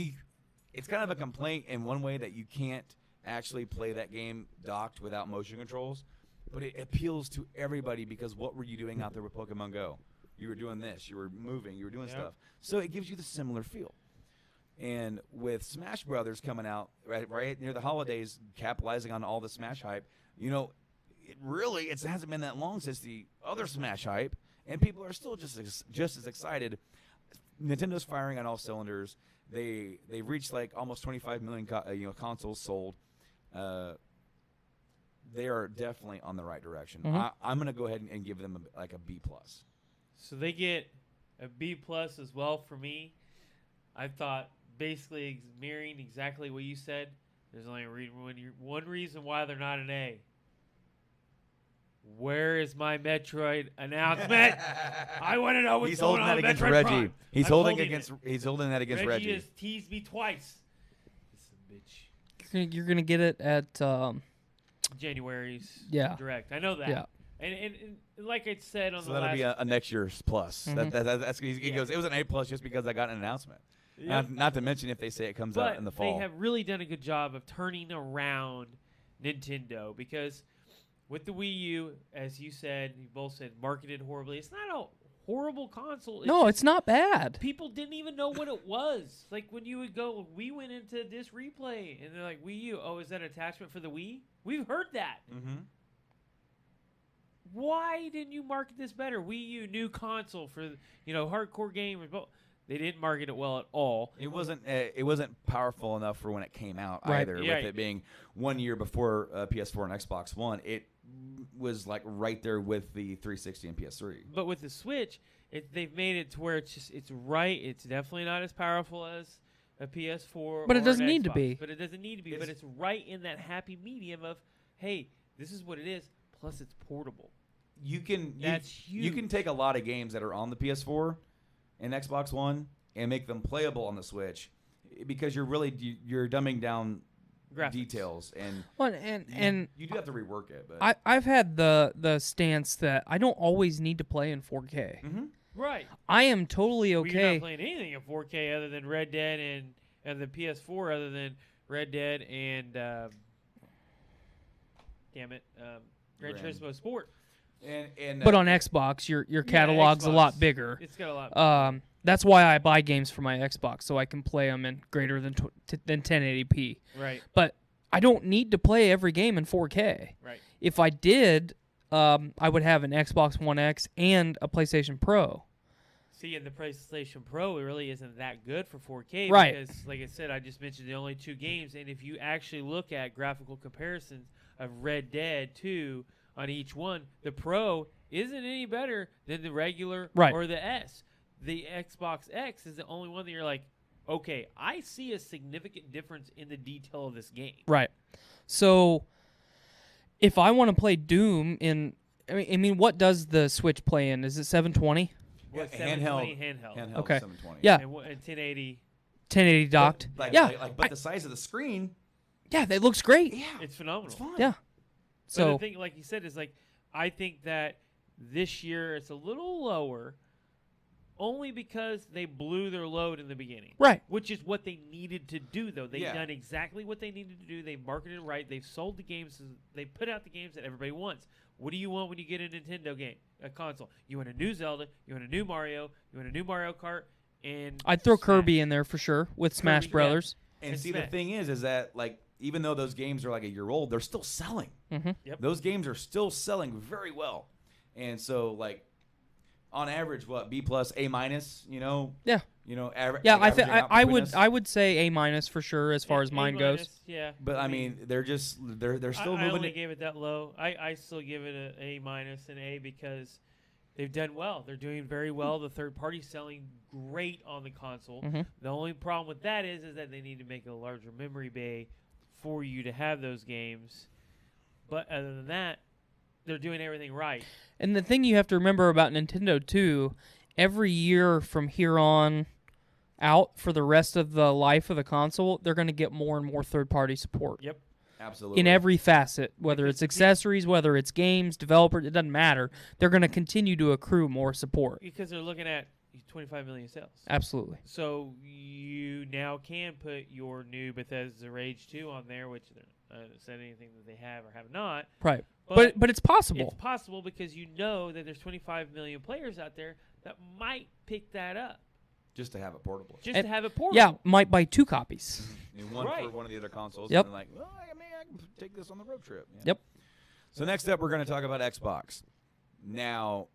it's kind of a complaint in one way that you can't actually play that game docked without motion controls, but it appeals to everybody because what were you doing out there with Pokemon Go? You were doing this, you were moving, you were doing stuff. So it gives you the similar feel. And with Smash Brothers coming out right near the holidays, capitalizing on all the Smash hype, you know, it hasn't been that long since the other Smash hype, and people are still just as excited. Nintendo's firing on all cylinders. They've reached like almost 25 million consoles sold. They are definitely on the right direction.
Mm-hmm.
I'm going to go ahead and give them a B+.
So they get a B+ as well for me. I thought basically mirroring exactly what you said. There's only one reason why they're not an A. Where is my Metroid announcement? I want to know what's going on with Metroid
Reggie.
Prime.
He's holding that against Reggie.
Reggie has teased me twice. This bitch.
You're gonna get it at
January's
Yeah.
Direct. I know that.
Yeah.
And like I said on
So
the
that'll
last...
be a next year's plus.
Mhm.
That's he goes. It was an A+ just because I got an announcement.
Yep.
Not to mention if they say it comes out in the fall.
They have really done a good job of turning around Nintendo because with the Wii U, as you said, you both said, marketed horribly. It's not a horrible console.
No, it's not bad.
People didn't even know what it was. Like when you would go, we went into this replay, and they're like, Wii U. Oh, is that an attachment for the Wii? We've heard that.
Mm-hmm.
Why didn't you market this better? Wii U, new console for hardcore gamers. But they didn't market it well at all.
It wasn't powerful enough for when it came out either.
Yeah.
With it being 1 year before PS4 and Xbox One, it was like right there with the 360 and PS3.
But with the Switch, they've made it to where it's right. It's definitely not as powerful as a PS4.
But it
or
doesn't
an
need to
Xbox.
be.
But it doesn't need to be. But it's right in that happy medium of, hey, this is what it is. Plus, it's portable. That's huge.
You can take a lot of games that are on the PS4 and Xbox One and make them playable on the Switch because you're dumbing down
Graphics.
details and you do have to rework it. But
I've had the stance that I don't always need to play in 4K.
Mm-hmm.
Right.
I am totally
Well, you're
okay.
not playing anything in 4K other than Red Dead and the PS4 other than Red Dead and Gran Turismo Sport.
But on Xbox, your catalog's a lot bigger.
It's got a lot.
That's why I buy games for my Xbox so I can play them in greater than 1080p.
Right.
But I don't need to play every game in 4K.
Right.
If I did, I would have an Xbox One X and a PlayStation Pro.
See, and the PlayStation Pro, it really isn't that good for 4K.
Right.
Because, like I said, I just mentioned the only 2 games. And if you actually look at graphical comparisons of Red Dead 2 on each one, the Pro isn't any better than the regular or the S. The Xbox X is the only one that you're like, okay, I see a significant difference in the detail of this game.
Right. So if I want to play Doom I mean, what does the Switch play in? Is it 720?
Yeah, handheld.
Okay.
720.
Yeah.
And 1080.
1080 docked.
But the size of the screen.
Yeah, that looks great.
Yeah,
it's phenomenal.
It's fun.
Yeah.
So the thing, like you said, is like I think that this year it's a little lower, only because they blew their load in the beginning.
Right.
Which is what they needed to do, though. They've
Yeah.
done exactly what they needed to do. They've marketed it right. They've sold the games. They put out the games that everybody wants. What do you want when you get a Nintendo game, a console? You want a new Zelda. You want a new Mario. You want a new Mario Kart. And
I'd throw
Smash.
Kirby in there for sure with Smash
Kirby,
Brothers.
And
And
see, the
Smash.
thing is that like even though those games are like a year old, they're still selling.
Mm-hmm.
Yep.
Those games are still selling very well, and so like on average, what B plus, A minus,
Yeah.
average.
Yeah,
like, averaging out between us.
I would say A- for sure as far as mine goes.
A-, yeah.
But I mean, they're still
I
moving.
only gave it that low. I still give it an A- and A because they've done well. They're doing very well. The third party selling great on the console.
Mm-hmm.
The only problem with that is that they need to make a larger memory bay for you to have those games. But other than that, they're doing everything right.
And the thing you have to remember about Nintendo too, every year from here on out for the rest of the life of the console, they're going to get more and more third-party support.
Yep.
Absolutely.
In every facet, whether it's accessories, whether it's games, developer, it doesn't matter. They're going to continue to accrue more support.
Because they're looking at 25 million sales.
Absolutely.
So you now can put your new Bethesda Rage 2 on there, which they're not said anything that they have or have not.
Right. But it's possible.
It's possible because you know that there's 25 million players out there that might pick that up.
Just to have it portable.
Just to have it portable.
Yeah, might buy 2 copies.
One
Right.
for one of the other consoles.
Yep.
And like, well, I can take this on the road trip. Yeah.
Yep.
So next up, we're going to talk about Xbox. Now,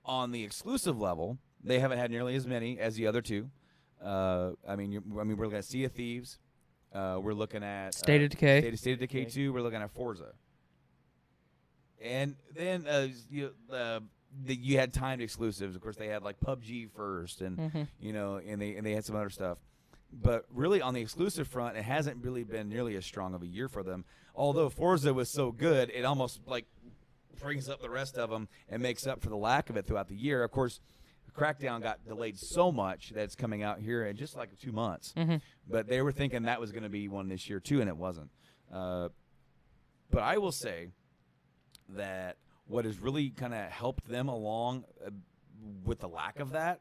on the exclusive level, they haven't had nearly as many as the other two. We're looking at Sea of Thieves. We're looking at
State of Decay.
State of Decay 2. We're looking at Forza. And then you had timed exclusives. Of course, they had like PUBG first, and and they had some other stuff. But really, on the exclusive front, it hasn't really been nearly as strong of a year for them. Although Forza was so good, it almost like brings up the rest of them and makes up for the lack of it throughout the year. Of course, Crackdown got delayed so much that it's coming out here in just like 2 months.
Mm-hmm.
But they were thinking that was going to be one this year too, and it wasn't. But I will say that what has really kind of helped them along with the lack of that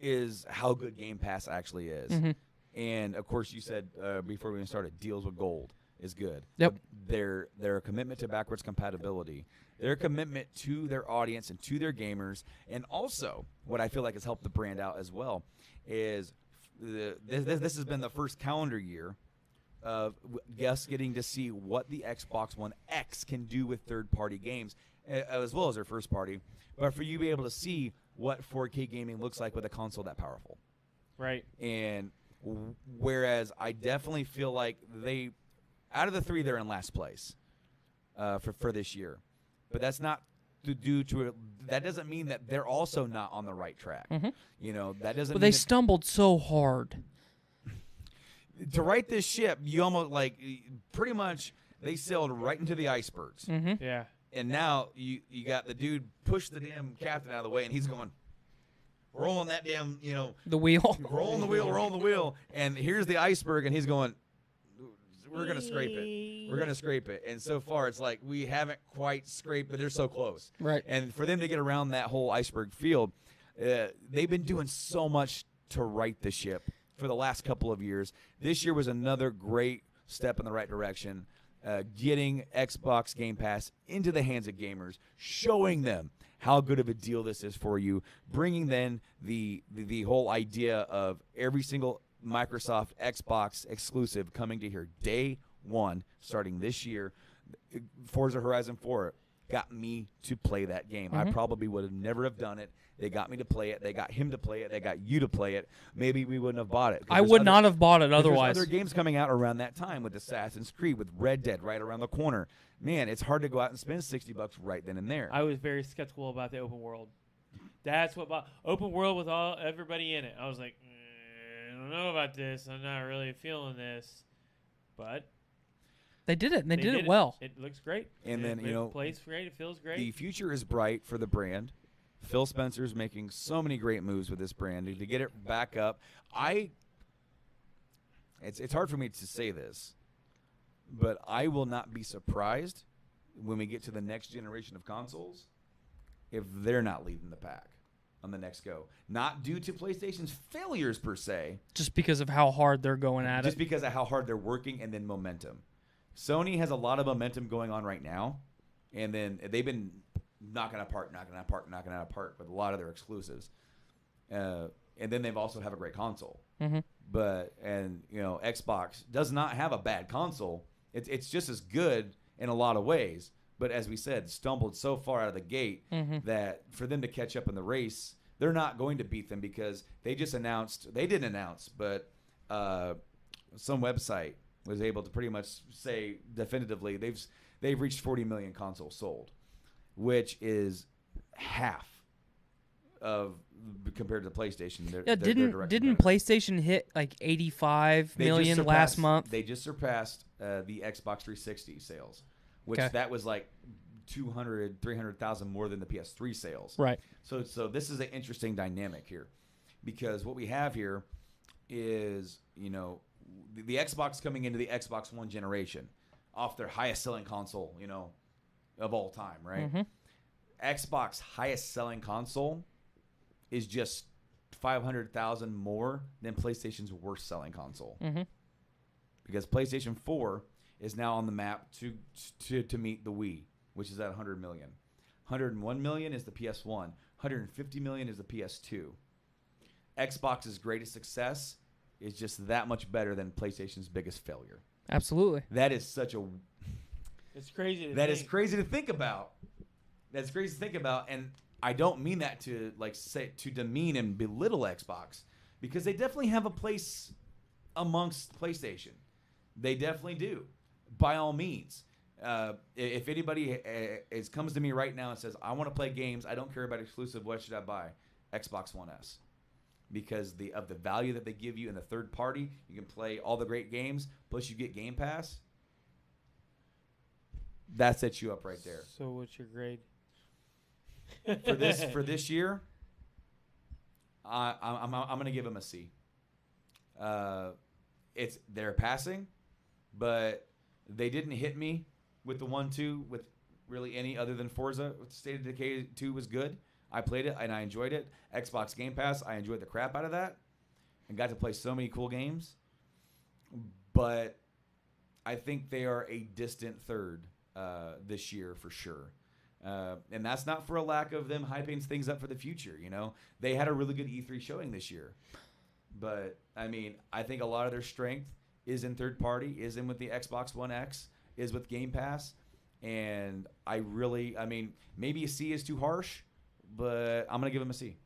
is how good Game Pass actually is.
Mm-hmm.
And, of course, you said before we even started, deals with gold is good.
Yep.
Their commitment to backwards compatibility, their commitment to their audience and to their gamers, and also what I feel like has helped the brand out as well is this has been the first calendar year of guests getting to see what the Xbox One X can do with third-party games, as well as their first-party. But for you to be able to see what 4K gaming looks like with a console that powerful.
Right.
And whereas I definitely feel like out of the three, they're in last place for this year. But that's not due to it. That doesn't mean that they're also not on the right track.
Mm-hmm.
That doesn't.
But
mean
they stumbled so hard.
to right this ship, you almost pretty much they sailed right into the icebergs.
Mm-hmm.
Yeah.
And now you got the dude push the damn captain out of the way, and he's going, rolling that damn,
The wheel.
rolling the wheel. And here's the iceberg, and he's going, we're going to scrape it. We're going to scrape it. And so far, it's like we haven't quite scraped, but they're so close.
Right.
And for them to get around that whole iceberg field, they've been doing so much to right the ship for the last couple of years. This year was another great step in the right direction. Getting Xbox Game Pass into the hands of gamers, showing them how good of a deal this is for you, bringing then the whole idea of every single Microsoft Xbox exclusive coming to here day one, starting this year, Forza Horizon 4 got me to play that game. I probably would have never have done it. They got me to play it. They got him to play it. They got you to play it. Maybe we wouldn't have bought it.
I would not have bought it otherwise.
There's other games coming out around that time with Assassin's Creed, with Red Dead right around the corner. Man, it's hard to go out and spend $60 right then and there.
I was very skeptical about the open world. That's what open world with everybody in it. I was like, I don't know about this. I'm not really feeling this, but
they did it. And they did it well.
It looks great.
And then
it plays great. It feels great.
The future is bright for the brand. Phil Spencer's making so many great moves with this brand to get it back up. It's hard for me to say this, but I will not be surprised when we get to the next generation of consoles if they're not leading the pack on the next go. Not due to PlayStation's failures per se.
Just because of how hard they're going at it.
Just because of how hard they're working and then momentum. Sony has a lot of momentum going on right now, and then they've been knocking it apart with a lot of their exclusives. And then they've also have a great console. But Xbox does not have a bad console. It's just as good in a lot of ways. But as we said, stumbled so far out of the gate that for them to catch up in the race, they're not going to beat them because they just announced. They didn't announce, but some website was able to pretty much say definitively they've reached 40 million consoles sold, which is half of compared to PlayStation.
Didn't PlayStation hit like 85 million last month?
They just surpassed the Xbox 360 sales, which that was like 300,000 more than the PS3 sales.
Right.
So this is an interesting dynamic here, because what we have here is the Xbox coming into the Xbox One generation off their highest selling console, of all time, right? Xbox highest selling console is just 500,000 more than PlayStation's worst selling console. Because PlayStation 4 is now on the map to meet the Wii, which is at 100 million. 101 million is the PS1. 150 million is the PS2. Xbox's greatest success is just that much better than PlayStation's biggest failure.
Absolutely.
That is such a...
It's crazy.
Is crazy to think about. That's crazy to think about, and I don't mean that to to demean and belittle Xbox, because they definitely have a place amongst PlayStation. They definitely do. By all means, if anybody comes to me right now and says, "I want to play games. I don't care about exclusive. What should I buy?" Xbox One S. Because of the value that they give you in the third party, you can play all the great games. Plus, you get Game Pass. That sets you up right there.
So, what's your grade
for this year? I'm going to give them a C. They're passing, but they didn't hit me with the 1-2 with really any other than Forza. State of Decay 2 was good. I played it and I enjoyed it. Xbox Game Pass, I enjoyed the crap out of that and got to play so many cool games. But I think they are a distant third this year for sure. And that's not for a lack of them hyping things up for the future. They had a really good E3 showing this year. But, I think a lot of their strength is in third party, is in with the Xbox One X, is with Game Pass. And maybe a C is too harsh, but I'm going to give them a C.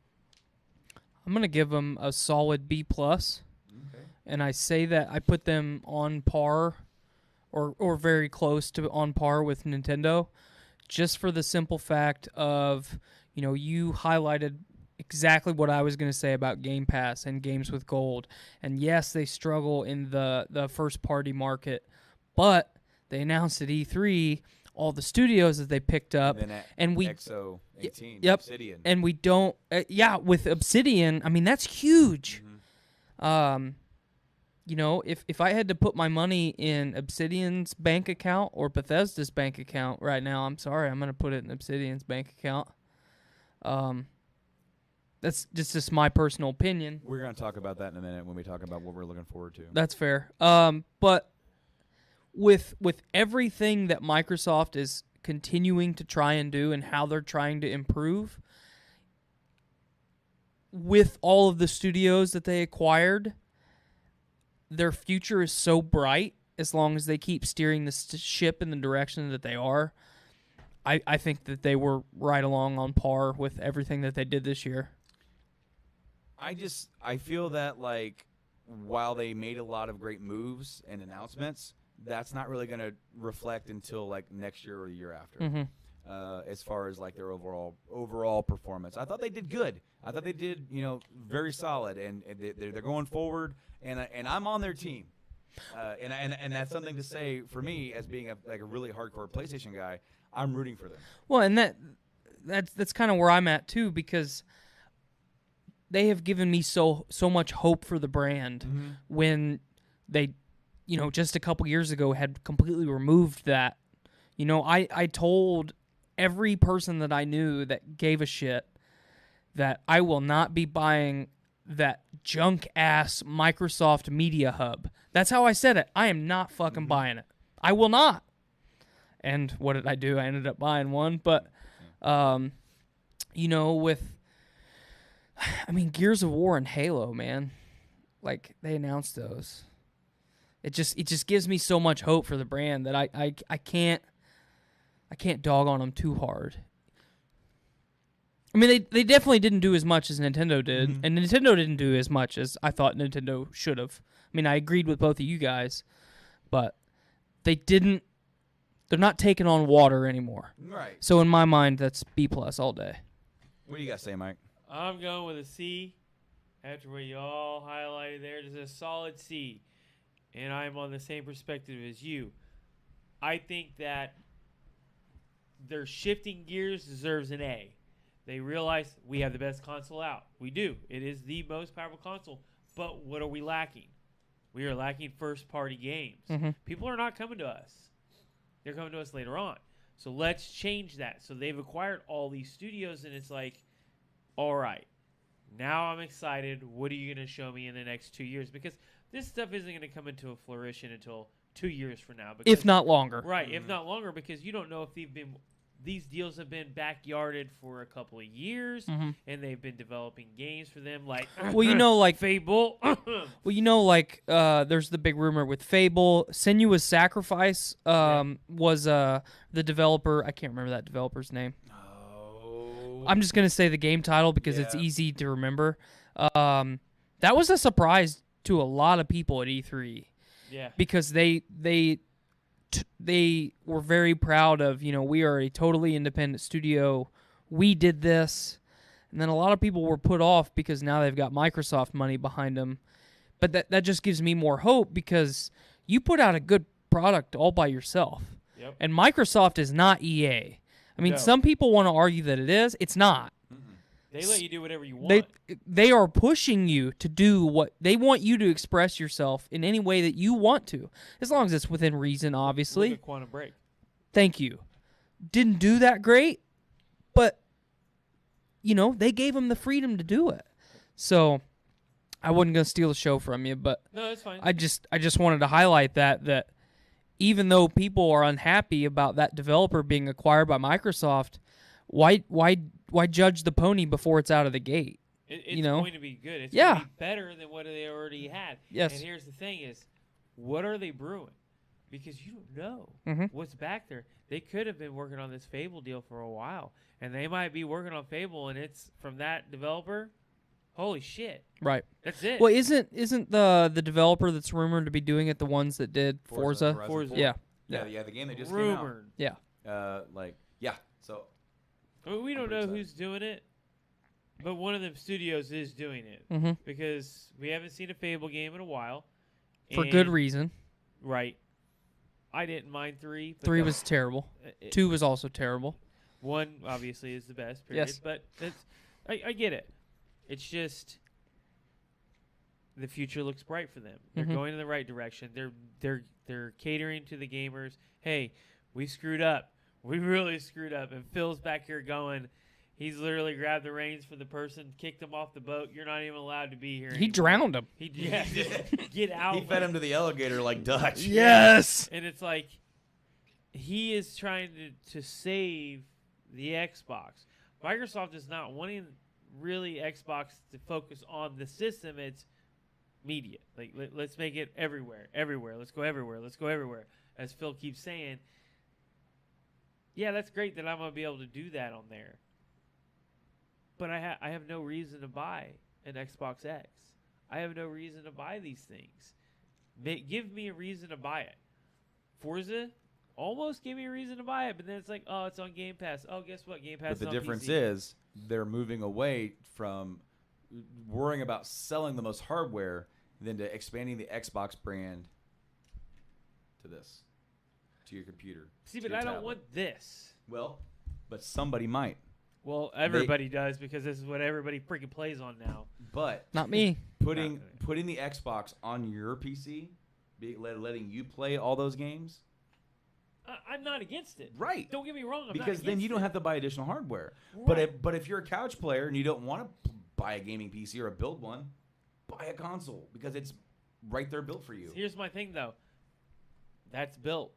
I'm going to give them a solid B+. Okay. And I say that I put them on par or very close to on par with Nintendo, just for the simple fact of, you highlighted exactly what I was going to say about Game Pass and games with gold. And yes, they struggle in the first party market, but they announced at E3 all the studios that they picked up, and we
XO 18,
yep,
Obsidian,
and we don't, with Obsidian, that's huge. If I had to put my money in Obsidian's bank account or Bethesda's bank account right now, I'm sorry, I'm going to put it in Obsidian's bank account. That's just my personal opinion.
We're going to talk about that in a minute when we talk about what we're looking forward to.
That's fair. But with everything that Microsoft is continuing to try and do and how they're trying to improve, with all of the studios that they acquired, their future is so bright as long as they keep steering the ship in the direction that they are, I think that they were right along on par with everything that they did this year.
I feel that, like, while they made a lot of great moves and announcements, that's not really going to reflect until, like, next year or the year after.
Mm-hmm.
As far as, like, their overall performance, I thought they did good. I thought they did, very solid, and they're going forward, and I'm on their team. And that's something to say for me as being a really hardcore PlayStation guy. I'm rooting for them.
Well, and that's kind of where I'm at too, because they have given me so much hope for the brand when they, just a couple years ago had completely removed that. I told every person that I knew that gave a shit that I will not be buying that junk ass Microsoft Media Hub. That's how I said it. I am not fucking buying it. I will not. And what did I do? I ended up buying one. But, Gears of War and Halo, man. Like, they announced those. It just gives me so much hope for the brand that I can't dog on them too hard. I mean, they definitely didn't do as much as Nintendo did, and Nintendo didn't do as much as I thought Nintendo should have. I mean, I agreed with both of you guys, but they're not taking on water anymore.
Right.
So in my mind, that's B+ all day.
What do you got to say, Mike?
I'm going with a C. After what you all highlighted there, it's a solid C. And I'm on the same perspective as you. I think that their shifting gears deserves an A. They realize we have the best console out. We do. It is the most powerful console. But what are we lacking? We are lacking first-party games.
Mm-hmm.
People are not coming to us. They're coming to us later on. So let's change that. So they've acquired all these studios, and it's like, all right, now I'm excited. What are you going to show me in the next 2 years? Because this stuff isn't going to come into a flourishing until 2 years from now. Because,
if not longer.
Right, if not longer, because you don't know if these deals have been backyarded for a couple of years, and they've been developing games for them, like Fable.
There's the big rumor with Fable. Senua's Sacrifice was the developer. I can't remember that developer's name.
Oh.
I'm just gonna say the game title because it's easy to remember. That was a surprise to a lot of people at E3.
Yeah,
because they were very proud of, we are a totally independent studio. We did this. And then a lot of people were put off because now they've got Microsoft money behind them. But that just gives me more hope because you put out a good product all by yourself.
Yep.
And Microsoft is not EA. I mean, some people want to argue that it is. It's not.
They let you do whatever you want.
They are pushing you to do what they want you to express yourself in any way that you want to, as long as it's within reason, obviously.
Look at Quantum Break.
Thank you. Didn't do that great, but they gave them the freedom to do it. So I wasn't gonna steal the show from you, but
no, it's fine.
I just wanted to highlight that even though people are unhappy about that developer being acquired by Microsoft, why judge the pony before it's out of the gate?
It's going to be good. It's going to be better than what they already had.
Yes.
And here's the thing is, what are they brewing? Because you don't know what's back there. They could have been working on this Fable deal for a while, and they might be working on Fable, and it's from that developer. Holy shit.
Right.
That's it.
Well, isn't the developer that's rumored to be doing it the ones that did Forza?
Yeah, the game that just
rumored.
came out. Yeah. So
I mean, we don't know who's doing it, but one of them studios is doing it because we haven't seen a Fable game in a while.
For good reason.
Right. I didn't mind 3. But
3 was terrible. 2 was also terrible.
1 obviously is the best. Period.
Yes.
But I get it. It's just the future looks bright for them. They're going in the right direction. They're catering to the gamers. Hey, we screwed up. We really screwed up. And Phil's back here going, he's literally grabbed the reins for the person, kicked him off the boat. You're not even allowed to be here
He drowned him.
Get out.
He fed him to the alligator like Dutch.
Yes.
And it's like he is trying to save the Xbox. Microsoft is not wanting really Xbox to focus on the system. It's media. Like let's make it everywhere. Let's go everywhere. As Phil keeps saying, yeah, that's great that I'm gonna be able to do that on there. But I have no reason to buy an Xbox X. I have no reason to buy these things. Give me a reason to buy it. Forza almost gave me a reason to buy it, but then it's like, oh, it's on Game Pass. Oh, guess what? Game Pass is on
But the difference
PC.
is they're moving away from worrying about selling the most hardware than to expanding the Xbox brand to your computer.
See,
to
but
your
I don't
tablet.
want this.
Well, but somebody might.
Well, everybody does because this is what everybody freaking plays on now.
But
Not me.
putting the Xbox on your PC, letting you play all those games,
I'm not against it.
right?
Don't get me wrong. I'm
Because
not
then you don't
against
have to buy additional hardware.
Right.
But if you're a couch player and you don't want to buy a gaming PC or build one, buy a console because it's right there built for you.
Here's my thing, though. That's built.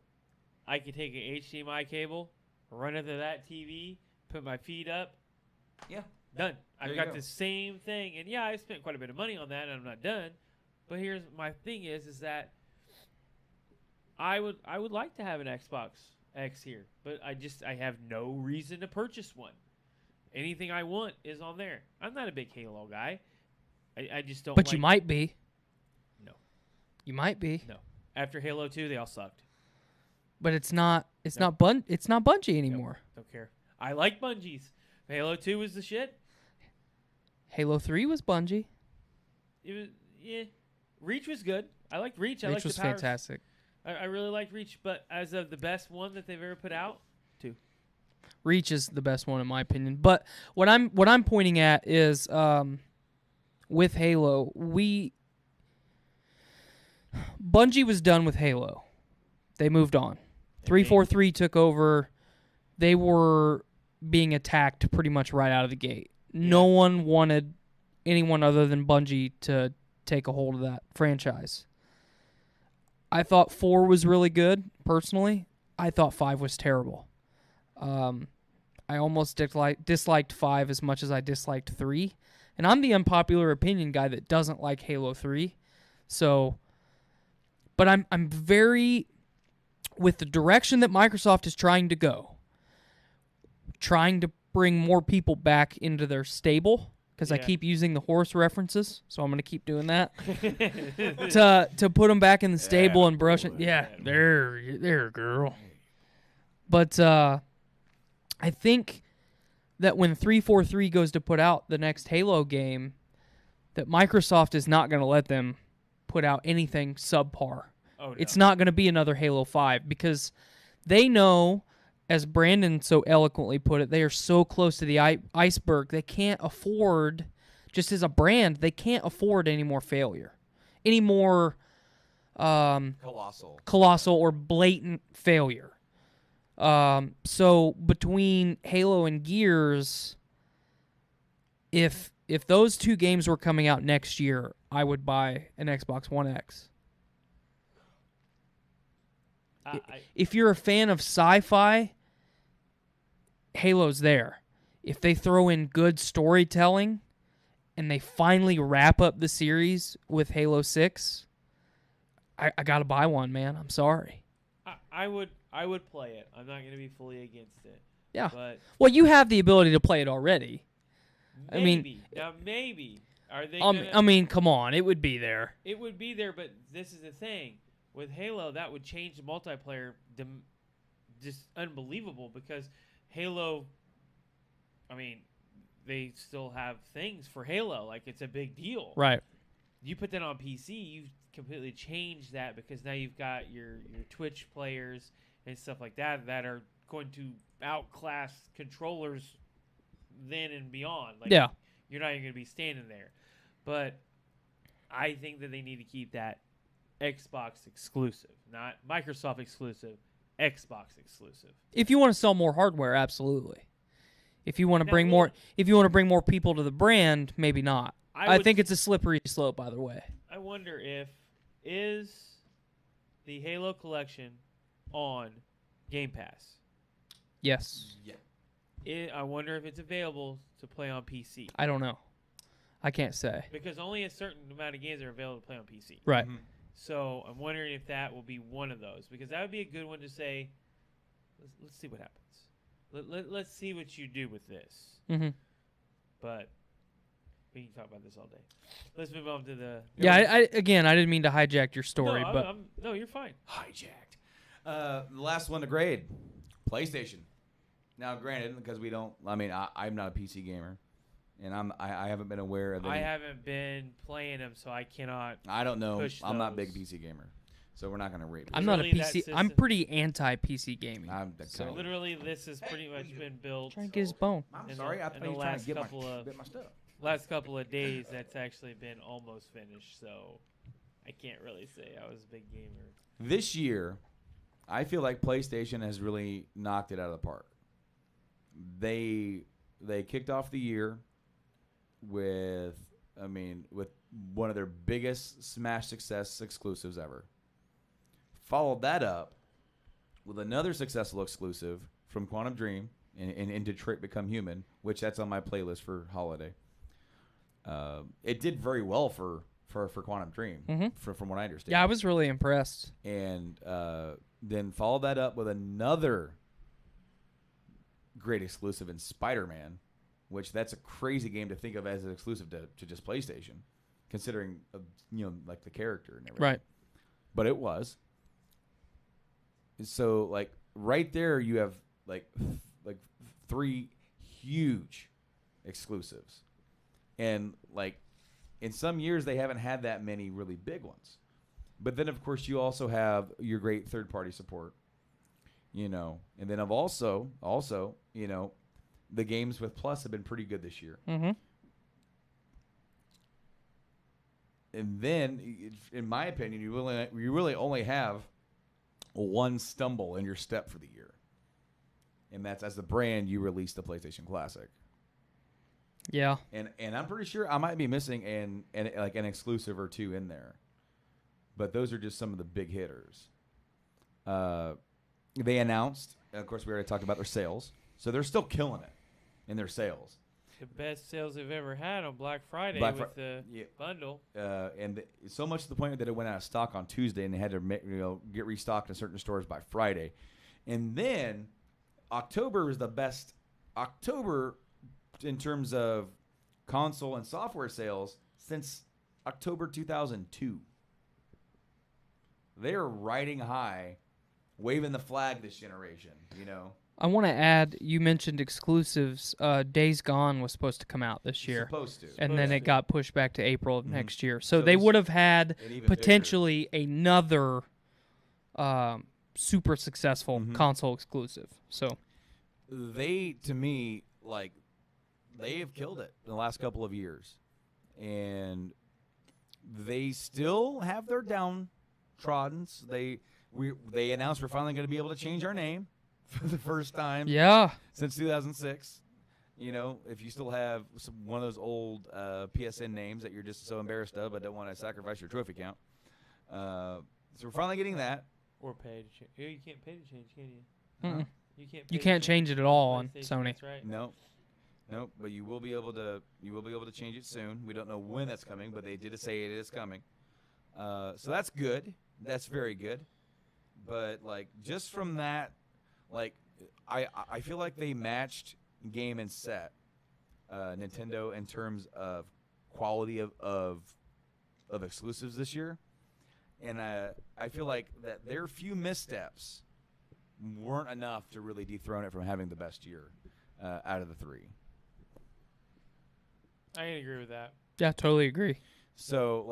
I could take an HDMI cable, run it to that TV, put my feet up.
Yeah.
Done.
There
I've
you
got
go.
the same thing. And, yeah, I spent quite a bit of money on that, and I'm not done. But here's my thing is that I would like to have an Xbox X here. But I have no reason to purchase one. Anything I want is on there. I'm not a big Halo guy. I just don't
But you might be.
No.
You might be.
No. After Halo 2, they all sucked.
But it's not
Nope.
it's not Bungie anymore.
Don't care. I like Bungie's. Halo 2 was the shit.
Halo 3 was Bungie.
It was, yeah. Reach was good. I liked Reach. I
Which
liked
was
the powers.
fantastic.
I really liked Reach, but as of the best one that they've ever put out, 2.
Reach is the best one in my opinion. But what I'm pointing at is with Halo, Bungie was done with Halo. They moved on. 343 took over. They were being attacked pretty much right out of the gate. No one wanted anyone other than Bungie to take a hold of that franchise. I thought 4 was really good, personally. I thought 5 was terrible. I almost disliked 5 as much as I disliked 3. And I'm the unpopular opinion guy that doesn't like Halo 3. So, but I'm very, with the direction that Microsoft is trying to go, trying to bring more people back into their stable, because I keep using the horse references, so I'm going to keep doing that, to put them back in the stable and brush it. Yeah, there, girl. But I think that when 343 goes to put out the next Halo game, that Microsoft is not going to let them put out anything subpar.
Oh, no.
It's not going to be another Halo 5 because they know, as Brandon so eloquently put it, they are so close to the iceberg, they can't afford, just as a brand, they can't afford any more failure. Any more colossal or blatant failure. So between Halo and Gears, if those two games were coming out next year, I would buy an Xbox One X. If you're a fan of sci-fi, Halo's there. If they throw in good storytelling and they finally wrap up the series with Halo 6, I got to buy one, man. I'm sorry.
I would play it. I'm not going to be fully against it.
Yeah.
But
well, you have the ability to play it already.
maybe. Are they gonna,
I mean, come on. It would be there.
It would be there, but this is the thing. With Halo, that would change the multiplayer just unbelievable because Halo, I mean, they still have things for Halo. Like, it's a big deal.
Right.
You put that on PC, you've completely changed that because now you've got your Twitch players and stuff like that are going to outclass controllers then and beyond. Like,
yeah.
You're not even going to be standing there. But I think that they need to keep that Xbox exclusive, not Microsoft exclusive, Xbox exclusive.
If you want to sell more hardware, absolutely. If you want to bring more people to the brand, maybe not. I think it's a slippery slope either way.
I wonder is the Halo collection on Game Pass?
Yes.
Yeah.
I wonder if it's available to play on PC.
I don't know. I can't say.
Because only a certain amount of games are available to play on PC.
Right.
Mhm.
So I'm wondering if that will be one of those, because that would be a good one to say. Let's see what happens. Let's see what you do with this.
Mm-hmm.
But we can talk about this all day. Let's move on to the.
Yeah, I didn't mean to hijack your story,
no,
but
no, you're fine.
Hijacked. The last one to grade, PlayStation. Now, granted, because I'm not a PC gamer, and I haven't been aware of.
I haven't been playing them, so I cannot.
I don't know. I'm not a big
those.
PC gamer, so we're not going to rate.
I'm not a
Literally, that
PC. I'm
system-
pretty anti-PC gaming.
So literally, this has pretty much been built.
Trying to get his bone.
I'm
in
sorry.
the-
I
in
thought
the
you were trying
last
to
couple of-
get my stuff.
Last couple of days, that's actually been almost finished. So I can't really say I was a big gamer.
This year, I feel like PlayStation has really knocked it out of the park. They kicked off the year with one of their biggest smash success exclusives ever. Followed that up with another successful exclusive from Quantum Dream in Detroit Become Human, which that's on my playlist for holiday. It did very well for Quantum Dream, from what I understand.
Yeah, I was really impressed.
And then followed that up with another great exclusive in Spider-Man, which that's a crazy game to think of as an exclusive to just PlayStation, considering like the character and everything.
Right.
But it was. So like right there, you have like 3 huge exclusives, and like in some years they haven't had that many really big ones. But then of course you also have your great third-party support, and then I've also the games with Plus have been pretty good this year.
Mm-hmm.
And then, in my opinion, you really only have one stumble in your step for the year, and that's as the brand you release the PlayStation Classic.
Yeah.
And I'm pretty sure I might be missing an exclusive or two in there, but those are just some of the big hitters. They announced, of course, we already talked about their sales, so they're still killing it in their sales.
The best sales they've ever had on Black Friday with the bundle.
And so much to the point that it went out of stock on Tuesday, and they had to get restocked in certain stores by Friday. And then October was the best October in terms of console and software sales since October 2002. They're riding high, waving the flag this generation,
I want to add, you mentioned exclusives. Days Gone was supposed to come out this year.
Supposed to.
And then it got pushed back to April of next year. So
So
they
this-
would have had
an even
potentially another super successful
Mhm.
console exclusive. So
They, to me, they have killed it in the last couple of years. And they still have their downtrodens. They announced we're finally going to be able to change our name for the first time
yeah,
since 2006. If you still have one of those old PSN names that you're just so embarrassed of but don't want to sacrifice your trophy count. So we're finally getting that.
Or pay to change. You can't pay to change, can you?
Mm-mm.
You can't.
you
pay
can't
to
change it at all on
PlayStation,
Sony.
That's right.
No, but you will be able to change it soon. We don't know when that's coming, but they did say it is coming. So that's good. That's very good. But just from that, I feel like they matched game and set Nintendo in terms of quality of exclusives this year, and I feel like that their few missteps weren't enough to really dethrone it from having the best year out of the 3.
I can agree with that.
Yeah, totally agree.
So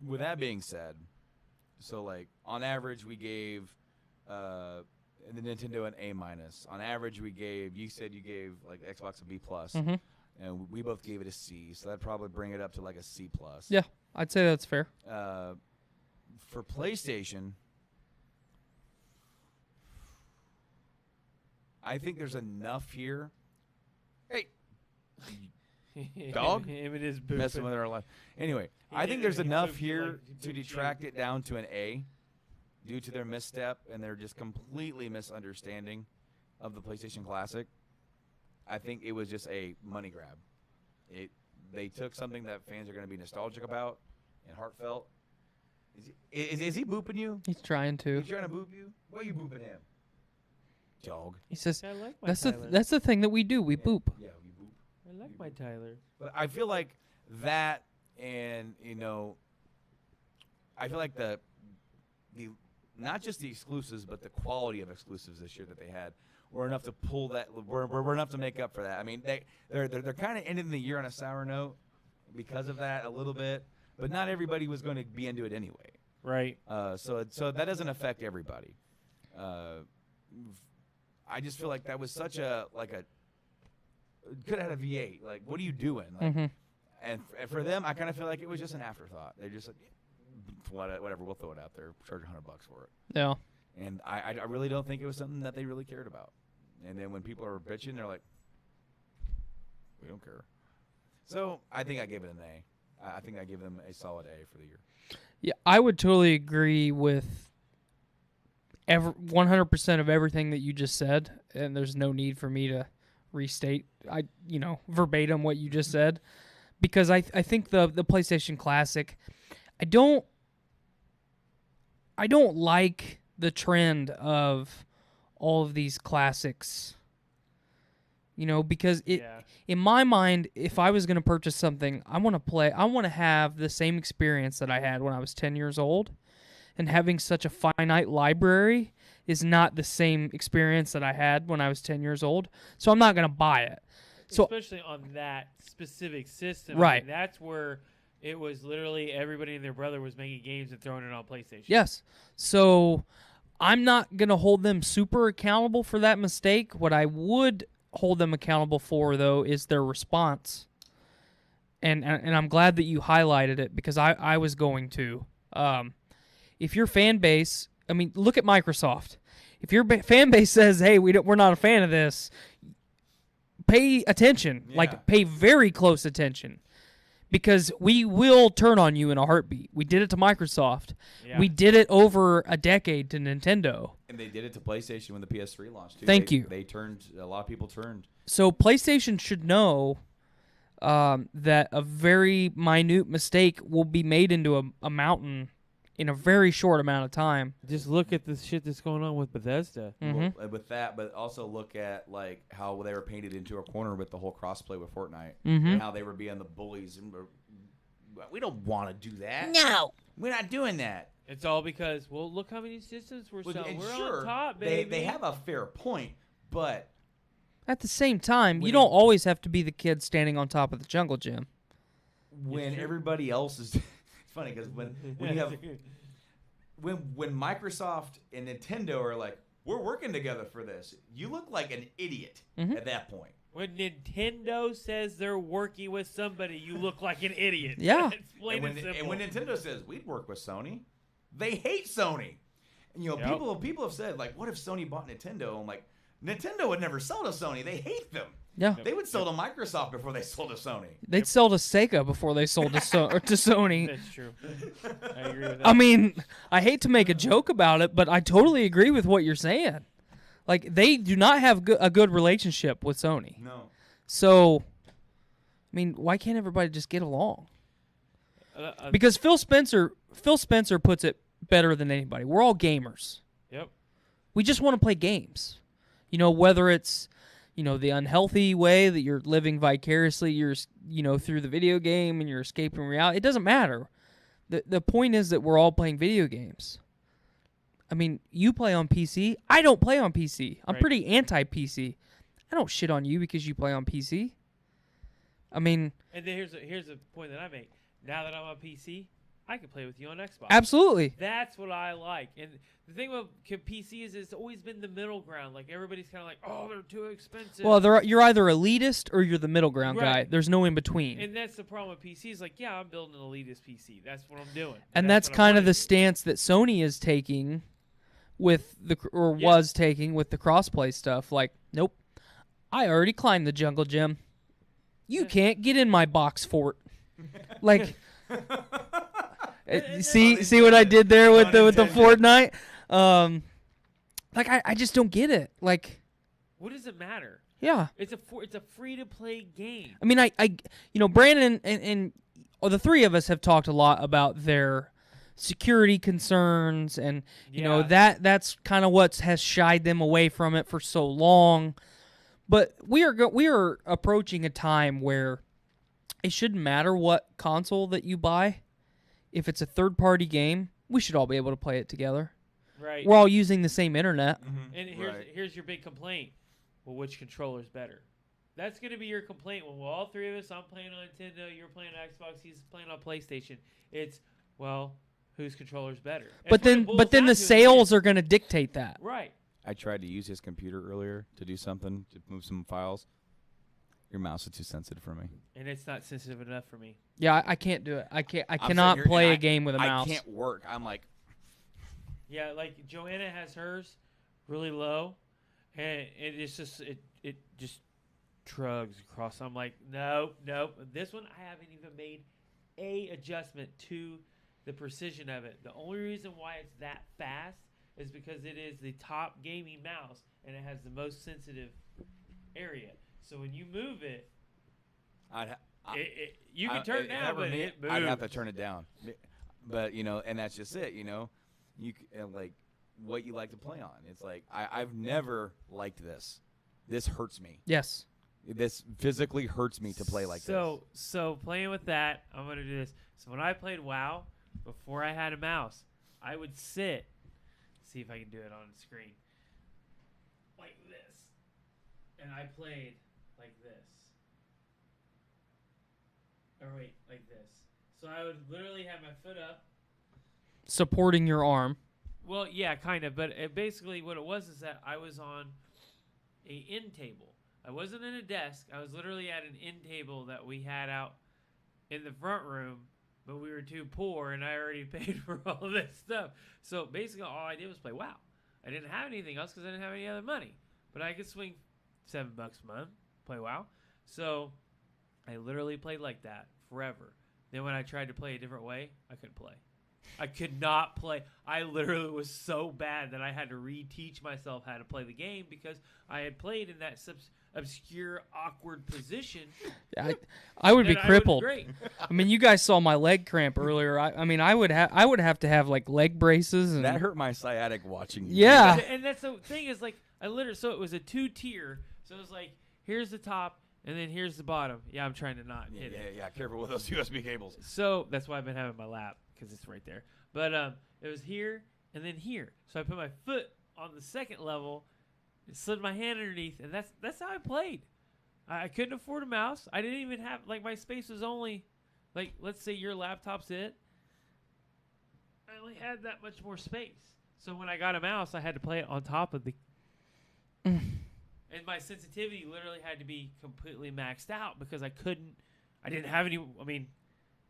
with that being said, on average we gave the Nintendo an A-. On average we gave, you said you gave Xbox a B+,
Mhm.
and we both gave it a C, so that'd probably bring it up to a C+.
Yeah, I'd say that's fair.
For PlayStation, I think there's enough here. Hey, Dog?
Him and his
messing with our life. Anyway, I think there's enough here to detract it down to an A due to their misstep and their just completely misunderstanding of the PlayStation Classic. I think it was just a money grab. they took something that fans are going to be nostalgic about and heartfelt. Is he booping you?
He's trying to.
He's trying to boop you? Why are you booping him? Dog.
He says,
I like my
that's
Tyler.
that's the thing that we do. We boop.
Yeah, you boop.
I like my Tyler.
But I feel like that, and I feel like the not just the exclusives, but the quality of exclusives this year that they had were enough to pull that. Were enough to make up for that. I mean, they're kind of ending the year on a sour note because of that a little bit, but not everybody was going to be into it anyway.
Right.
So that doesn't affect everybody. I just feel like that was such a could have had a V8. Like, what are you doing? Like, and for them, I kind of feel like it was just an afterthought. They're just like, whatever, we'll throw it out there, charge $100 for it.
Yeah.
And I really don't think it was something that they really cared about. And then when people are bitching, they're like, we don't care. So I think I gave it an A. I think I give them a solid A for the year.
Yeah, I would totally agree with 100% of everything that you just said, and there's no need for me to restate verbatim what you just said, because I think the PlayStation Classic, I don't like the trend of all of these classics, because in my mind, if I was going to purchase something, I want to have the same experience that I had when I was 10 years old. And having such a finite library is not the same experience that I had when I was 10 years old. So I'm not going to buy it. So
especially on that specific system.
Right.
I mean, that's where it was literally everybody and their brother was making games and throwing it on PlayStation.
Yes. So I'm not going to hold them super accountable for that mistake. What I would hold them accountable for, though, is their response. And I'm glad that you highlighted it, because I was going to. If your fan base, look at Microsoft. If your fan base says, hey, we're not a fan of this, pay attention.
Yeah.
Like, pay very close attention. Because we will turn on you in a heartbeat. We did it to Microsoft.
Yeah.
We did it over a decade to Nintendo.
And they did it to PlayStation when the PS3 launched, too.
Thank you.
They turned, a lot of people turned.
So PlayStation should know that a very minute mistake will be made into a mountain in a very short amount of time.
Just look at the shit that's going on with Bethesda.
Mhm.
Well, with that, but also look at like how they were painted into a corner with the whole crossplay with Fortnite,
Mhm.
and how they were being the bullies. And we don't want to do that.
No.
We're not doing that.
It's all because, look how many systems we're selling.
And
We're
sure,
on top, baby.
They have a fair point, but
At the same time, you
When
don't
it-
always have to be the kid standing on top of the jungle gym.
when everybody else is, it's funny because when you have when Microsoft and Nintendo are like, we're working together for this, you look like an idiot
Mhm.
at that point.
When Nintendo says they're working with somebody, you look like an idiot.
Yeah.
It's plain
And
and,
when,
simple.
and when Nintendo says we'd work with Sony, they hate Sony. And,
Yep.
people have said, like, what if Sony bought Nintendo? I'm like, Nintendo would never sell to Sony. They hate them.
Yeah.
They would sell to Microsoft before they sold to Sony.
They'd sell to Sega before they sold to Sony.
That's true. I agree with that.
I mean, I hate to make a joke about it, but I totally agree with what you're saying. Like, they do not have a good relationship with Sony.
No.
So, I mean, why can't everybody just get along? Because Phil Spencer puts it better than anybody. We're all gamers.
Yep.
We just want to play games. Whether it's, the unhealthy way that you're living vicariously, through the video game and you're escaping reality. It doesn't matter. The point is that we're all playing video games. I mean, you play on PC. I don't play on PC. I'm
Right.
pretty anti-PC. I don't shit on you because you play on PC. I mean,
And then here's a point that I make. Now that I'm on PC, I can play with you on Xbox.
absolutely.
That's what I like. And the thing about PC is it's always been the middle ground. Like, everybody's kind of like, oh, they're too expensive.
Well, you're either elitist or you're the middle ground guy.
Right.
There's no in between.
And that's the problem with PCs. Like, yeah, I'm building an elitist PC. That's what I'm doing.
And that's
what I
kind of
wanna
the
do.
stance that Sony is taking was taking with the crossplay stuff. Like, nope, I already climbed the jungle gym. You
Yeah.
can't get in my box fort. Like,
And
see what I did there with the
Unintended.
Fortnite? Like, I just don't get it. Like,
What does it matter?
Yeah.
It's a free to play game.
I mean, Brandon and the three of us have talked a lot about their security concerns, and that's kind of what has shied them away from it for so long. But we are approaching a time where it shouldn't matter what console that you buy. If it's a third-party game, we should all be able to play it together.
Right.
We're all using the same internet.
Mm-hmm. And here's your big complaint. Well, which controller's better? That's going to be your complaint when all three of us, I'm playing on Nintendo, you're playing on Xbox, he's playing on PlayStation. It's, well, whose controller's better?
But then the sales are going to dictate that.
Right.
I tried to use his computer earlier to do something, to move some files. Your mouse is too sensitive for me.
And it's not sensitive enough for me.
Yeah, I can't do it. I cannot play a game with a mouse.
I can't work. I'm like...
Yeah, like Joanna has hers really low, and it's just it just trugs across. I'm like, nope. This one I haven't even made a adjustment to the precision of it. The only reason why it's that fast is because it is the top gaming mouse, and it has the most sensitive area. So when you move it, you can turn it down, but it moves.
I'd have to turn it down. But, and that's just it, You like what you like to play on. It's like I've never liked this. This hurts me.
Yes.
This physically hurts me to play like this.
So playing with that, I'm gonna do this. So when I played WoW, before I had a mouse, I would sit. See if I can do it on the screen. Like this, and I played like this. Or wait, like this. So I would literally have my foot up,
supporting your arm.
Well, yeah, kind of, but basically what it was is that I was on a end table. I wasn't in a desk. I was literally at an end table that we had out in the front room, but we were too poor, and I already paid for all of this stuff. So basically all I did was play WoW. I didn't have anything else because I didn't have any other money, but I could swing $7 a month, play WoW. So I literally played like that forever. Then when I tried to play a different way, I couldn't play. I could not play. I literally was so bad that I had to reteach myself how to play the game because I had played in that obscure, awkward position.
I would be crippled. I mean, you guys saw my leg cramp earlier. I would have to have like leg braces, and
that hurt my sciatic watching you.
Yeah,
and that's the thing is like so it was a 2-tier. So it was like here's the top. And then here's the bottom. Yeah, I'm trying to not hit it.
Yeah, careful with those USB cables.
So that's why I've been having my lap, because it's right there. But it was here and then here. So I put my foot on the second level, and slid my hand underneath, and that's how I played. I couldn't afford a mouse. I didn't even have, like, my space was only, like, let's say your laptop's it. I only had that much more space. So when I got a mouse, I had to play it on top of the... And my sensitivity literally had to be completely maxed out because I didn't have any. I mean,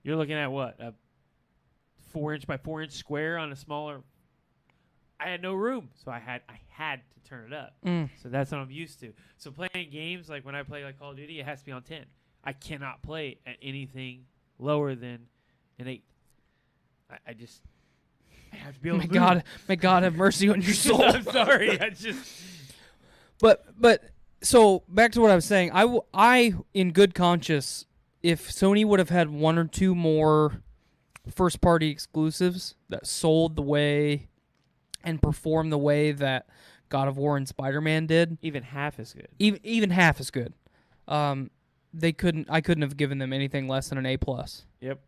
you're looking at what, a 4-inch by 4-inch square on a smaller. I had no room, so I had to turn it up. So that's what I'm used to. So playing games, like when I play like Call of Duty, it has to be on 10. I cannot play at anything lower than an 8. I have to be able to move.
May God have mercy on your soul.
I'm sorry.
But so back to what I was saying, I in good conscience, if Sony would have had one or two more first party exclusives that sold the way and performed the way that God of War and Spider-Man did,
even half as good.
Even half as good. I couldn't have given them anything less than an A+.
Yep.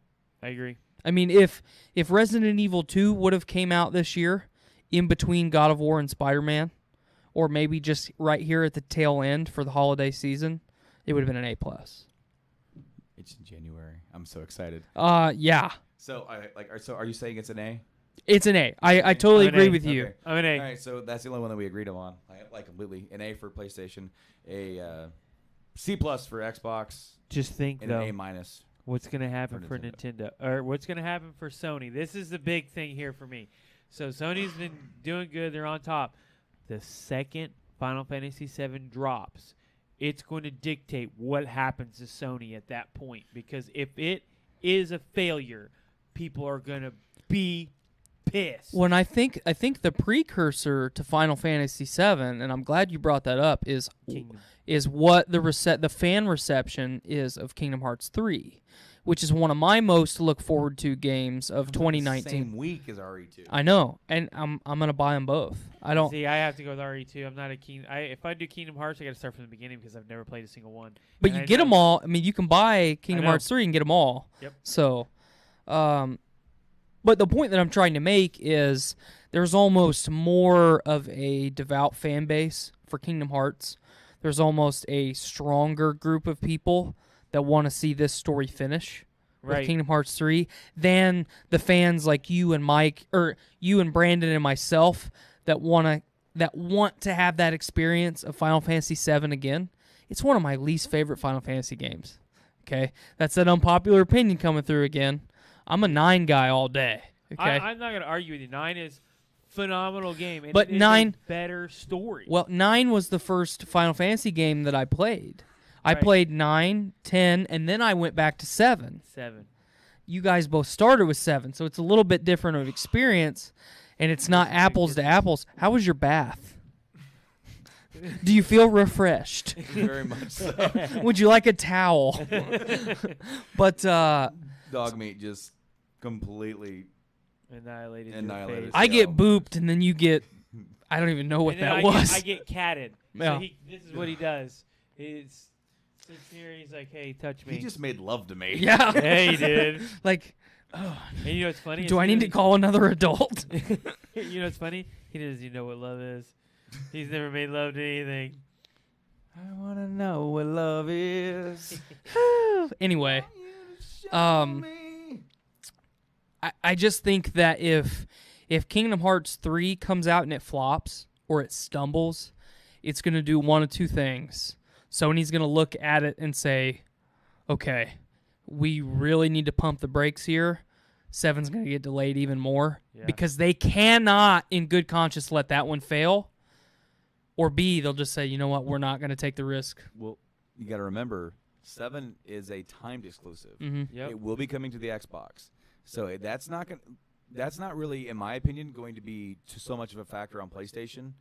I agree.
I mean, if Resident Evil 2 would have came out this year in between God of War and Spider-Man, or maybe just right here at the tail end for the holiday season, it would have been an A+.
It's in January. I'm so excited.
Yeah.
So, are you saying it's an A?
It's an A. I totally agree with you.
Okay.
I'm an A.
All right, so that's the only one that we agreed on. Like completely. An A for PlayStation, a C+ for Xbox.
Just think,
and
though,
an A-
what's going to happen for Nintendo, or what's going to happen for Sony. This is the big thing here for me. So Sony's been doing good. They're on top. The second Final Fantasy VII drops, it's going to dictate what happens to Sony at that point. Because if it is a failure, people are going to be pissed.
When I think the precursor to Final Fantasy VII, and I'm glad you brought that up, is
Kingdom.
what the fan reception is of Kingdom Hearts 3, which is one of my most look forward to games of 2019.
Same week as RE2.
I know, and I'm gonna buy them both. I don't.
See, I have to go with RE2. I'm not a Kingdom. If I do Kingdom Hearts, I got to start from the beginning because I've never played a single one.
But
And
you
I
get
know-
them all. I mean, you can buy Kingdom
know.
Hearts 3 and get them all.
Yep.
So, but the point that I'm trying to make is there's almost more of a devout fan base for Kingdom Hearts. There's almost a stronger group of people that want to see this story finish with
Right.
Kingdom Hearts 3 than the fans like you and Mike, or you and Brandon and myself that want to have that experience of Final Fantasy VII again. It's one of my least favorite Final Fantasy games. Okay, that's an unpopular opinion coming through again. I'm a 9 guy all day. Okay,
I'm not going to argue with you. 9 is phenomenal game, and
But
it is
9
a better story.
well, 9 was the first Final Fantasy game that I played. I
Right.
played 9, 10, and then I went back to 7.
7.
You guys both started with 7, so it's a little bit different of experience, and it's not apples to apples. How was your bath? Do you feel refreshed?
Very much so.
Would you like a towel? But
Dog meat just completely.
Annihilated.
Annihilated.
Your face.
I get booped, and then you get, I don't even know what
And then
that
I
was.
I get catted.
Yeah.
So this is what he does. He sits here. He's like, "Hey, touch me."
He just made love to me.
Yeah.
Yeah, he did.
Like,
And you know what's funny?
do I need to call another adult?
You know what's funny? He doesn't even know what love is. He's never made love to anything.
I want to know what love is.
Anyway,
Show
Um,
me.
I just think that if Kingdom Hearts 3 comes out and it flops or it stumbles, it's going to do one of two things. Sony's going to look at it and say, okay, we really need to pump the brakes here. 7's going to get delayed even more
Yeah.
because they cannot, in good conscience, let that one fail. Or B, they'll just say, you know what, we're not going to take the risk.
Well, you got to remember, 7 is a timed exclusive.
Mm-hmm.
Yep.
It will be coming to the Xbox, so that's not going. That's not really, in my opinion, going to be so much of a factor on PlayStation.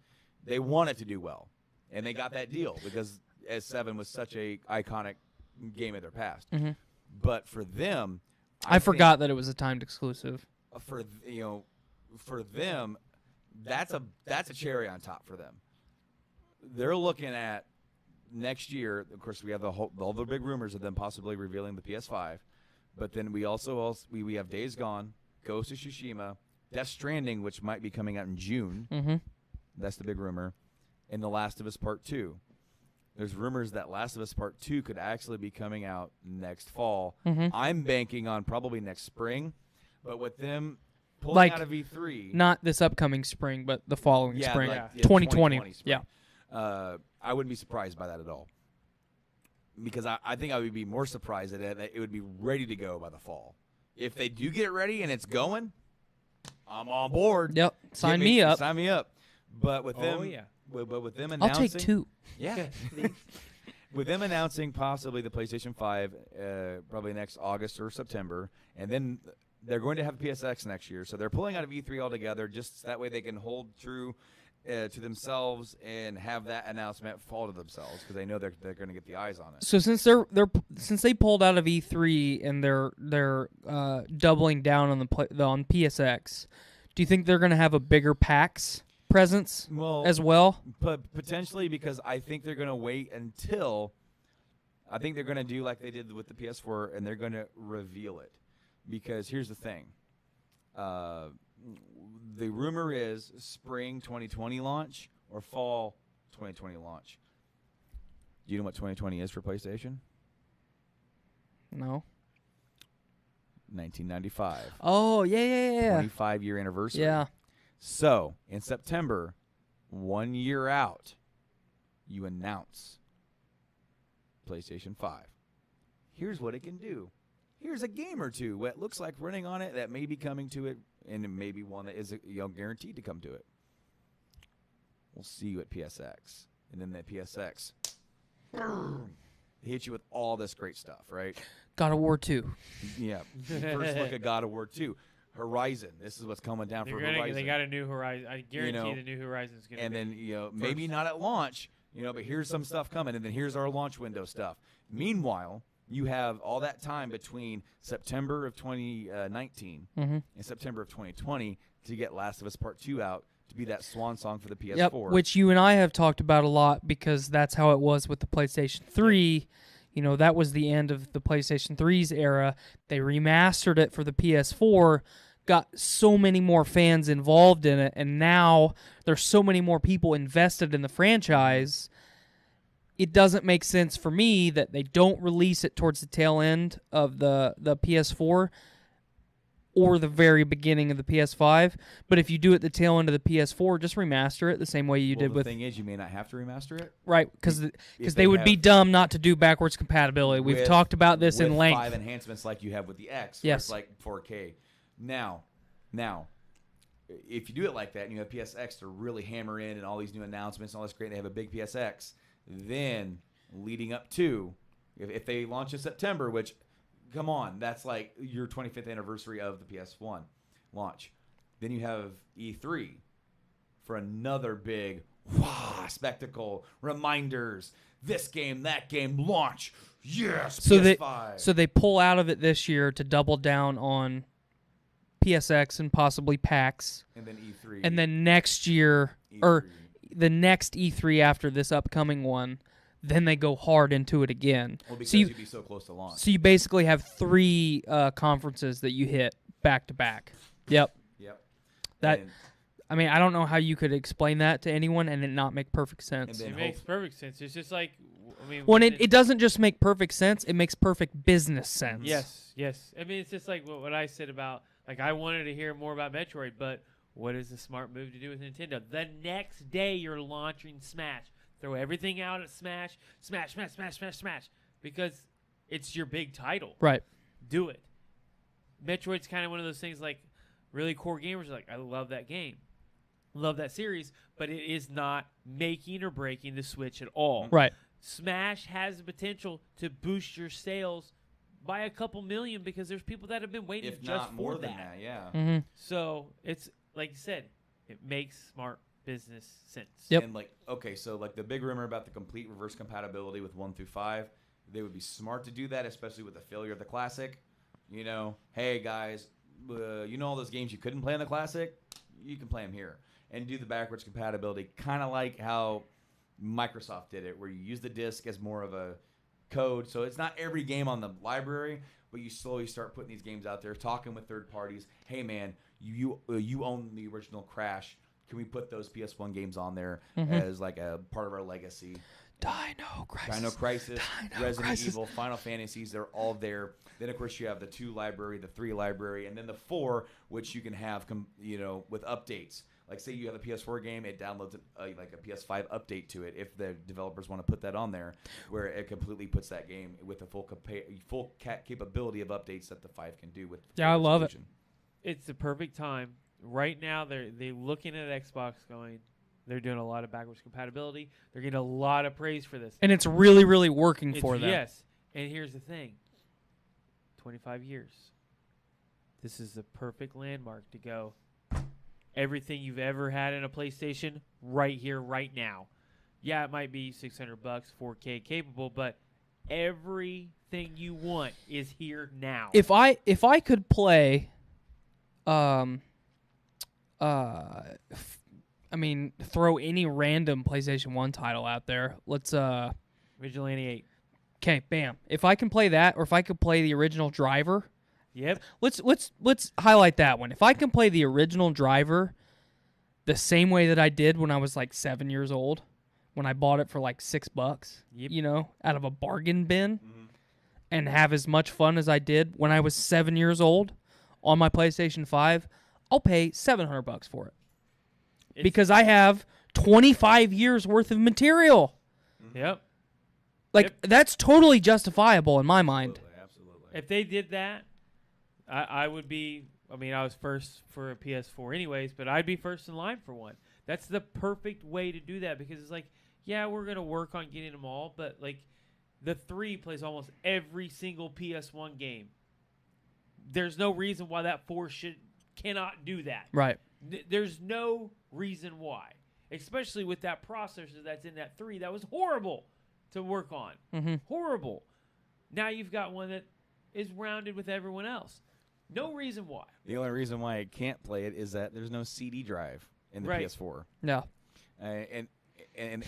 They want it to do well, and they got that deal because S7 was such a iconic game of their past.
Mm-hmm.
But for them,
I forgot that it was a timed exclusive.
For them, that's a cherry on top for them. They're looking at next year. Of course, we have all the big rumors of them possibly revealing the PS5, but then we also we have Days Gone, Ghost of Tsushima, Death Stranding, which might be coming out in June.
Mm-hmm.
That's the big rumor, and The Last of Us Part 2. There's rumors that Last of Us Part 2 could actually be coming out next fall.
Mm-hmm.
I'm banking on probably next spring, but with them pulling
Like,
out of E3,
Not this upcoming spring, but the following spring.
like,
2020.
spring.
Yeah.
I wouldn't be surprised by that at all. Because I think I would be more surprised that it would be ready to go by the fall. If they do get ready and it's going, I'm on board.
Yep. Sign me up.
Sign me up. But with them,
Oh, yeah.
but with them
I'll
announcing,
take 2.
Yeah. With them announcing possibly the PlayStation 5 probably next August or September, and then they're going to have PSX next year, so they're pulling out of E3 altogether just that way they can hold true to themselves and have that announcement fall to themselves because they know they're going to get the eyes on it.
So since since they pulled out of E3 and they're doubling down on on PSX, do you think they're going to have a bigger PAX presence as well?
But potentially because I think they're going to wait until I think they're going to do like they did with the PS4 and they're going to reveal it. Because here's the thing. The rumor is spring 2020 launch or fall 2020 launch. Do you know what 2020 is for PlayStation?
No.
1995.
Oh, yeah.
25-year anniversary.
Yeah.
So, in September, 1 year out, you announce PlayStation 5. Here's what it can do. Here's a game or two what looks like running on it that may be coming to it, and maybe one that is guaranteed to come to it. We'll see you at PSX. And then that PSX hits you with all this great stuff, right?
God of War 2.
Yeah. First look at God of War 2. Horizon. This is what's coming down for Horizon.
They got a new Horizon. I guarantee the new Horizon is going to be.
And then, maybe not at launch, but here's some stuff coming, and then here's our launch window stuff. Meanwhile, you have all that time between September of 2019 and September of 2020 to get Last of Us Part 2 out to be that swan song for the PS4.
Yep, which you and I have talked about a lot because that's how it was with the PlayStation 3. That was the end of the PlayStation 3's era. They remastered it for the PS4, got so many more fans involved in it, and now there's so many more people invested in the franchise. It doesn't make sense for me that they don't release it towards the tail end of the PS4 or the very beginning of the PS5. But if you do it at the tail end of the PS4, just remaster it the same way you did with...
The thing is, you may not have to remaster it.
Right, because they would be dumb not to do backwards compatibility. We've talked about this in length.
5 enhancements like you have with the X, where
yes.
It's like 4K. Now, if you do it like that and you have PSX to really hammer in and all these new announcements and all this great, they have a big PSX, then leading up to, if they launch in September, which... Come on, that's like your 25th anniversary of the PS1 launch. Then you have E3 for another big spectacle, reminders, this game, that game, launch, yes, PS5.
So they pull out of it this year to double down on PSX and possibly PAX.
And then E3.
And then next year,
E3.
or the next E3 after this upcoming one, then they go hard into it again.
Well, because you'd be so close to launch.
So you basically have 3 conferences that you hit back to back. Yep. I don't know how you could explain that to anyone and it not make perfect sense.
It makes perfect sense. It's just like,
it doesn't just make perfect sense, it makes perfect business sense.
Yes. It's just like what I said about, like, I wanted to hear more about Metroid, but what is the smart move to do with Nintendo? The next day you're launching Smash. Throw everything out at Smash, because it's your big title.
Right.
Do it. Metroid's kind of one of those things like really core gamers are like, I love that game. Love that series, but it is not making or breaking the Switch at all.
Right.
Smash has the potential to boost your sales by a couple million because there's people that have been waiting
if
just
not
for
more
that.
than that, yeah.
Mm-hmm.
So it's, like you said, it makes smart business sense.
Yep.
And the big rumor about the complete reverse compatibility with 1 through 5, they would be smart to do that, especially with the failure of the Classic. Hey guys, all those games you couldn't play on the Classic, you can play them here, and do the backwards compatibility, kind of like how Microsoft did it, where you use the disc as more of a code. So it's not every game on the library, but you slowly start putting these games out there, talking with third parties. Hey man, you own the original Crash. Can we put those PS1 games on there as like a part of our legacy?
Dino
Crisis, Resident Evil, Final Fantasies, they're all there. Then, of course, you have the 2 library, the 3 library, and then the 4, which you can have, with updates. Like, say you have a PS4 game, it downloads like a PS5 update to it if the developers want to put that on there, where it completely puts that game with the full capability of updates that the 5 can do with.
Yeah, I love it.
It's the perfect time. Right now, they're looking at Xbox going, they're doing a lot of backwards compatibility. They're getting a lot of praise for this.
And it's really, really working for them.
Yes. And here's the thing. 25 years. This is the perfect landmark to go. Everything you've ever had in a PlayStation, right here, right now. Yeah, it might be $600, 4K capable, but everything you want is here now.
If I could play... throw any random PlayStation 1 title out there. Let's
Vigilante 8.
Okay, bam. If I can play that, or if I could play the original Driver.
Yep.
Let's highlight that one. If I can play the original Driver the same way that I did when I was like 7 years old, when I bought it for like $6, out of a bargain bin, and have as much fun as I did when I was 7 years old on my PlayStation 5, I'll pay $700 for it. Because I have 25 years worth of material.
Yep.
That's totally justifiable in my mind.
Absolutely.
If they did that, I would be, I was first for a PS4 anyways, but I'd be first in line for one. That's the perfect way to do that because it's like, yeah, we're going to work on getting them all, but like the 3 plays almost every single PS1 game. There's no reason why that 4 cannot do that.
Right.
There's no reason why, especially with that processor that's in that 3 that was horrible to work on.
Mm-hmm.
Horrible. Now you've got one that is rounded with everyone else. No reason why.
The only reason why I can't play it is that there's no CD drive in the
Right.
PS4.
No.
And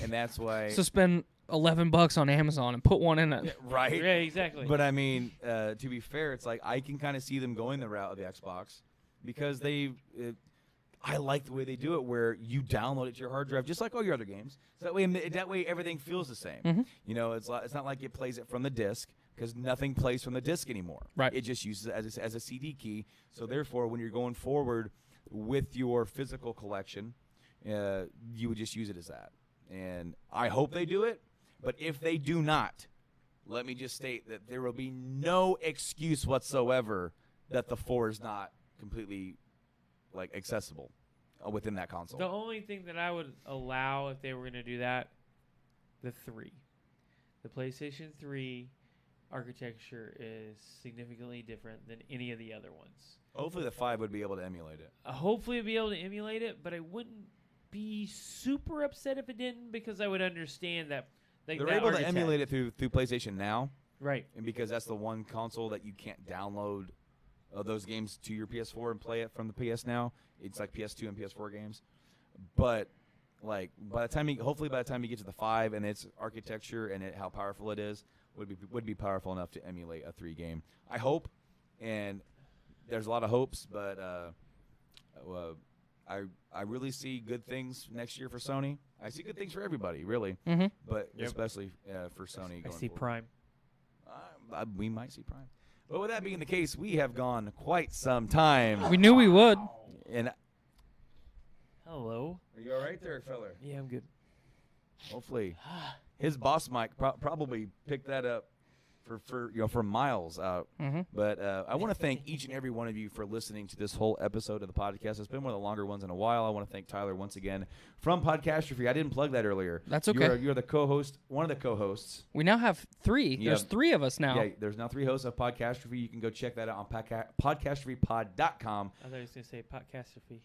that's why.
So spend $11 on Amazon and put one in it.
Right.
Yeah, exactly.
But I mean, to be fair, it's like I can kind of see them going the route of the Xbox because I like the way they do it, where you download it to your hard drive, just like all your other games. So that way everything feels the same.
Mhm.
You know, it's not like it plays it from the disc, because nothing plays from the disc anymore.
Right.
It just uses it as a CD key. So therefore, when you're going forward with your physical collection, you would just use it as that. And I hope they do it. But if they do not, let me just state that there will be no excuse whatsoever that the 4 is not completely accessible within that console.
The only thing that I would allow if they were going to do that, the 3. The PlayStation 3 architecture is significantly different than any of the other ones.
Hopefully the 5 would be able to emulate it.
Hopefully it'd be able to emulate it, but I wouldn't be super upset if it didn't, because I would understand that
They're able to emulate it through PlayStation Now,
right?
and because that's the one console that you can't download those games to your PS4 and play it from the PS Now. It's like PS2 and PS4 games. But by the time hopefully by the time you get to the 5 and its architecture and how powerful it is, would be powerful enough to emulate a 3 game. I hope, and there's a lot of hopes, but I really see good things next year for Sony. I see good things for everybody, really,
Mm-hmm.
but
Yep.
especially for Sony.
I
Going
see
forward.
Prime.
We might see Prime. But with that being the case, we have gone quite some time.
We knew we would.
And
Hello.
are you all right there, fella?
Yeah, I'm good.
Hopefully, his boss Mike probably picked that up for miles out.
Mm-hmm.
But I want to thank each and every one of you for listening to this whole episode of the podcast. It's been one of the longer ones in a while. I want to thank Tyler once again from Podcastrophe. I didn't plug that earlier.
That's okay.
You're the co-host, one of the co-hosts.
We now have 3.
Yeah.
There's 3 of us now.
Yeah, there's now 3 hosts of Podcastrophe. You can go check that out on podcastrophypod.com.
I thought you were going to say Podcastrophe.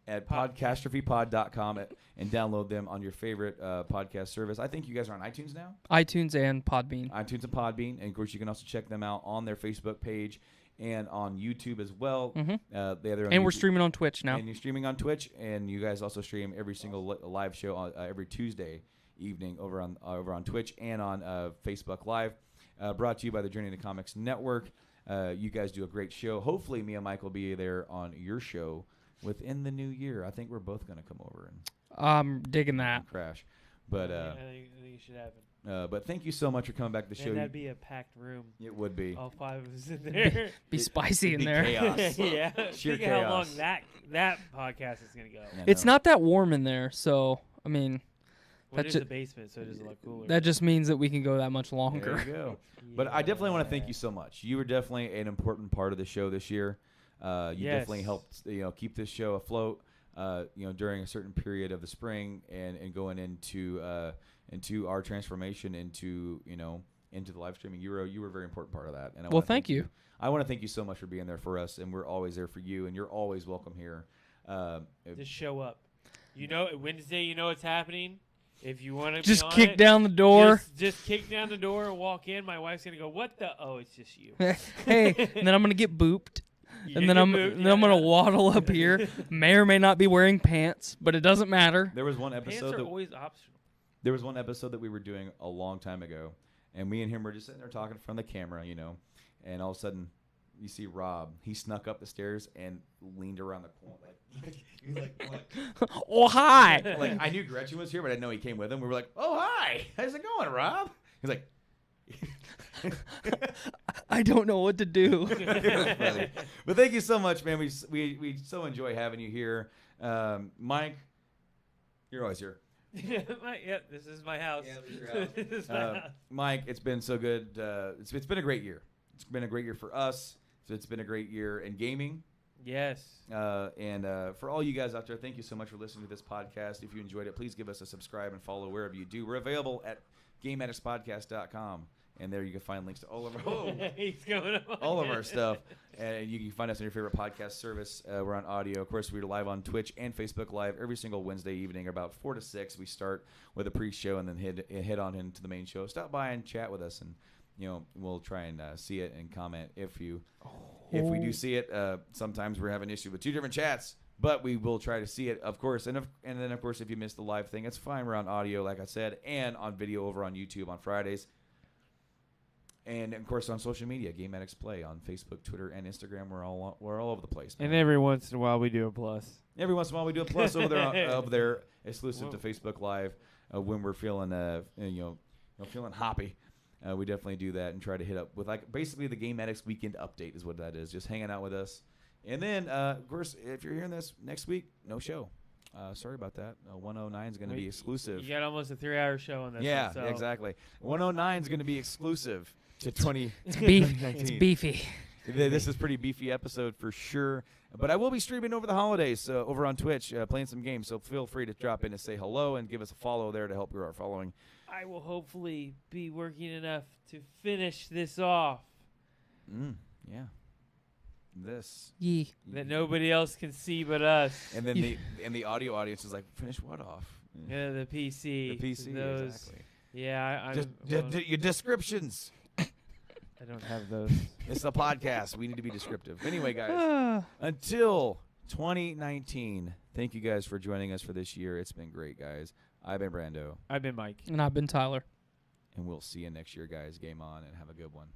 At podcastrophypod.com and download them on your favorite podcast service. I think you guys are on iTunes now.
iTunes and Podbean.
iTunes and Podbean. And, of course, you can also check them out on their Facebook page and on YouTube as well.
Mm-hmm.
They're on
And we're
YouTube.
streaming on Twitch now.
And you're streaming on Twitch. And you guys also stream every single live show on, every Tuesday evening over on Twitch and on Facebook Live. Brought to you by the Journey to Comics Network. You guys do a great show. Hopefully, me and Mike will be there on your show within the new year. I think we're both going to come over and
I'm digging that.
crash. But
I think it should happen.
but thank you so much for coming back to the show.
And that'd be a packed room.
It would be.
All 5 of us in there.
Be spicy
it'd
in
be
there.
chaos.
Yeah.
Sheer
Think of how long
chaos.
that podcast is going to go.
I
It's
know.
not that warm in there, so I mean
Well,
That's
it is
ju-
the basement, so it is a lot cooler.
that just means that we can go that much
There
longer.
you go. But I definitely want to thank you so much. You were definitely an important part of the show this year. You
Yes.
definitely helped keep this show afloat. During a certain period of the spring and going into our transformation into the live streaming. You were a very important part of that. And I
Well,
wanna
thank you.
I want to thank you so much for being there for us, and we're always there for you, and you're always welcome here.
Just show up. Wednesday, you know what's happening. If you want to
Just kick down the door.
Just kick down the door and walk in. My wife's gonna go, "What the? Oh, it's just you."
Hey, and then I'm gonna get booped.
You
And then
get
I'm
moved,
then I'm
yeah.
gonna waddle up here. May or may not be wearing pants, but it doesn't matter.
There was one
Pants
episode
are
that
always optional.
that we were doing a long time ago, and me and him were just sitting there talking from the camera, and all of a sudden you see Rob. He snuck up the stairs and leaned around the corner. He was like,
Oh hi.
like I knew Gretchen was here, but I didn't know he came with him. We were like, "Oh hi, how's it going, Rob?" He's like.
I don't know what to do.
Funny. But thank you so much, man. We so enjoy having you here, Mike. You're always here.
Yep, this is my house.
Yeah, this is your house.
This is my house.
Mike, it's been so good. It's been a great year. It's been a great year for us. So it's been a great year in gaming.
Yes.
And for all you guys out there, thank you so much for listening to this podcast. If you enjoyed it, please give us a subscribe and follow wherever you do. We're available at GameAddictsPodcast.com. And there you can find links to all of our
He's going up.
all of our stuff. And you can find us on your favorite podcast service. We're on audio. Of course, we're live on Twitch and Facebook Live every single Wednesday evening, about 4 to 6. We start with a pre-show and then head on into the main show. Stop by and chat with us, and we'll try and see it and comment if we do see it. Sometimes we're having an issue with 2 different chats, but we will try to see it, of course. And then, of course, if you missed the live thing, it's fine. We're on audio, like I said, and on video over on YouTube on Fridays. And, of course, on social media, Game Addicts Play on Facebook, Twitter, and Instagram. We're all over the place, man.
And every once in a while we do a plus.
Every once in a while we do a plus over there, exclusive to Facebook Live when we're feeling feeling hoppy. We definitely do that and try to hit up with basically the Game Addicts Weekend Update is what that is, just hanging out with us. And then, of course, if you're hearing this next week, no show. Sorry about that. 109 is going to be exclusive.
You got almost a 3-hour show on this.
Yeah,
one, so.
exactly. 109 is going to be exclusive to 20.
It's beefy.
This is a pretty beefy episode for sure. But I will be streaming over the holidays over on Twitch, playing some games. So feel free to drop in and say hello and give us a follow there to help grow our following.
I will hopefully be working enough to finish this off.
Yeah. This.
Yee.
That nobody else can see but us.
And then the audio audience is like, finish what off?
Yeah, the PC.
The PC,
those,
exactly.
Yeah,
your descriptions.
I don't have those.
It's the podcast. We need to be descriptive. Anyway, guys, until 2019, thank you guys for joining us for this year. It's been great, guys. I've been Brando.
I've been Mike.
And I've been Tyler.
And we'll see you next year, guys. Game on and have a good one.